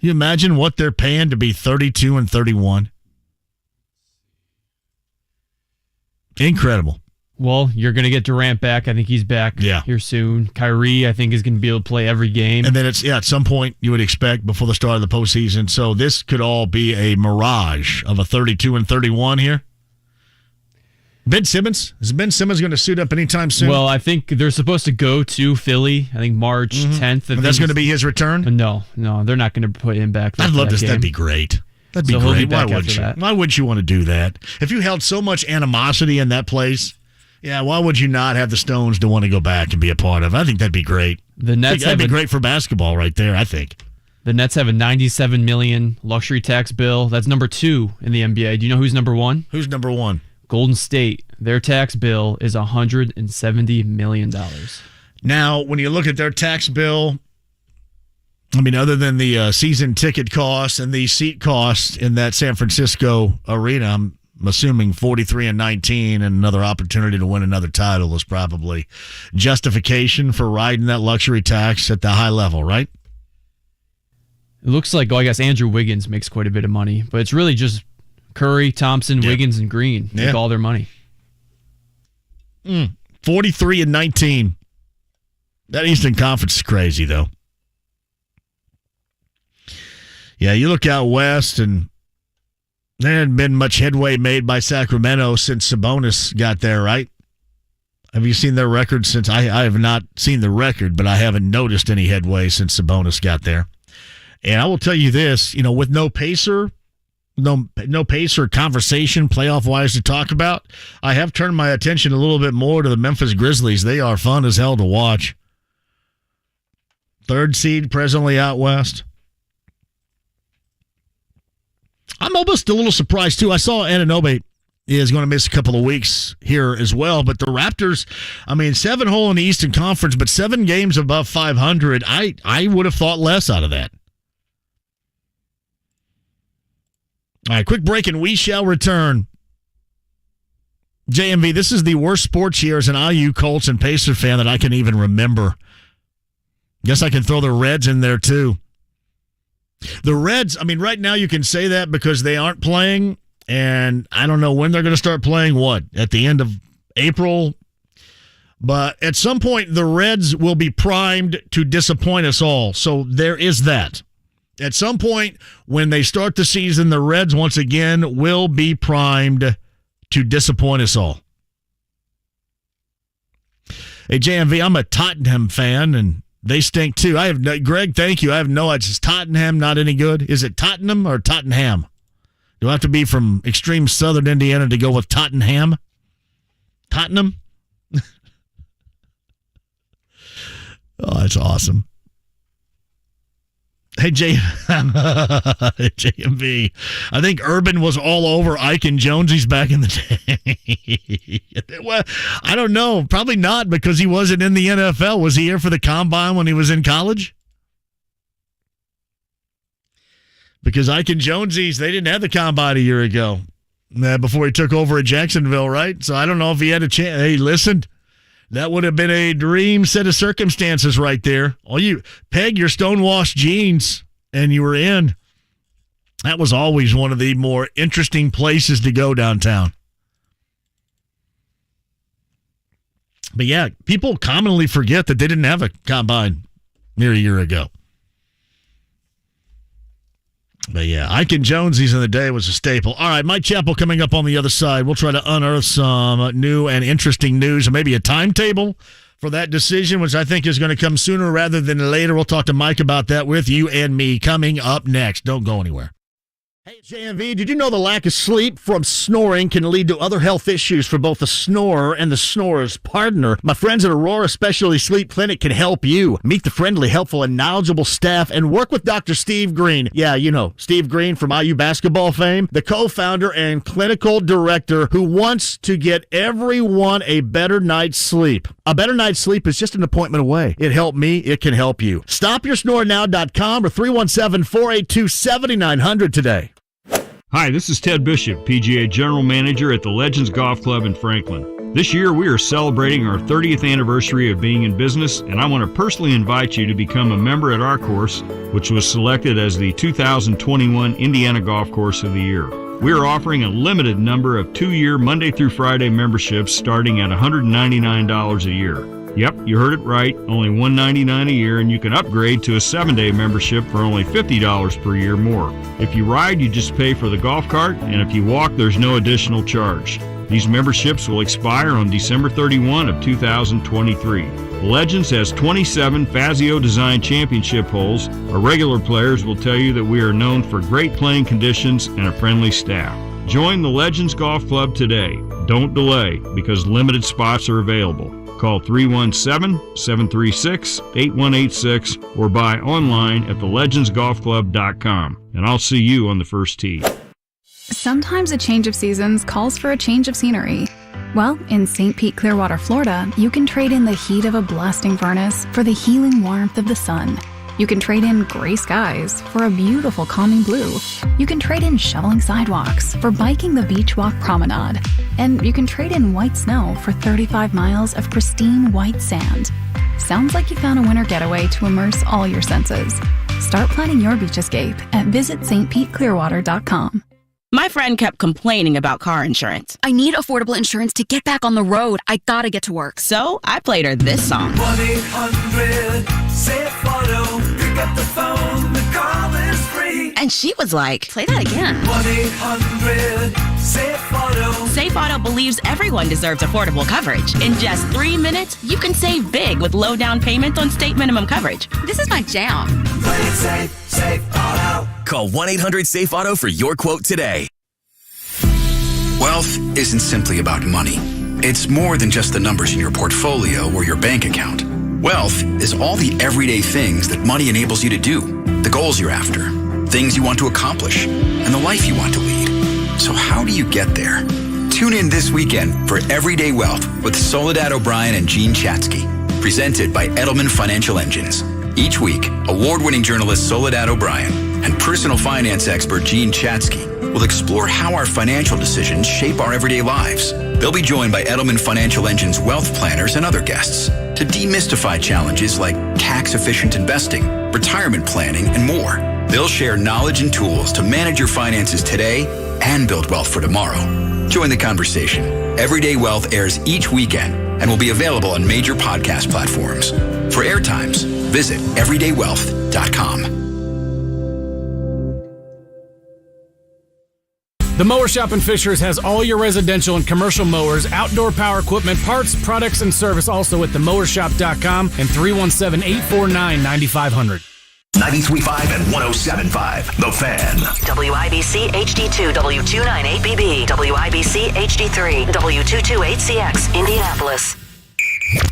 You imagine what they're paying to be 32 and 31? Incredible. Well, you're going to get Durant back. I think he's back here soon. Kyrie, I think, is going to be able to play every game. And then at some point you would expect before the start of the postseason. So this could all be a mirage of a 32 and 31 here. Ben Simmons? Is Ben Simmons going to suit up anytime soon? Well, I think they're supposed to go to Philly, I think March 10th. And that's going to be his return? No, they're not going to put him back. I'd love this. That'd be great. That'd be great. Why wouldn't you? Why wouldn't you want to do that? If you held so much animosity in that place, why would you not have the Stones to want to go back and be a part of? I think that'd be great. That'd be great for basketball right there, I think. The Nets have a $97 million luxury tax bill. That's number 2 in the NBA. Do you know who's number 1? Who's number 1? Golden State. Their tax bill is $170 million. Now, when you look at their tax bill, I mean, other than the season ticket costs and the seat costs in that San Francisco arena, I'm assuming 43-19 and another opportunity to win another title is probably justification for riding that luxury tax at the high level, right? It looks like, I guess Andrew Wiggins makes quite a bit of money, but it's really just Curry, Thompson, Wiggins, and Green make all their money. 43-19. That Eastern Conference is crazy, though. Yeah, you look out west, and there hadn't been much headway made by Sacramento since Sabonis got there, right? Have you seen their record since? I have not seen the record, but I haven't noticed any headway since Sabonis got there. And I will tell you this, with no Pacer conversation playoff-wise to talk about, I have turned my attention a little bit more to the Memphis Grizzlies. They are fun as hell to watch. 3rd seed presently out west. I'm almost a little surprised, too. I saw Anunoby is going to miss a couple of weeks here as well, but the Raptors, 7-hole in the Eastern Conference, but 7 games above 500. I would have thought less out of that. All right, quick break and we shall return. JMV, this is the worst sports year as an IU, Colts, and Pacer fan that I can even remember. Guess I can throw the Reds in there too. The Reds, right now you can say that because they aren't playing, and I don't know when they're going to start playing, at the end of April? But at some point, the Reds will be primed to disappoint us all. So there is that. At some point, when they start the season, the Reds once again will be primed to disappoint us all. Hey, JMV, I'm a Tottenham fan, and they stink too. Greg, thank you. I have no idea. Is Tottenham not any good? Is it Tottenham or Tottenham? Do I have to be from extreme southern Indiana to go with Tottenham? Tottenham? Oh, that's awesome. Hey, JMV, I think Urban was all over Ike and Jonesy's back in the day. Well, I don't know. Probably not because he wasn't in the NFL. Was he here for the combine when he was in college? Because Ike and Jonesy's, they didn't have the combine a year ago before he took over at Jacksonville, right? So I don't know if he had a chance. Hey, listen. That would have been a dream set of circumstances right there. All you peg your stonewashed jeans and you were in. That was always one of the more interesting places to go downtown. But yeah, people commonly forget that they didn't have a combine near a year ago. But yeah, Ike and Jonesy's in the day was a staple. All right, Mike Chappell coming up on the other side. We'll try to unearth some new and interesting news and maybe a timetable for that decision, which I think is going to come sooner rather than later. We'll talk to Mike about that with you and me coming up next. Don't go anywhere. Hey, JMV, did you know the lack of sleep from snoring can lead to other health issues for both the snorer and the snorer's partner? My friends at Aurora Specialty Sleep Clinic can help you. Meet the friendly, helpful, and knowledgeable staff and work with Dr. Steve Green. Yeah, you know, Steve Green from IU basketball fame, the co-founder and clinical director who wants to get everyone a better night's sleep. A better night's sleep is just an appointment away. It helped me. It can help you. StopYourSnoreNow.com or 317-482-7900 today. Hi, this is Ted Bishop, PGA General Manager at the Legends Golf Club in Franklin. This year, we are celebrating our 30th anniversary of being in business, and I want to personally invite you to become a member at our course, which was selected as the 2021 Indiana Golf Course of the Year. We are offering a limited number of 2-year Monday through Friday memberships starting at $199 a year. Yep, you heard it right, only $199 a year, and you can upgrade to a 7-day membership for only $50 per year more. If you ride, you just pay for the golf cart, and if you walk, there's no additional charge. These memberships will expire on December 31 of 2023. Legends has 27 Fazio Design Championship holes. Our regular players will tell you that we are known for great playing conditions and a friendly staff. Join the Legends Golf Club today. Don't delay, because limited spots are available. Call 317-736-8186 or buy online at thelegendsgolfclub.com. And I'll see you on the first tee. Sometimes a change of seasons calls for a change of scenery. Well, in St. Pete, Clearwater, Florida, you can trade in the heat of a blasting furnace for the healing warmth of the sun. You can trade in gray skies for a beautiful calming blue. You can trade in shoveling sidewalks for biking the Beach Walk Promenade. And you can trade in white snow for 35 miles of pristine white sand. Sounds like you found a winter getaway to immerse all your senses. Start planning your beach escape at visitstpeteclearwater.com. My friend kept complaining about car insurance. I need affordable insurance to get back on the road. I gotta get to work. So I played her this song. 1-800-SAFE-AUTO. Pick up the phone, the call is free. And she was like, play that again. 1-800-SAFE-AUTO. Safe Auto believes everyone deserves affordable coverage. In just 3 minutes, you can save big with low down payment on state minimum coverage. This is my jam. Play it safe, Safe Auto. Call 1-800-SAFE-AUTO for your quote today. Wealth isn't simply about money. It's more than just the numbers in your portfolio or your bank account. Wealth is all the everyday things that money enables you to do, the goals you're after, things you want to accomplish, and the life you want to lead. So how do you get there? Tune in this weekend for Everyday Wealth with Soledad O'Brien and Gene Chatsky, presented by Edelman Financial Engines. Each week, award-winning journalist Soledad O'Brien and personal finance expert Gene Chatsky will explore how our financial decisions shape our everyday lives. They'll be joined by Edelman Financial Engine's wealth planners and other guests to demystify challenges like tax-efficient investing, retirement planning, and more. They'll share knowledge and tools to manage your finances today and build wealth for tomorrow. Join the conversation. Everyday Wealth airs each weekend and will be available on major podcast platforms. For airtimes, visit everydaywealth.com. The Mower Shop in Fishers has all your residential and commercial mowers, outdoor power equipment, parts, products, and service also at themowershop.com and 317-849-9500. 93.5 and 107.5, The Fan. WIBC HD2, W298BB, WIBC HD3, W228CX, Indianapolis.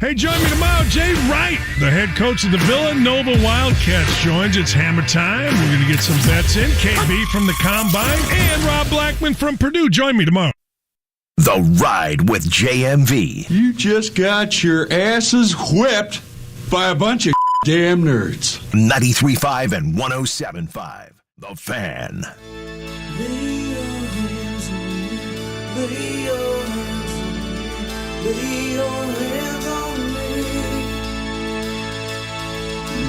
Hey, join me tomorrow. Jay Wright, the head coach of the Villanova Wildcats, joins. It's hammer time. We're going to get some bets in. KB from the Combine and Rob Blackman from Purdue. Join me tomorrow. The Ride with JMV. You just got your asses whipped by a bunch of damn nerds. 93.5 and 107.5, The Fan. Lay your hands on me. Lay your hands on me.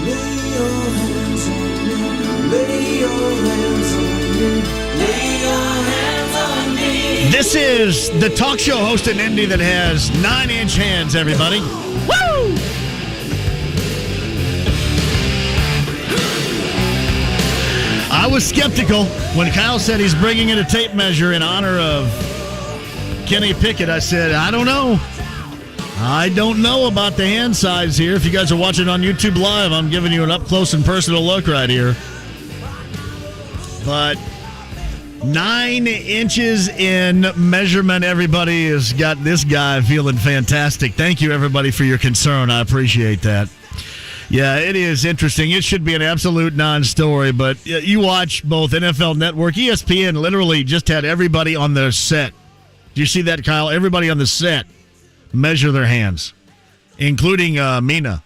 Lay your hands on me. Lay your hands on me. Lay your hands on me. Lay your hands on me. This is the talk show host in Indy that has 9-inch hands, everybody. Woo! I was skeptical when Kyle said he's bringing in a tape measure in honor of Kenny Pickett. I said, I don't know. I don't know about the hand size here. If you guys are watching on YouTube Live, I'm giving you an up-close and personal look right here. But 9 inches in measurement, everybody has got this guy feeling fantastic. Thank you, everybody, for your concern. I appreciate that. Yeah, it is interesting. It should be an absolute non-story, but you watch both NFL Network, ESPN literally just had everybody on their set. Do you see that, Kyle? Everybody on the set measure their hands, including Mina,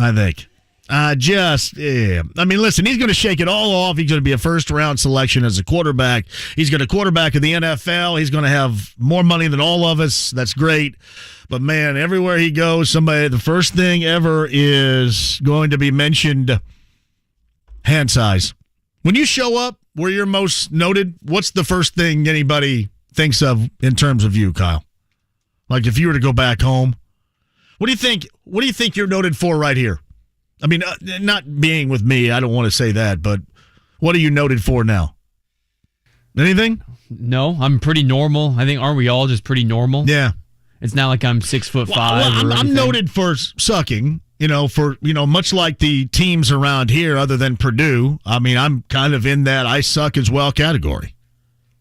I think. I mean, listen, he's going to shake it all off. He's going to be a first-round selection as a quarterback. He's going to quarterback in the NFL. He's going to have more money than all of us. That's great. But, man, everywhere he goes, the first thing ever is going to be mentioned hand size. When you show up where you're most noted, what's the first thing anybody thinks of in terms of you, Kyle? Like if you were to go back home, what do you think you're noted for right here? I mean, not being with me, I don't want to say that, but what are you noted for now? Anything? No, I'm pretty normal. I think, aren't we all just pretty normal? Yeah. It's not like I'm 6'5". I'm noted for sucking, much like the teams around here other than Purdue. I mean, I'm kind of in that I suck as well category,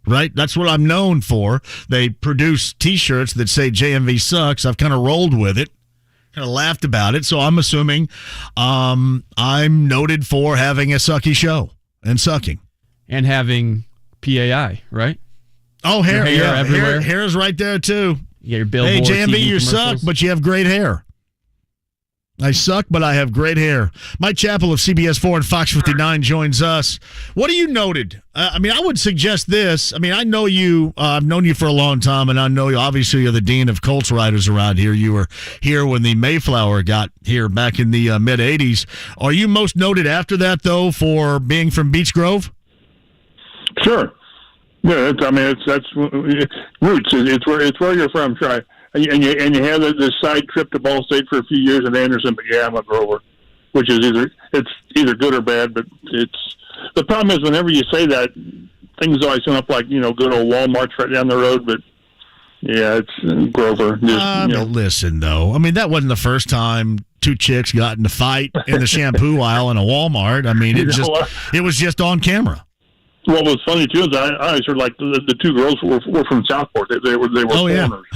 right? That's what I'm known for. They produce T-shirts that say JMV sucks. I've kind of rolled with it. Kind of laughed about it, so I'm assuming I'm noted for having a sucky show and sucking. And having PAI, right? Oh, hair everywhere. Hair is right there, too. You got your billboard, hey, JMV, TV you suck, but you have great hair. I suck, but I have great hair. Mike Chappell of CBS 4 and Fox 59 joins us. What are you noted? I would suggest this. I mean, I know you. I've known you for a long time, and I know you. Obviously, you're the dean of Colts writers around here. You were here when the Mayflower got here back in the mid-'80s. Are you most noted after that, though, for being from Beech Grove? Sure. Yeah, that's roots. It's where you're from. Try. And you had this side trip to Ball State for a few years in Anderson, but yeah, I'm a Grover, which is either good or bad. But the problem is whenever you say that, things always come up like good old Walmart's right down the road. But yeah, it's Grover. Listen though, I mean that wasn't the first time two chicks got in a fight in the shampoo aisle in a Walmart. I mean it was just on camera. What was funny too is I always heard like the two girls were from Southport. They were foreigners.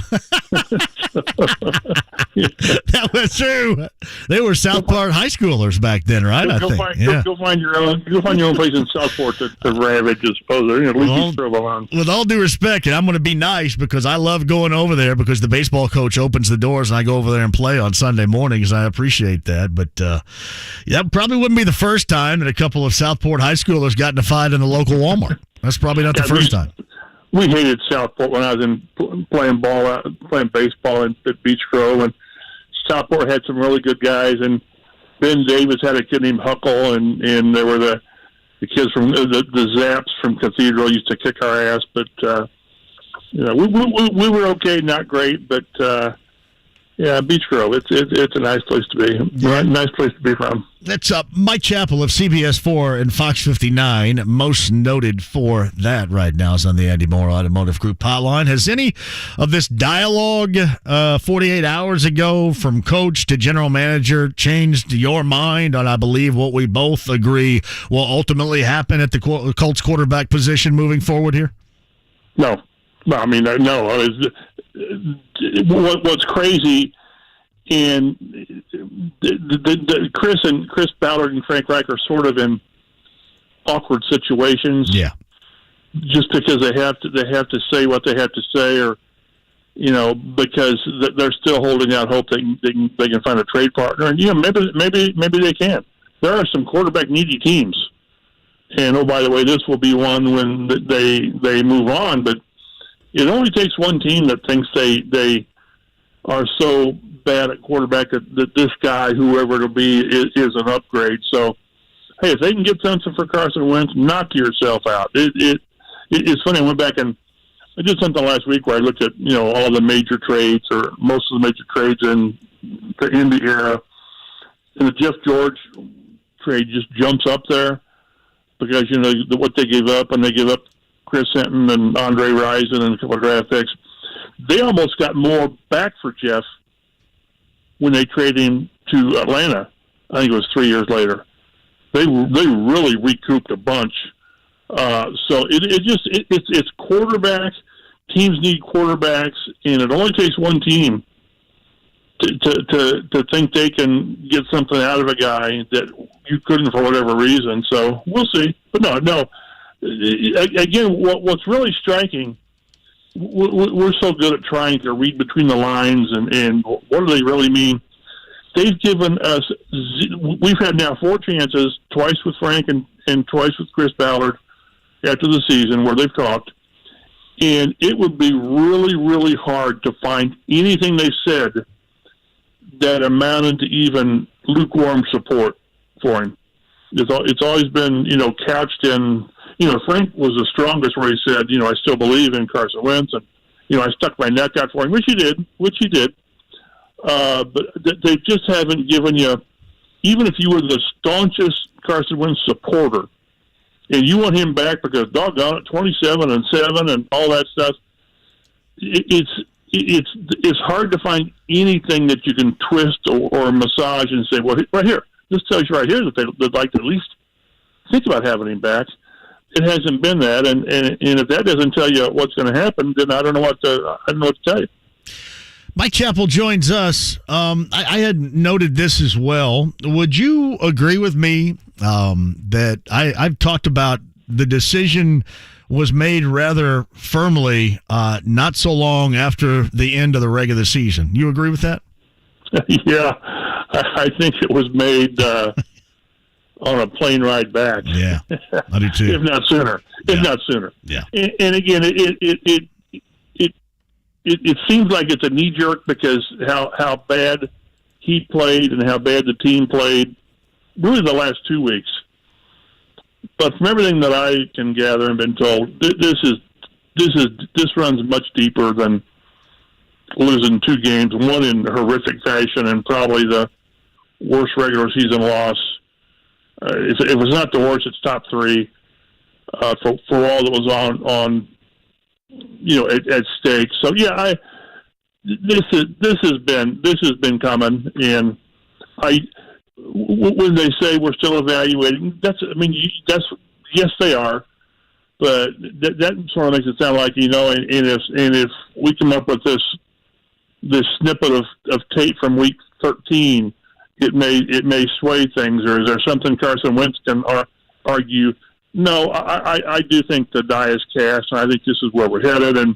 That was true. They were Southport high schoolers back then, right? Go find your own place in Southport to ravage. I suppose. At least with all due respect, and I'm going to be nice because I love going over there because the baseball coach opens the doors and I go over there and play on Sunday mornings. I appreciate that, but that probably wouldn't be the first time that a couple of Southport high schoolers got in a fight in the local Walmart. That's probably not the first time. We hated Southport when I was playing baseball at Beech Grove, and Southport had some really good guys. And Ben Davis had a kid named Huckle, and there were the kids from the Zaps from Cathedral used to kick our ass. But we were okay, not great, but Beech Grove. It's a nice place to be. Yeah. Nice place to be from. That's Mike Chappell of CBS 4 and Fox 59, most noted for that right now is on the Andy Moore Automotive Group hotline. Has any of this dialogue 48 hours ago from coach to general manager changed your mind on, I believe, what we both agree will ultimately happen at the Colts quarterback position moving forward here? No. I mean, no. What's crazy, and Chris Ballard and Frank Reich are sort of in awkward situations. Yeah. Just because they have to say what they have to say, or because they're still holding out hope they can find a trade partner, and maybe they can. There are some quarterback needy teams, and by the way, this will be one when they move on, but. It only takes one team that thinks they are so bad at quarterback that this guy, whoever it'll be, is an upgrade. So, hey, if they can get something for Carson Wentz, knock yourself out. It's funny. I went back and I did something last week where I looked at all the major trades or most of the major trades in the Indy era, and the Jeff George trade just jumps up there because what they gave up, and they gave up Chris Hinton and Andre Rison and a couple of draft picks. They almost got more back for Jeff when they traded him to Atlanta. I think it was 3 years later. They really recouped a bunch. So it's quarterbacks. Teams need quarterbacks, and it only takes one team to think they can get something out of a guy that you couldn't for whatever reason. So we'll see. But no. Again, what's really striking, we're so good at trying to read between the lines and what do they really mean. they've given us. We've had now 4 chances, twice with Frank and twice with Chris Ballard after the season where they've talked. And it would be really, really hard to find anything they said that amounted to even lukewarm support for him. It's always been, couched in, Frank was the strongest where he said, I still believe in Carson Wentz, and, I stuck my neck out for him, which he did. But they just haven't given you, even if you were the staunchest Carson Wentz supporter, and you want him back because, doggone it, 27-7 and all that stuff, it's hard to find anything that you can twist or massage and say, well, right here, this tells you right here that they'd like to at least think about having him back. It hasn't been that, and if that doesn't tell you what's going to happen, then I don't know what to tell you. Mike Chappell joins us. I had noted this as well. Would you agree with me that I've talked about the decision was made rather firmly not so long after the end of the regular season? You agree with that? Yeah, I think it was made on a plane ride back. Yeah, I do too. If not sooner. Yeah. And again, it seems like it's a knee jerk because how bad he played and how bad the team played really the last 2 weeks. But from everything that I can gather and been told, this runs much deeper than losing 2 games, one in horrific fashion and probably the worst regular season loss. If it was not the worst, it's top 3 for all that was on at stake. So yeah, this has been coming, and when they say we're still evaluating, yes they are, but that sort of makes it sound like and if we come up with this snippet of tape from week 13, it may sway things, or is there something Carson Wentz can argue? No, I do think the die is cast, and I think this is where we're headed. And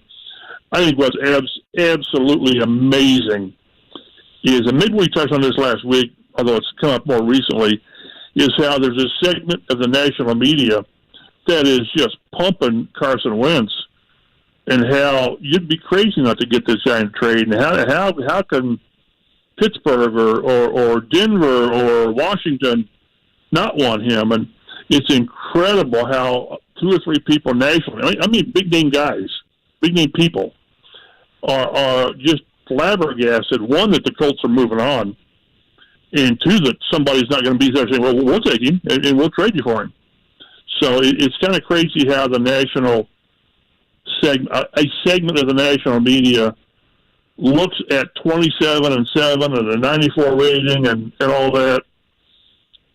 I think what's absolutely amazing is, and maybe we touched on this last week, although it's come up more recently, is how there's a segment of the national media that is just pumping Carson Wentz, and how you'd be crazy not to get this guy in trade, and how can Pittsburgh or Denver or Washington not want him? And it's incredible how 2 or 3 people nationally, I mean big name guys, big name people, are just flabbergasted. 1, that the Colts are moving on, and 2, that somebody's not going to be there saying, well, we'll take him and we'll trade you for him. So it's kind of crazy how the national a segment of the national media looks at 27-7 and a 94 rating and all that,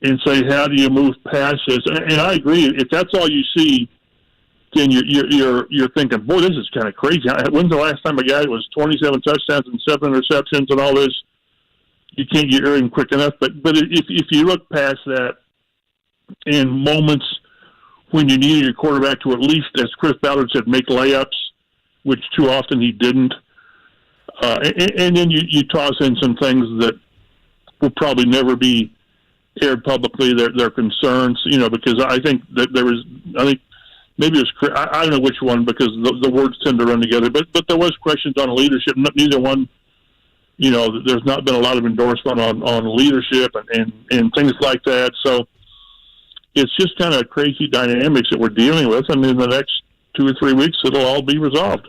and say, how do you move past this? And I agree. If that's all you see, then you're thinking, boy, this is kind of crazy. When's the last time a guy was 27 touchdowns and 7 interceptions and all this? You can't get rid of him quick enough. But if you look past that, in moments when you needed your quarterback to at least, as Chris Ballard said, make layups, which too often he didn't, and then you toss in some things that will probably never be aired publicly, their concerns, because I think that maybe it was, I don't know which one, because the words tend to run together, but there was questions on leadership. Neither one, there's not been a lot of endorsement on leadership and things like that. So it's just kind of crazy dynamics that we're dealing with, and in the next 2 or 3 weeks, it'll all be resolved.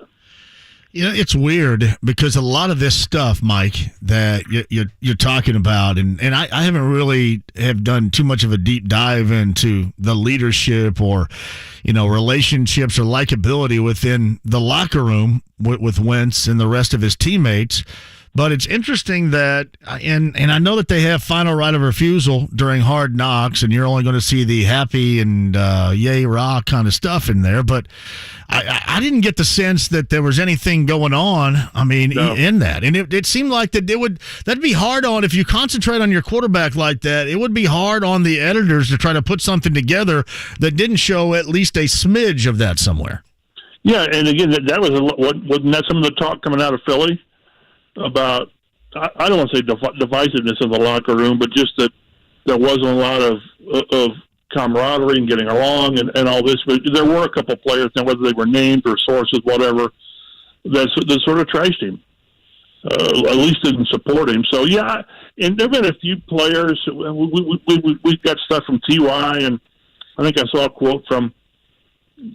It's weird because a lot of this stuff, Mike, that you're talking about, and I haven't really have done too much of a deep dive into the leadership or, relationships or likability within the locker room with Wentz and the rest of his teammates. But it's interesting that, and I know that they have final right of refusal during Hard Knocks, and you're only going to see the happy and yay rah kind of stuff in there. But I didn't get the sense that there was anything going on. In that, and it seemed like that'd be hard on, if you concentrate on your quarterback like that. It would be hard on the editors to try to put something together that didn't show at least a smidge of that somewhere. Yeah, and again, that was wasn't that some of the talk coming out of Philly about I don't want to say divisiveness in the locker room, but just that there wasn't a lot of camaraderie and getting along and all this. But there were a couple of players, now whether they were named or sources, whatever, that sort of trashed him. At least didn't support him. So, yeah, and there have been a few players. We've got stuff from T.Y., and I think I saw a quote from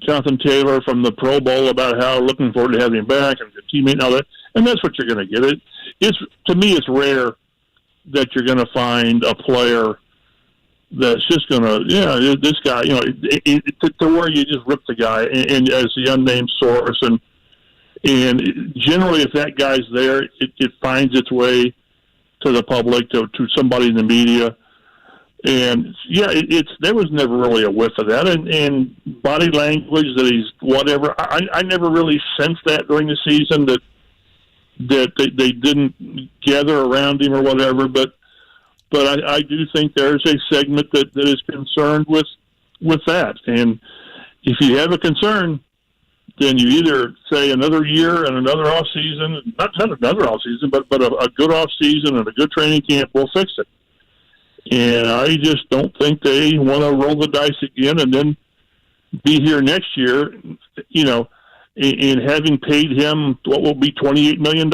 Jonathan Taylor from the Pro Bowl about how looking forward to having him back and the teammate and all that. And that's what you're going to get. To me, it's rare that you're going to find a player that's just going to, this guy, to where you just rip the guy and as the unnamed source. And generally, if that guy's there, it finds its way to the public, to somebody in the media. And, there was never really a whiff of that. And body language that he's whatever. I never really sensed that during the season, that they didn't gather around him or whatever. But I do think there's a segment that is concerned with that. And if you have a concern, then you either say another year and another off season, not another off season, but a good off season and a good training camp will fix it. And I just don't think they want to roll the dice again and then be here next year, and having paid him what will be $28 million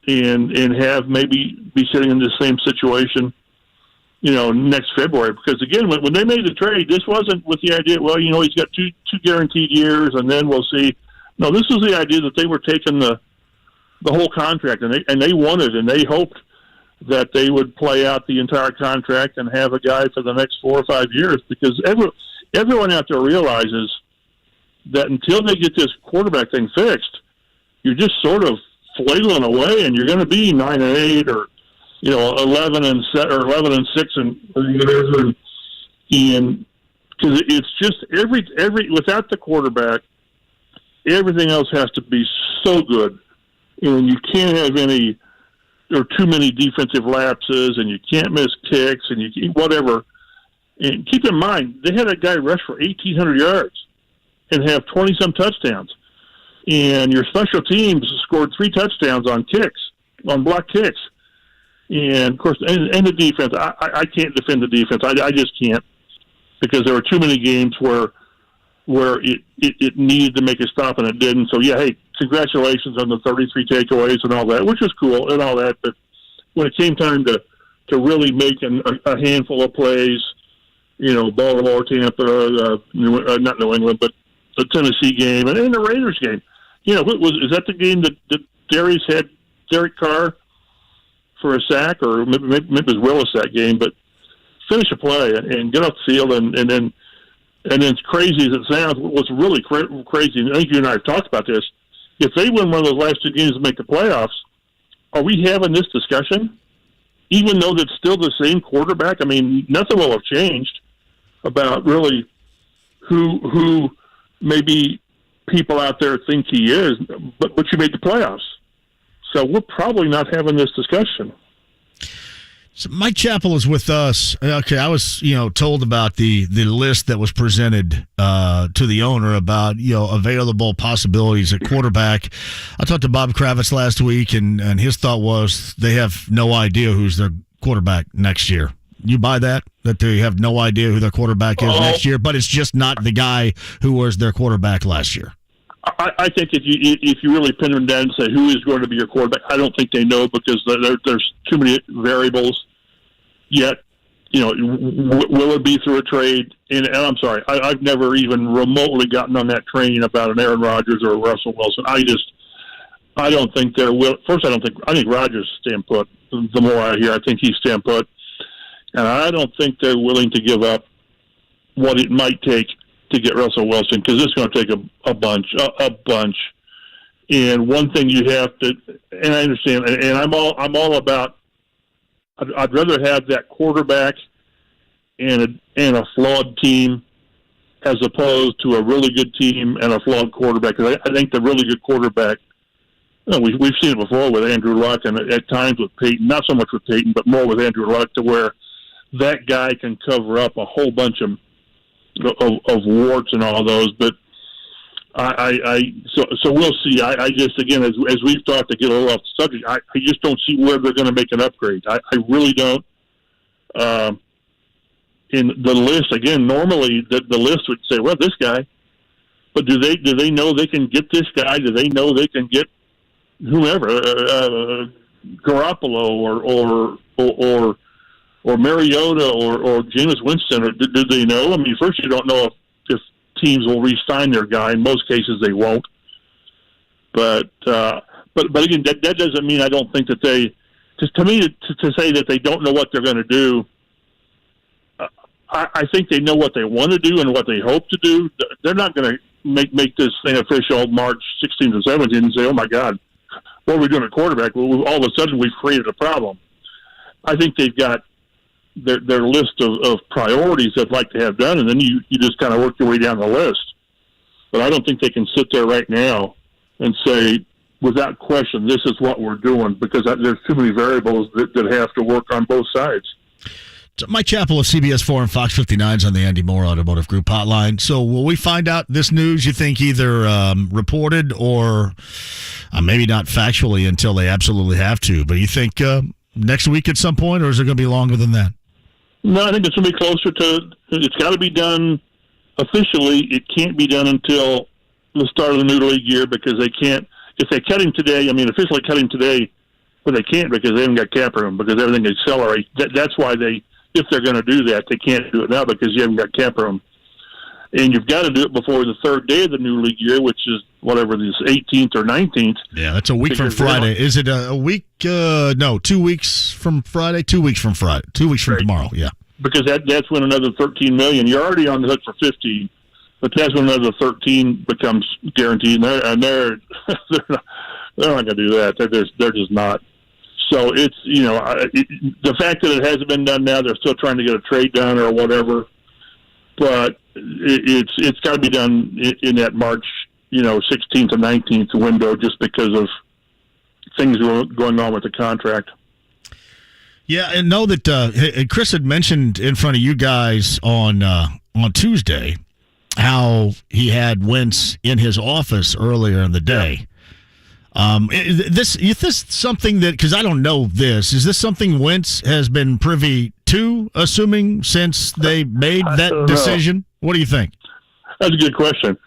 and have maybe be sitting in the same situation, next February. Because, again, when they made the trade, this wasn't with the idea, he's got two guaranteed years and then we'll see. No, this was the idea that they were taking the whole contract, and they wanted and they hoped that they would play out the entire contract and have a guy for the next 4 or 5 years, because everyone out there realizes that until they get this quarterback thing fixed, you're just sort of flailing away, and you're going to be 9-8 or 11-6 and because it's just every without the quarterback, everything else has to be so good, and you can't have any or too many defensive lapses, and you can't miss kicks, and you whatever. And keep in mind, they had a guy rush for 1,800 yards and have 20-some touchdowns. And your special teams scored 3 touchdowns on kicks, on block kicks. And, of course, and the defense. I can't defend the defense. I just can't, because there were too many games where it needed to make a stop and it didn't. So, hey, congratulations on the 33 takeaways and all that, which is cool and all that. But when it came time to really make a handful of plays, Baltimore, Tampa, not New England, but the Tennessee game and the Raiders game, is that the game that Darius had Derek Carr for a sack, or maybe it was Willis that game, but finish a play and get off the field and then as crazy as it sounds, what's really crazy, and I think you and I have talked about this, if they win one of those last 2 games and make the playoffs, are we having this discussion? Even though it's still the same quarterback? I mean, nothing will have changed about really who maybe people out there think he is, but you made the playoffs. So we're probably not having this discussion. So Mike Chappell is with us. Okay, I was told about the list that was presented to the owner about available possibilities at quarterback. I talked to Bob Kravitz last week, and his thought was they have no idea who's their quarterback next year. You buy that they have no idea who their quarterback is next year, but it's just not the guy who was their quarterback last year. I think if you really pin them down and say who is going to be your quarterback, I don't think they know, because there's too many variables yet. Will it be through a trade? And I'm sorry, I've never even remotely gotten on that train about an Aaron Rodgers or a Russell Wilson. I don't think they're will. First, I think Rodgers is staying put. The more I hear, I think he's staying put, and I don't think they're willing to give up what it might take to get Russell Wilson, because it's going to take a bunch. And one thing you have to, and I understand, and I'm all about. I'd rather have that quarterback and a flawed team as opposed to a really good team and a flawed quarterback. Because I think the really good quarterback, we've seen it before with Andrew Luck, and at times with Peyton, not so much with Peyton, but more with Andrew Luck, to where that guy can cover up a whole bunch of warts and all those. But So we'll see. I just, again, as we've talked, to get a little off the subject, I just don't see where they're going to make an upgrade. I really don't. In the list, again, normally the list would say, well, this guy. But do they know they can get this guy? Do they know they can get whomever, Garoppolo or Mariota or Jameis Winston? Or do they know? I mean, first you don't know if teams will re-sign their guy. In most cases, they won't. But again, that doesn't mean I don't think that they. Just to me, to say that they don't know what they're going to do, I think they know what they want to do and what they hope to do. They're not going to make this thing official March 16th or 17th and say, oh, my God, what are we doing at quarterback? Well, all of a sudden we've created a problem. I think they've got their list of priorities they'd like to have done, and then you just kind of work your way down the list. But I don't think they can sit there right now and say, without question, this is what we're doing, because there's too many variables that have to work on both sides. Mike Chappell of CBS 4 and Fox 59 is on the Andy Moore Automotive Group hotline. So will we find out this news, you think, either reported or maybe not factually until they absolutely have to? But you think next week at some point, or is it going to be longer than that? No, I think it's going to be closer to – it's got to be done officially. It can't be done until the start of the new league year, because they can't – if they cut him today, officially cut him today, but they can't because they haven't got cap room, because everything accelerates. That's why they – if they're going to do that, they can't do it now because you haven't got cap room. And you've got to do it before the third day of the new league year, which is whatever this 18th or 19th. Yeah, that's a week from Friday. Is it a week? No, 2 weeks from Friday. 2 weeks from Friday. 2 weeks from tomorrow. Yeah, because that's when another $13 million. You're already on the hook for 15, but that's when another 13 becomes guaranteed. And they're not going to do that. They're just not. So it's, the fact that it hasn't been done now, they're still trying to get a trade done or whatever. But it's got to be done in that March, 16th or 19th window, just because of things going on with the contract. Yeah, and know that Chris had mentioned in front of you guys on Tuesday how he had Wentz in his office earlier in the day. Is this something that, because I don't know this, is this something Wentz has been privy to, assuming, since they made that decision? What do you think? That's a good question.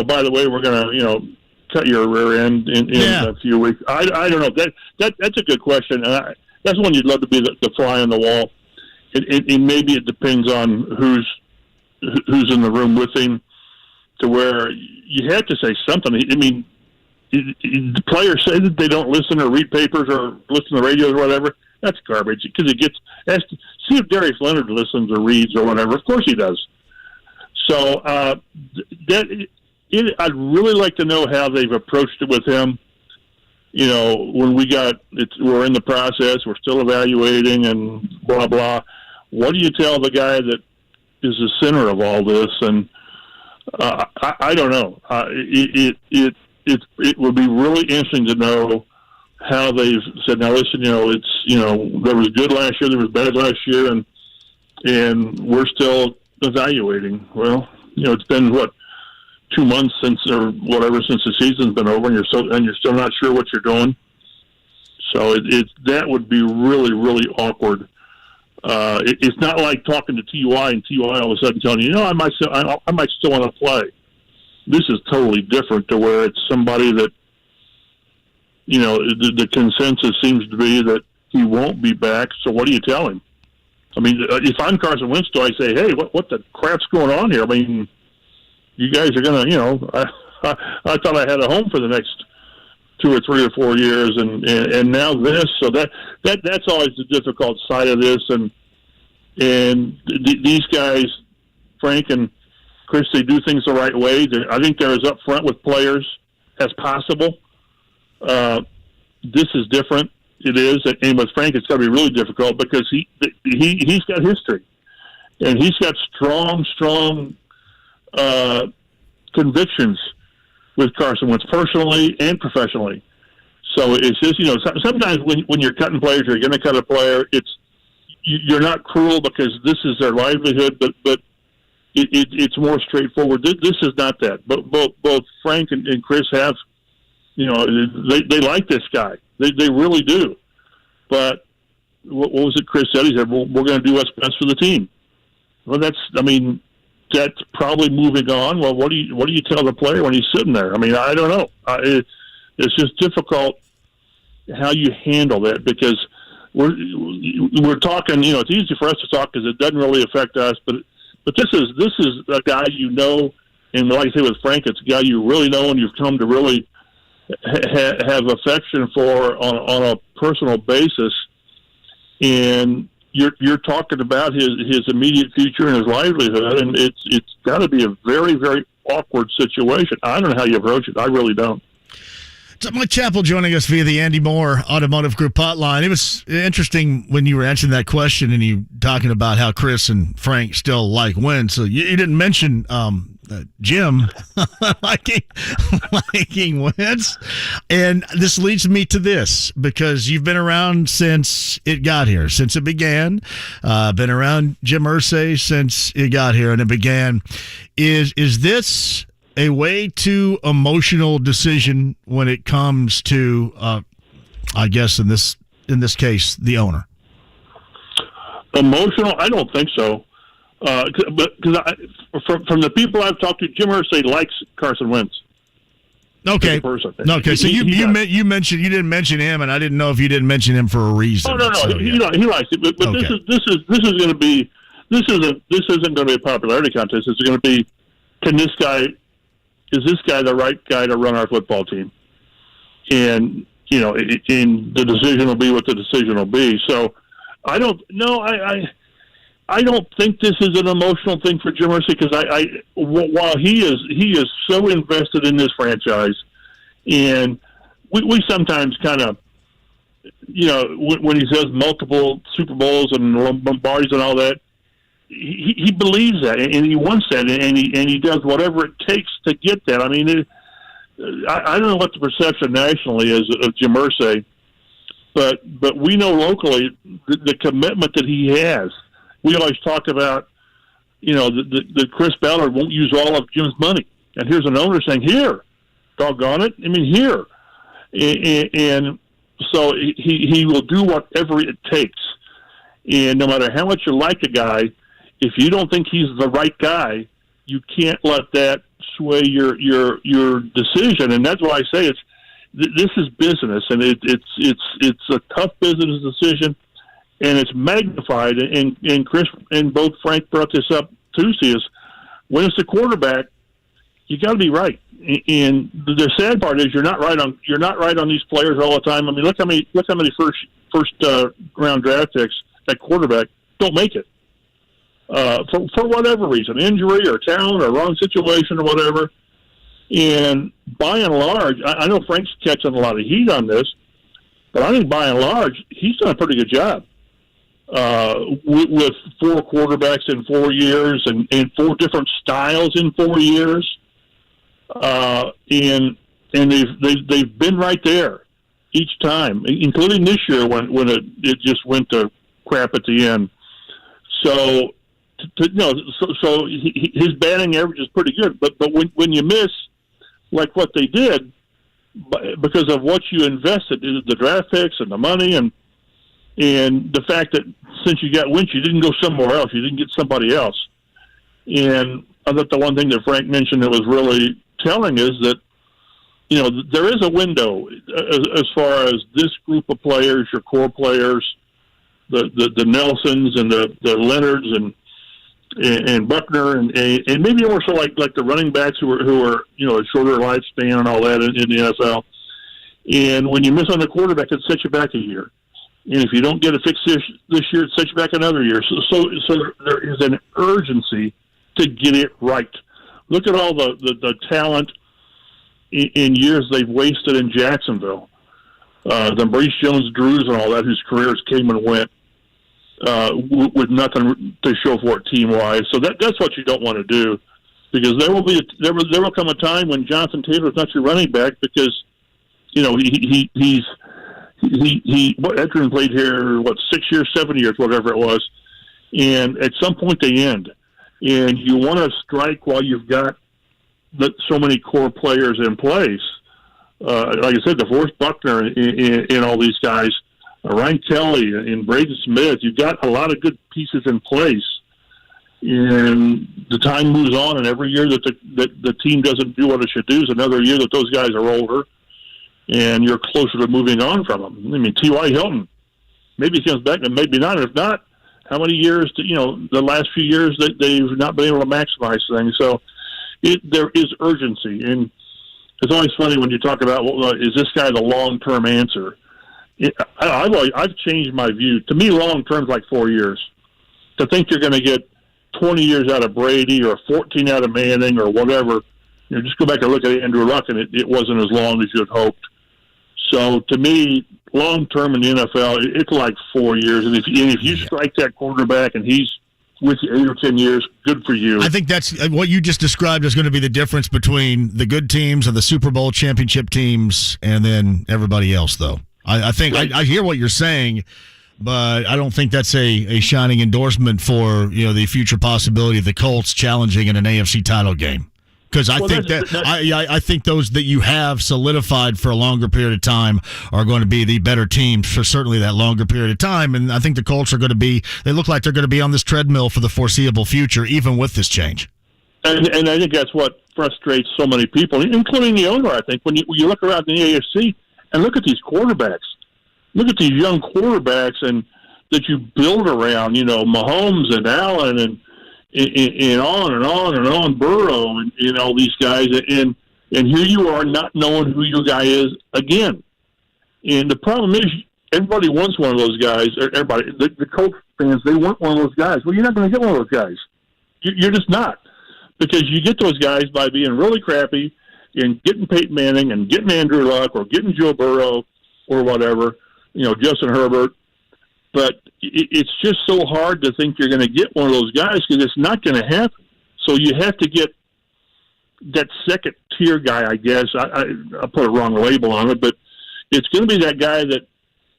By the way, we're going to, cut your rear end in a few weeks. I don't know. That's a good question. And that's one you'd love to be the fly on the wall. And maybe it depends on who's in the room with him, to where you have to say something. I mean, the players say that they don't listen or read papers or listen to radios or whatever. That's garbage, because see if Darius Leonard listens or reads or whatever. Of course he does. So I'd really like to know how they've approached it with him. When we're in the process, we're still evaluating and blah blah. What do you tell the guy that is the center of all this? And I don't know. It would be really interesting to know how they've said, now listen, there was good last year, there was bad last year, and we're still evaluating. Well, it's been 2 months since the season's been over, and you're still not sure what you're doing. So that would be really, really awkward. It's not like talking to TY and TY all of a sudden telling you, I might still want to play. This is totally different, to where it's somebody that, the consensus seems to be that he won't be back. So what do you tell him? I mean, if I'm Carson Wentz, do I say, hey, what the crap's going on here? I mean, you guys are going to, I thought I had a home for the next 2 or 3 or 4 years, and now this. So that's always the difficult side of this. And these guys, Frank and Chris, they do things the right way. I think they're as upfront with players as possible. This is different. It is, and with Frank, it's got to be really difficult, because he's got history, and he's got strong convictions with Carson Wentz, personally and professionally. So it's just, sometimes when you're cutting players, or you're going to cut a player, you're not cruel because this is their livelihood, but it's more straightforward. This is not that. But both Frank and Chris have, they like this guy. They really do. But what was it Chris said? He said, well, we're going to do what's best for the team. Well, that's probably moving on. Well, what do you tell the player when he's sitting there? I mean, I don't know. It's just difficult how you handle that, because we're talking. It's easy for us to talk because it doesn't really affect us. But this is a guy and like I say with Frank, it's a guy you really know and you've come to really have affection for on a personal basis, and you're talking about his immediate future and his livelihood, and it's got to be a very, very awkward situation. I don't know how you approach it. I really don't. So Mike Chappell joining us via the Andy Moore Automotive Group hotline. It was interesting when you were answering that question and you talking about how Chris and Frank still like Wentz. So you didn't mention Jim liking Wentz. And this leads me to this, because you've been around since it got here, since it began. Been around Jim Irsay since it got here and it began. Is this a way too emotional decision when it comes to, I guess in this case, the owner? Emotional? I don't think so. But from the people I've talked to, Jim Irsay likes Carson Wentz. Okay. Okay. So you mentioned, you didn't mention him, and I didn't know if you didn't mention him for a reason. Oh no, so, he likes it. But okay. this is going to be this isn't going to be a popularity contest. It's going to be, is this guy the right guy to run our football team? And, the decision will be what the decision will be. So I don't think this is an emotional thing for Jim Irsay, because while he is so invested in this franchise, and we sometimes kind of, when he says multiple Super Bowls and Lombardis and all that, he believes that, and he wants that, and he does whatever it takes to get that. I mean, I don't know what the perception nationally is of Jim Irsay, but we know locally the commitment that he has. We always talk about, the Chris Ballard won't use all of Jim's money, and here's an owner saying, "Here, doggone it! I mean, here," and so he will do whatever it takes, and no matter how much you like a guy, if you don't think he's the right guy, you can't let that sway your decision. And that's why I say this is business, and it's a tough business decision, and it's magnified. And Chris and both Frank brought this up Tuesday, is when it's a quarterback, you got to be right. And the sad part is you're not right on these players all the time. I mean, look how many first round draft picks at quarterback don't make it. For whatever reason, injury or talent or wrong situation or whatever. And by and large, I know Frank's catching a lot of heat on this, but I think by and large, he's done a pretty good job with 4 quarterbacks in 4 years and 4 different styles in 4 years. And they've been right there each time, including this year when it just went to crap at the end. So his batting average is pretty good, but when you miss like what they did because of what you invested in the draft picks and the money and the fact that since you got Wentz, you didn't go somewhere else, you didn't get somebody else. And I thought the one thing that Frank mentioned that was really telling is that there is a window as far as this group of players, your core players, the Nelsons and the Leonards and Buckner and maybe more so like the running backs who are a shorter lifespan and all that in the NFL. And when you miss on the quarterback, it sets you back a year. And if you don't get it fixed this year, it sets you back another year. So there is an urgency to get it right. Look at all the talent in years they've wasted in Jacksonville. The Maurice Jones-Drews and all that, whose careers came and went. With nothing to show for it team-wise, so that's what you don't want to do, because there will come a time when Jonathan Taylor is not your running back because he's Edgerton played here 6 years, 7 years, whatever it was, and at some point they end, and you want to strike while you've got so many core players in place. Like I said, DeForest Buckner and all these guys, Ryan Kelly and Braden Smith, you've got a lot of good pieces in place. And the time moves on, and every year that the team doesn't do what it should do is another year that those guys are older, and you're closer to moving on from them. I mean, T.Y. Hilton, maybe he comes back, and maybe not. If not, how many years, the last few years that they've not been able to maximize things. So there is urgency, and it's always funny when you talk about, is this guy the long-term answer? I've changed my view. To me, long-term is like 4 years. To think you're going to get 20 years out of Brady or 14 out of Manning or whatever, just go back and look at Andrew Luck, and it wasn't as long as you had hoped. So to me, long-term in the NFL, it's like 4 years. And if you strike that quarterback and he's with you 8 or 10 years, good for you. I think that's what you just described is going to be the difference between the good teams and the Super Bowl championship teams and then everybody else, though. I think I hear what you're saying, but I don't think that's a shining endorsement for the future possibility of the Colts challenging in an AFC title game. Because I think those that you have solidified for a longer period of time are going to be the better teams for certainly that longer period of time. And I think the Colts are going to be. They look like they're going to be on this treadmill for the foreseeable future, even with this change. And I think that's what frustrates so many people, including the owner. I think when you look around the AFC and look at these quarterbacks, look at these young quarterbacks and that you build around. Mahomes and Allen and on and on and on, Burrow and all these guys, and here you are not knowing who your guy is again. And the problem is everybody wants one of those guys. Everybody, the Colts fans, they want one of those guys. Well, you're not going to get one of those guys. You're just not, because you get those guys by being really crappy and getting Peyton Manning and getting Andrew Luck or getting Joe Burrow or whatever, Justin Herbert. But it's just so hard to think you're going to get one of those guys because it's not going to happen. So you have to get that second-tier guy, I guess. I put a wrong label on it, but it's going to be that guy that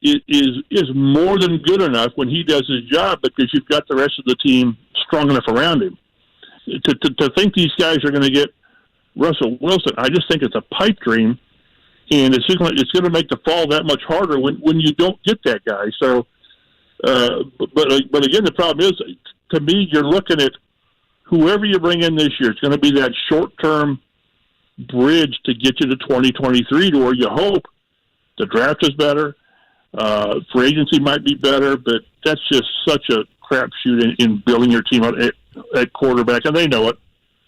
is more than good enough when he does his job because you've got the rest of the team strong enough around him. To think these guys are going to get Russell Wilson, I just think it's a pipe dream, and it's going to make the fall that much harder when you don't get that guy. So. But again, the problem is, to me, you're looking at whoever you bring in this year. It's going to be that short-term bridge to get you to 2023, to where you hope the draft is better, free agency might be better, but that's just such a crapshoot in building your team at quarterback, and they know it.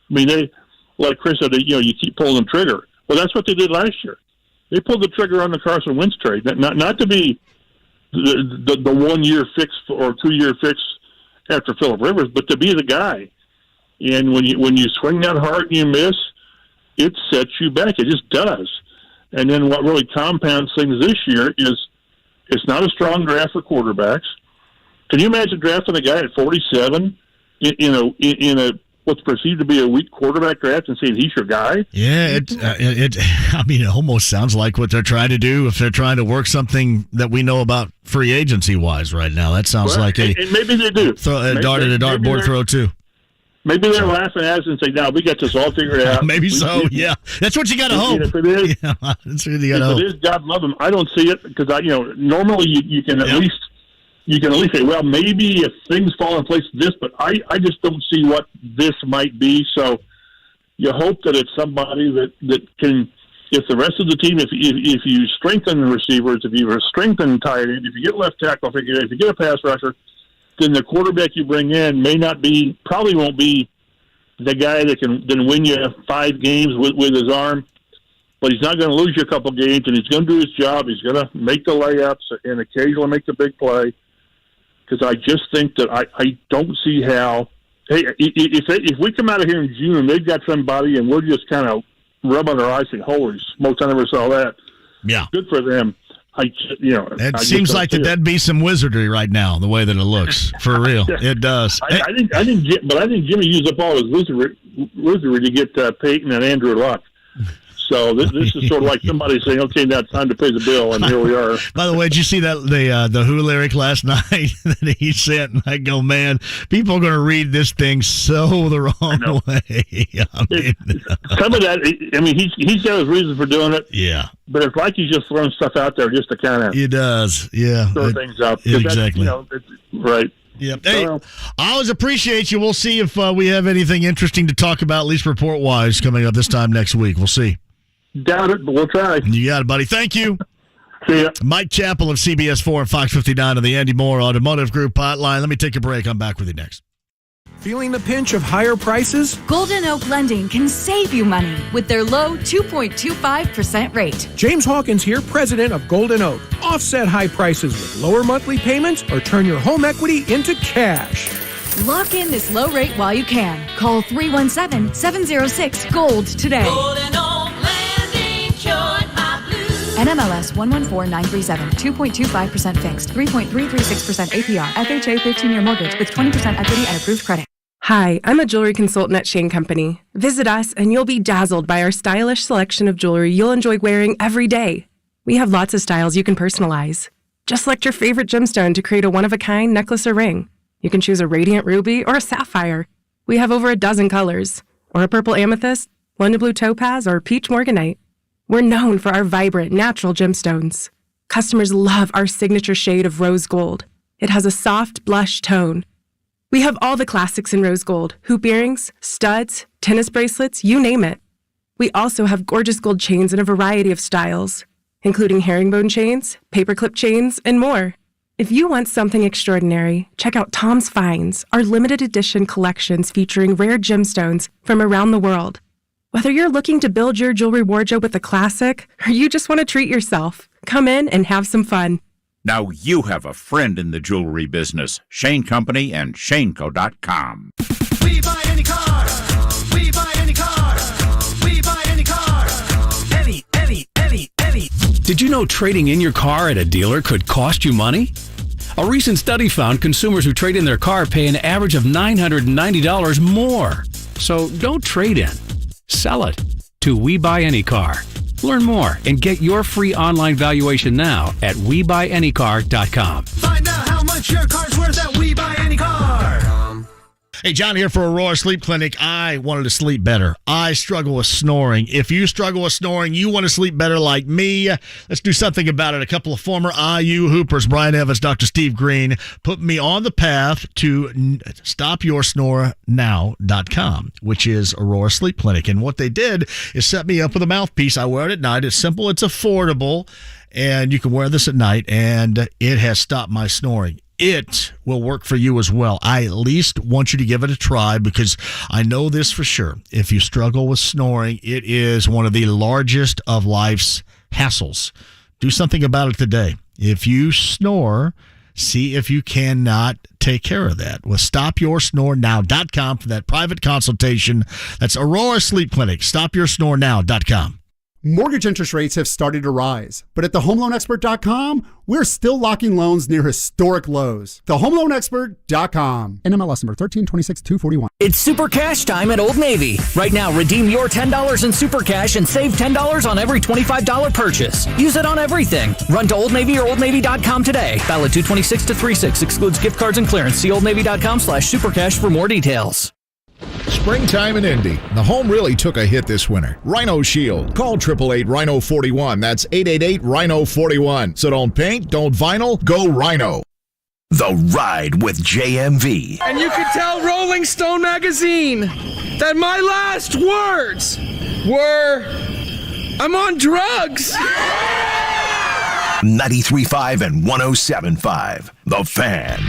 I mean, like Chris said, you keep pulling the trigger. Well, that's what they did last year. They pulled the trigger on the Carson Wentz trade, not to be the 1 year fix or 2 year fix after Phillip Rivers, but to be the guy. And when you swing that hard and you miss, it sets you back. It just does. And then what really compounds things this year is it's not a strong draft for quarterbacks. Can you imagine drafting a guy at 47 in a what's perceived to be a weak quarterback draft and saying he's your guy? Yeah, it almost sounds like what they're trying to do if they're trying to work something that we know about free agency wise right now. That sounds like and maybe they do. A dartboard throw too. Maybe they're laughing at us and say, "No, we got this all figured out." Maybe so. Yeah, that's what you got to hope. If it is, that's what you got to hope. If it is, God love them. I don't see it because normally you can at least. You can at least say, well, maybe if things fall in place, but I just don't see what this might be. So you hope that it's somebody that can, if the rest of the team, if you strengthen the receivers, if you strengthen tight end, if you get left tackle, if you get a pass rusher, then the quarterback you bring in probably won't be the guy that can then win you 5 games with his arm. But he's not going to lose you a couple games, and he's going to do his job. He's going to make the layups and occasionally make the big play. Because I just think that I don't see how. Hey, if we come out of here in June and they've got somebody and we're just kind of rubbing our eyes and holy smokes, I never saw that. Yeah, good for them. It seems like that'd be some wizardry right now, the way that it looks. For real, it does. I think Jimmy used up all his wizardry to get Peyton and Andrew Luck. So this is sort of like somebody saying, "Okay, now it's time to pay the bill," and here we are. By the way, did you see that the Who lyric last night that he sent? And I go, man, people are going to read this thing so the wrong way. Some of that, I mean, he's got his reason for doing it. Yeah, but it's like he's just throwing stuff out there just to kind of. He does, yeah, throw things up. Exactly. Right. Yep. Hey, I always appreciate you. We'll see if we have anything interesting to talk about, at least report-wise, coming up this time next week. We'll see. Doubt it, but we'll try. You got it, buddy. Thank you. See ya. Mike Chappell of CBS 4 and Fox 59 on the Andy Moore Automotive Group hotline. Let me take a break. I'm back with you next. Feeling the pinch of higher prices? Golden Oak Lending can save you money with their low 2.25% rate. James Hawkins here, president of Golden Oak. Offset high prices with lower monthly payments or turn your home equity into cash. Lock in this low rate while you can. Call 317-706-GOLD today. Golden Oak Lending cured my blues. NMLS 114937. 2.25% fixed. 3.336% APR. FHA 15-year mortgage with 20% equity and approved credit. Hi, I'm a jewelry consultant at Shane Company. Visit us and you'll be dazzled by our stylish selection of jewelry you'll enjoy wearing every day. We have lots of styles you can personalize. Just select your favorite gemstone to create a one-of-a-kind necklace or ring. You can choose a radiant ruby or a sapphire. We have over a dozen colors, or a purple amethyst, London blue topaz, or peach morganite. We're known for our vibrant, natural gemstones. Customers love our signature shade of rose gold. It has a soft blush tone. We have all the classics in rose gold: hoop earrings, studs, tennis bracelets, you name it. We also have gorgeous gold chains in a variety of styles, including herringbone chains, paperclip chains, and more. If you want something extraordinary, check out Tom's Finds, our limited edition collections featuring rare gemstones from around the world. Whether you're looking to build your jewelry wardrobe with a classic, or you just want to treat yourself, come in and have some fun. Now you have a friend in the jewelry business. Shane Company and ShaneCo.com. We buy any car. We buy any car. We buy any car. Any. Did you know trading in your car at a dealer could cost you money? A recent study found consumers who trade in their car pay an average of $990 more. So don't trade in. Sell it to We Buy Any Car. Learn more and get your free online valuation now at WeBuyAnyCar.com. Find out how much your car's worth at We Buy Any Car. Hey, John here for Aurora Sleep Clinic. I wanted to sleep better. I struggle with snoring. If you struggle with snoring, you want to sleep better like me, let's do something about it. A couple of former IU Hoopers, Brian Evans, Dr. Steve Green, put me on the path to StopYourSnoreNow.com, which is Aurora Sleep Clinic. And what they did is set me up with a mouthpiece. I wear it at night. It's simple. It's affordable. And you can wear this at night, and it has stopped my snoring. It will work for you as well. I at least want you to give it a try because I know this for sure. If you struggle with snoring, it is one of the largest of life's hassles. Do something about it today. If you snore, see if you cannot take care of that. With StopYourSnoreNow.com for that private consultation. That's Aurora Sleep Clinic. StopYourSnoreNow.com. Mortgage interest rates have started to rise, but at thehomeloanexpert.com, we're still locking loans near historic lows. Thehomeloanexpert.com. NMLS number 1326241. It's Super Cash time at Old Navy. Right now, redeem your $10 in Super Cash and save $10 on every $25 purchase. Use it on everything. Run to Old Navy or OldNavy.com today. Valid 2/26 to 3/6. Excludes gift cards and clearance. See OldNavy.com/supercash for more details. Springtime in Indy. The home really took a hit this winter. Rhino Shield. Call 888-RHINO-41. That's 888-RHINO-41. So don't paint, don't vinyl, go Rhino. The Ride with JMV. And you can tell Rolling Stone magazine that my last words were, I'm on drugs. 93.5 and 107.5. The Fan.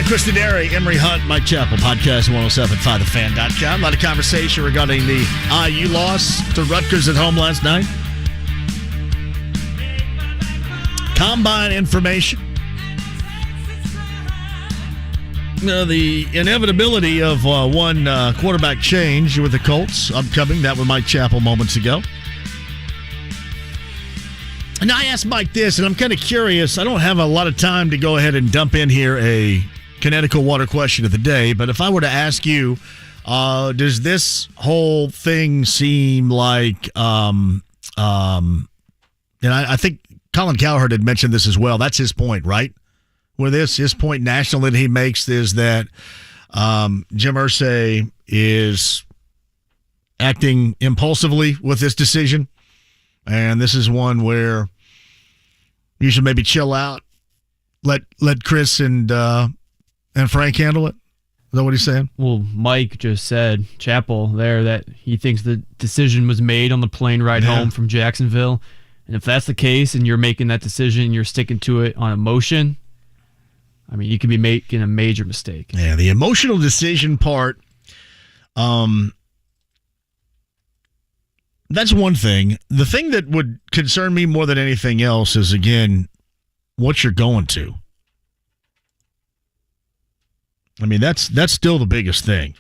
Chris Denari, Emory Hunt, Mike Chappell, podcast 1075thefan.com. A lot of conversation regarding the IU loss to Rutgers at home last night. Combine information. The inevitability of one quarterback change with the Colts upcoming. That with Mike Chappell moments ago. And I asked Mike this, and I'm kind of curious. I don't have a lot of time to go ahead and dump in here a Connecticut water question of the day, but if I were to ask you, Does this whole thing seem like, and I think Colin Cowherd had mentioned this as well. That's his point, right? With this, his point nationally that he makes is that Jim Irsay is acting impulsively with this decision, and this is one where you should maybe chill out, let Chris and Frank handle it. Is that what he's saying? Well, Mike just said, Chappell there, that he thinks the decision was made on the plane ride home from Jacksonville, and if that's the case and you're making that decision, you're sticking to it on emotion, I mean, you could be making a major mistake. Yeah, the emotional decision part, that's one thing. The thing that would concern me more than anything else is, again, what you're going to. I mean, that's still the biggest thing.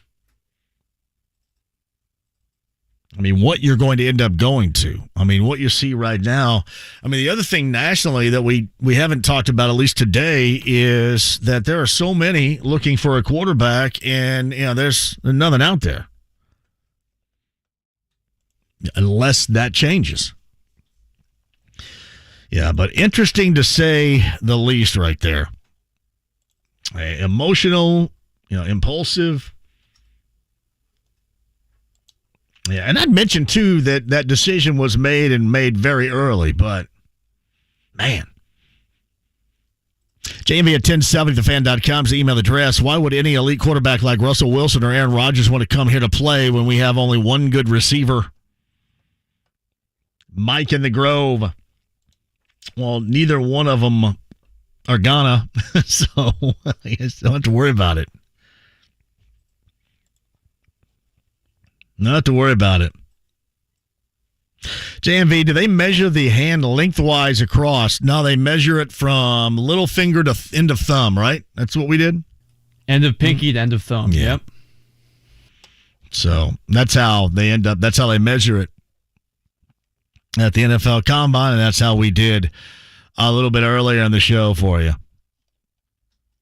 I mean, what you're going to end up going to. I mean, what you see right now. I mean, the other thing nationally that we haven't talked about, at least today, is that there are so many looking for a quarterback, and there's nothing out there. Unless that changes. Yeah, but interesting to say the least right there. Emotional, impulsive. Yeah, and I'd mentioned, too, that decision was made very early, but, man. JMV at 1070thefan.com is the email address. Why would any elite quarterback like Russell Wilson or Aaron Rodgers want to come here to play when we have only one good receiver? Mike in the Grove. Well, neither one of them are gonna, so I guess don't have to worry about it. Not to worry about it. JMV, do they measure the hand lengthwise across? No, they measure it from little finger to end of thumb, right? That's what we did? End of pinky to end of thumb, Yep. So that's how they end up. That's how they measure it at the NFL Combine, and that's how we did a little bit earlier in the show for you.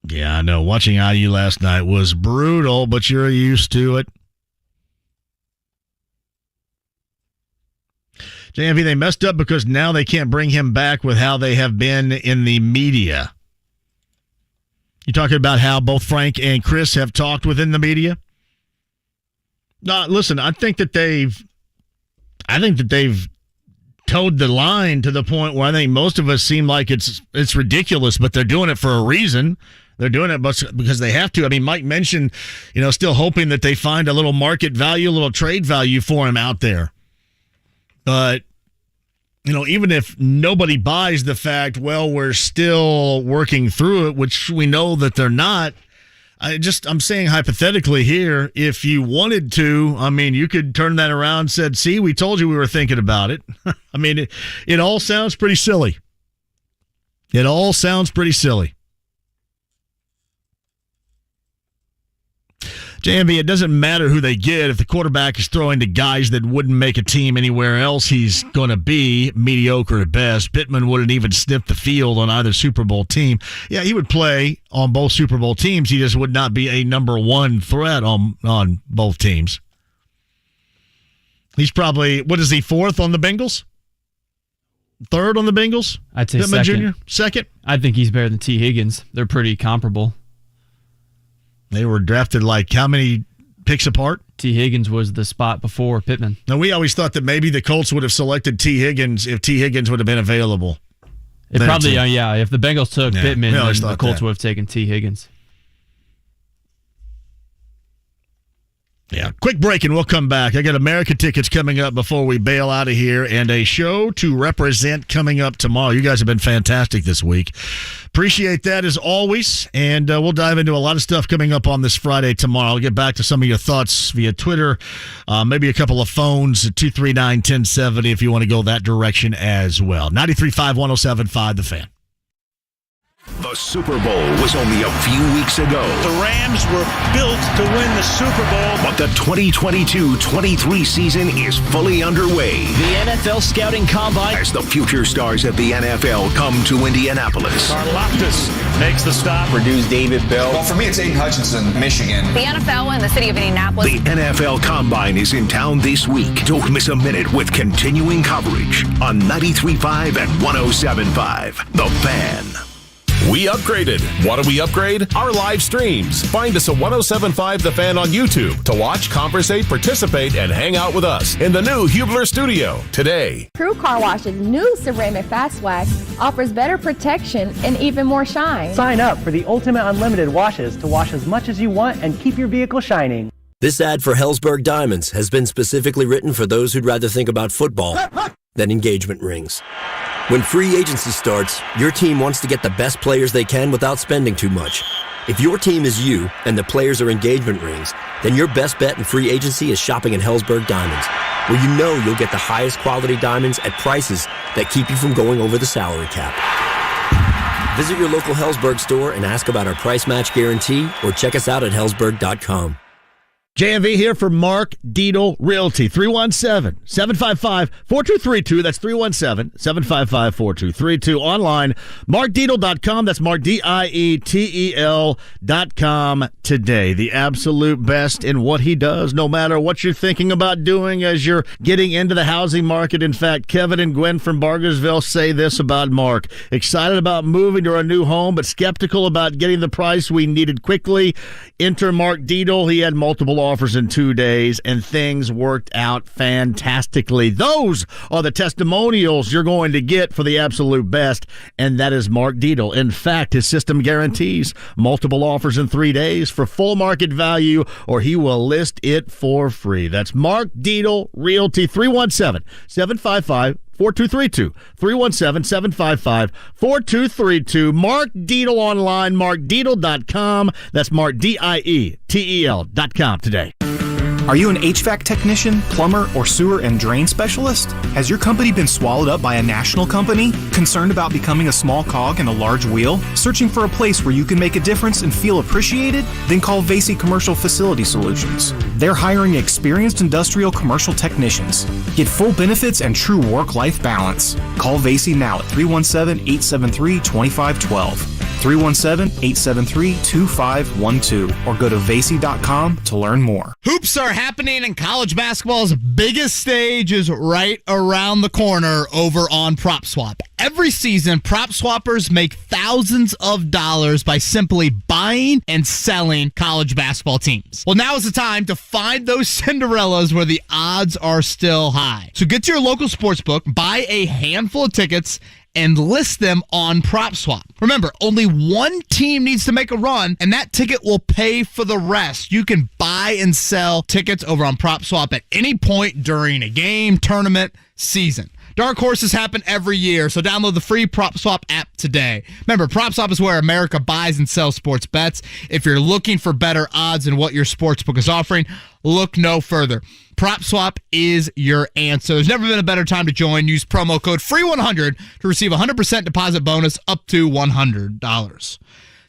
Yeah, I know. Watching IU last night was brutal, but you're used to it. JMV, they messed up because now they can't bring him back with how they have been in the media. You talking about how both Frank and Chris have talked within the media? No, listen, I think that they've towed the line to the point where I think most of us seem like it's ridiculous, but they're doing it for a reason. They're doing it because they have to. I mean, Mike mentioned, still hoping that they find a little market value, a little trade value for him out there. But, even if nobody buys the fact, well, we're still working through it, which we know that they're not. I'm saying hypothetically here, if you wanted to, I mean, you could turn that around and said, see, we told you we were thinking about it. I mean, it all sounds pretty silly. It all sounds pretty silly. JMV, it doesn't matter who they get. If the quarterback is throwing to guys that wouldn't make a team anywhere else, he's going to be mediocre at best. Pittman wouldn't even sniff the field on either Super Bowl team. Yeah, he would play on both Super Bowl teams. He just would not be a number one threat on both teams. He's probably, what is he, fourth on the Bengals? Third on the Bengals? I'd say Pittman second. Jr.? Second? I think he's better than T. Higgins. They're pretty comparable. They were drafted like how many picks apart? T. Higgins was the spot before Pittman. Now, we always thought that maybe the Colts would have selected T. Higgins if T. Higgins would have been available. It probably, if the Bengals took Pittman, then the Colts would have taken T. Higgins. Yeah, quick break and we'll come back. I got America tickets coming up before we bail out of here and a show to represent coming up tomorrow. You guys have been fantastic this week. Appreciate that as always, and we'll dive into a lot of stuff coming up on this Friday tomorrow. I'll get back to some of your thoughts via Twitter, maybe a couple of phones at 239-1070 if you want to go that direction as well. 93.5, 107.5, The Fan. The Super Bowl was only a few weeks ago. The Rams were built to win the Super Bowl. But the 2022-23 season is fully underway. The NFL Scouting Combine. As the future stars of the NFL come to Indianapolis. Karlaftis makes the stop. Purdue's David Bell. Well, for me, it's Aiden Hutchinson, Michigan. The NFL in the city of Indianapolis. The NFL Combine is in town this week. Don't miss a minute with continuing coverage on 93.5 and 107.5. The Fan. We upgraded. Want to we upgrade? Our live streams. Find us at 107.5 The Fan on YouTube to watch, conversate, participate, and hang out with us in the new Hubler studio today. True Car Wash's new ceramic fast wax offers better protection and even more shine. Sign up for the Ultimate Unlimited washes to wash as much as you want and keep your vehicle shining. This ad for Hellsberg Diamonds has been specifically written for those who'd rather think about football than engagement rings. When free agency starts, your team wants to get the best players they can without spending too much. If your team is you and the players are engagement rings, then your best bet in free agency is shopping at Hellsberg Diamonds, where you know you'll get the highest quality diamonds at prices that keep you from going over the salary cap. Visit your local Hellsberg store and ask about our price match guarantee or check us out at hellsberg.com. JMV here for Mark Dietl Realty, 317-755-4232. That's 317-755-4232. Online, markdietl.com. That's markdietl.com today. The absolute best in what he does, no matter what you're thinking about doing as you're getting into the housing market. In fact, Kevin and Gwen from Bargersville say this about Mark. Excited about moving to our new home, but skeptical about getting the price we needed quickly. Enter Mark Dietl. He had multiple offers in 2 days, and things worked out fantastically. Those are the testimonials you're going to get for the absolute best, and that is Mark Dietl. In fact, his system guarantees multiple offers in 3 days for full market value, or he will list it for free. That's Mark Dietl Realty, 317-755-4232. 317-755-4232. Mark Dietl online, markdietl.com. That's markdietl.com today. Are you an HVAC technician, plumber, or sewer and drain specialist? Has your company been swallowed up by a national company? Concerned about becoming a small cog in a large wheel? Searching for a place where you can make a difference and feel appreciated? Then call Vasey Commercial Facility Solutions. They're hiring experienced industrial commercial technicians. Get full benefits and true work-life balance. Call Vasey now at 317-873-2512. 317-873-2512 or go to Vasey.com to learn more. Hoops are happening and college basketball's biggest stage is right around the corner over on PropSwap. Every season, prop swappers make thousands of dollars by simply buying and selling college basketball teams. Well, now is the time to find those Cinderellas where the odds are still high. So get to your local sportsbook, buy a handful of tickets, and list them on PropSwap. Remember, only one team needs to make a run, and that ticket will pay for the rest. You can buy and sell tickets over on PropSwap at any point during a game, tournament, season. Dark horses happen every year, so download the free PropSwap app today. Remember, PropSwap is where America buys and sells sports bets. If you're looking for better odds than what your sportsbook is offering, look no further. PropSwap is your answer. There's never been a better time to join. Use promo code FREE100 to receive a 100% deposit bonus up to $100.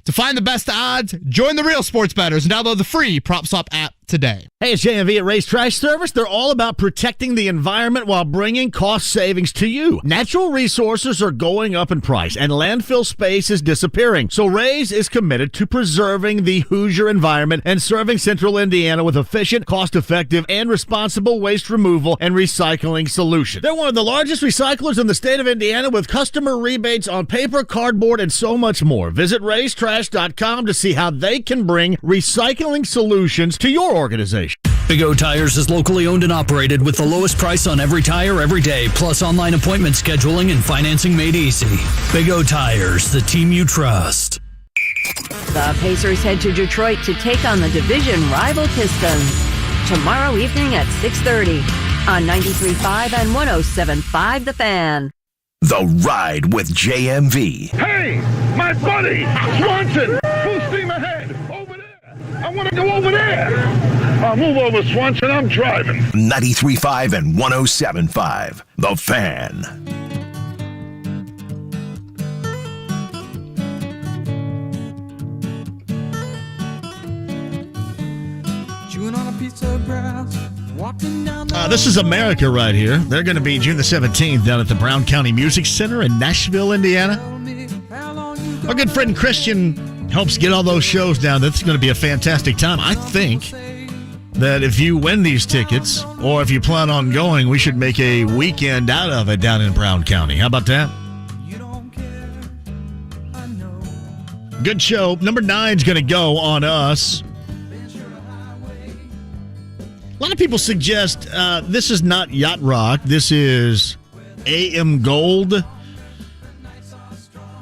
To find the best odds, join the real sports bettors and download the free PropSwap app today. Hey, it's JMV at Ray's Trash Service. They're all about protecting the environment while bringing cost savings to you. Natural resources are going up in price, and landfill space is disappearing. So Ray's is committed to preserving the Hoosier environment and serving Central Indiana with efficient, cost-effective, and responsible waste removal and recycling solutions. They're one of the largest recyclers in the state of Indiana with customer rebates on paper, cardboard, and so much more. Visit raystrash.com to see how they can bring recycling solutions to your organization. Big O Tires is locally owned and operated with the lowest price on every tire every day, plus online appointment scheduling and financing made easy. Big O Tires, the team you trust. The Pacers head to Detroit to take on the division rival Pistons tomorrow evening at 6:30 on 93.5 and 107.5 The Fan. The Ride with JMV. Hey, my buddy, Swanson, full steam ahead. Over there. I want to go over there. Move over, Swanson. I'm driving. 93.5 and 107.5. The Fan. This is America right here. They're going to be June the 17th down at the Brown County Music Center in Nashville, Indiana. Our good friend Christian helps get all those shows down. That's going to be a fantastic time. I think that if you win these tickets, or if you plan on going, we should make a weekend out of it down in Brown County. How about that? Good show. Number 9 is going to go on us. A lot of people suggest this is not yacht rock. This is AM Gold.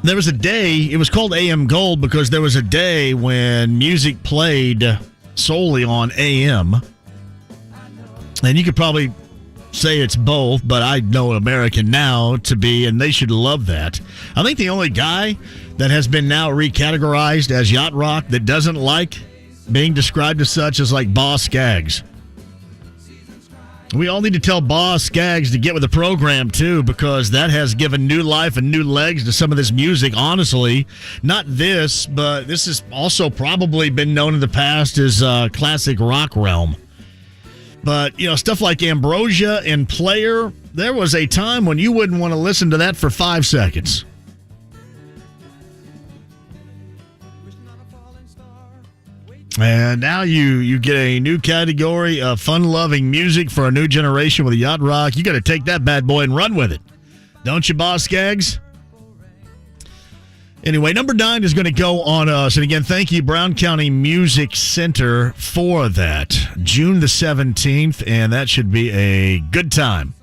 There was a day, it was called AM Gold because there was a day when music played solely on AM. And you could probably say it's both, but I know American now to be, and they should love that. I think the only guy that has been now recategorized as yacht rock that doesn't like being described as such is like Boss Skaggs. We all need to tell Boss Skaggs to get with the program, too, because that has given new life and new legs to some of this music, honestly. Not this, but this has also probably been known in the past as classic rock realm. But, you know, stuff like Ambrosia and Player, there was a time when you wouldn't want to listen to that for 5 seconds. And now you get a new category of fun-loving music for a new generation with yacht rock. You got to take that bad boy and run with it. Don't you, Boss Skaggs? Anyway, number 9 is going to go on us. And again, thank you, Brown County Music Center, for that. June the 17th, and that should be a good time.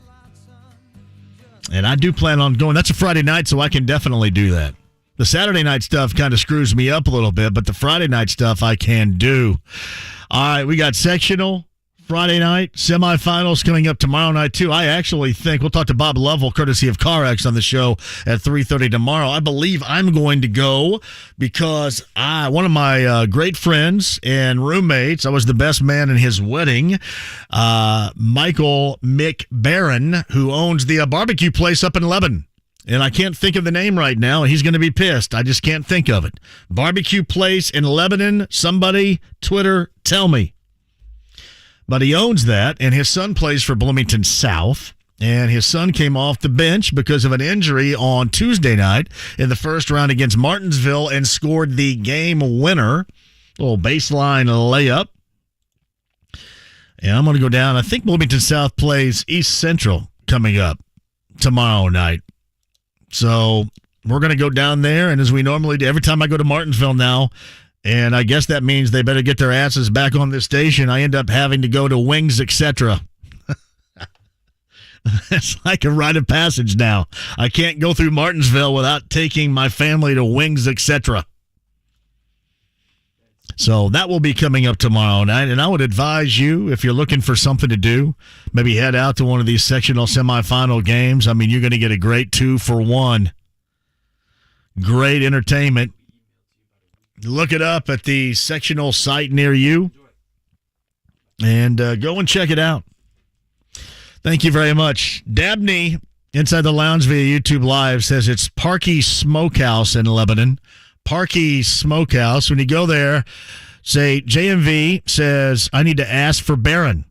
And I do plan on going. That's a Friday night, so I can definitely do that. The Saturday night stuff kind of screws me up a little bit, but the Friday night stuff I can do. All right, we got sectional Friday night, semifinals coming up tomorrow night, too. I actually think, we'll talk to Bob Lovell, courtesy of CarX, on the show at 3:30 tomorrow. I believe I'm going to go because one of my great friends and roommates, I was the best man in his wedding, Michael Mick Barron, who owns the barbecue place up in Lebanon. And I can't think of the name right now, and he's going to be pissed. I just can't think of it. Barbecue place in Lebanon. Somebody, Twitter, tell me. But he owns that, and his son plays for Bloomington South. And his son came off the bench because of an injury on Tuesday night in the first round against Martinsville and scored the game winner. A little baseline layup. And I'm going to go down. I think Bloomington South plays East Central coming up tomorrow night. So we're going to go down there, and as we normally do, every time I go to Martinsville now, and I guess that means they better get their asses back on this station, I end up having to go to Wings, etc. It's like a rite of passage now. I can't go through Martinsville without taking my family to Wings, etc. So that will be coming up tomorrow night, and I would advise you, if you're looking for something to do, maybe head out to one of these sectional semifinal games. I mean, you're going to get a great 2-for-1. Great entertainment. Look it up at the sectional site near you, and go and check it out. Thank you very much. Dabney, inside the lounge via YouTube Live, says it's Parky Smokehouse in Lebanon. Parky Smokehouse. When you go there, say JMV says, I need to ask for Barron.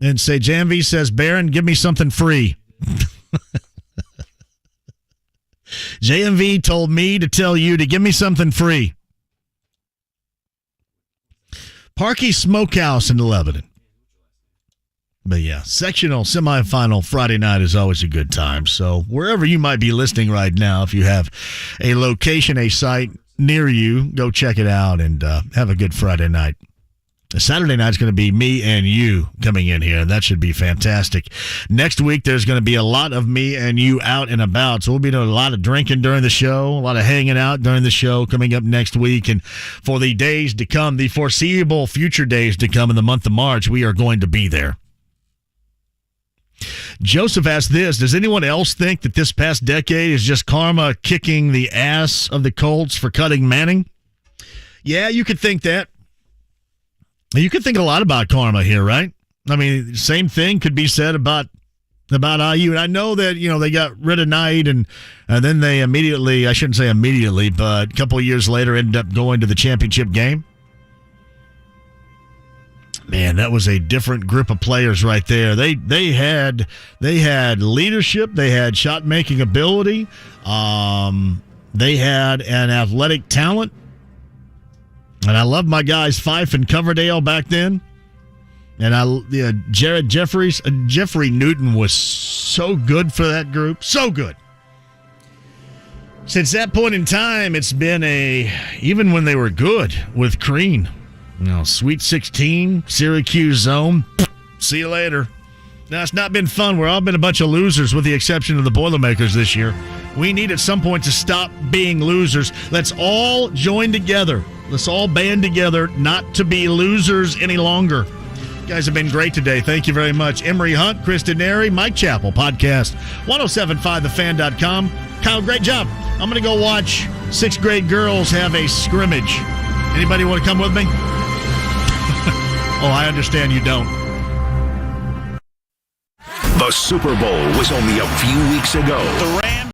And say JMV says, Barron, give me something free. JMV told me to tell you to give me something free. Parky Smokehouse in Lebanon. But yeah, sectional semifinal Friday night is always a good time. So wherever you might be listening right now, if you have a location, a site near you, go check it out and have a good Friday night. Saturday night is going to be me and you coming in here, and that should be fantastic. Next week, there's going to be a lot of me and you out and about, so we'll be doing a lot of drinking during the show, a lot of hanging out during the show coming up next week. And for the days to come, the foreseeable future days to come in the month of March, we are going to be there. Joseph asked this, does anyone else think that this past decade is just karma kicking the ass of the Colts for cutting Manning? Yeah, you could think that. You could think a lot about karma here, right? I mean, same thing could be said about IU. And I know that, you know, they got rid of Knight and then they immediately, I shouldn't say immediately, but a couple of years later ended up going to the championship game. Man, that was a different group of players right there. They had leadership. They had shot making ability. They had an athletic talent. And I love my guys Fife and Coverdale back then. And Jared Jeffries. Jeffrey Newton was so good for that group. So good. Since that point in time, it's been even when they were good with Crean. Sweet 16, Syracuse zone. See you later. Now, it's not been fun. We've all been a bunch of losers with the exception of the Boilermakers this year. We need at some point to stop being losers. Let's all join together. Let's all band together not to be losers any longer. You guys have been great today. Thank you very much. Emory Hunt, Chris Denari, Mike Chappell, podcast, 1075thefan.com. Kyle, great job. I'm going to go watch 6th grade girls have a scrimmage. Anybody want to come with me? Oh, I understand you don't. The Super Bowl was only a few weeks ago. The Rams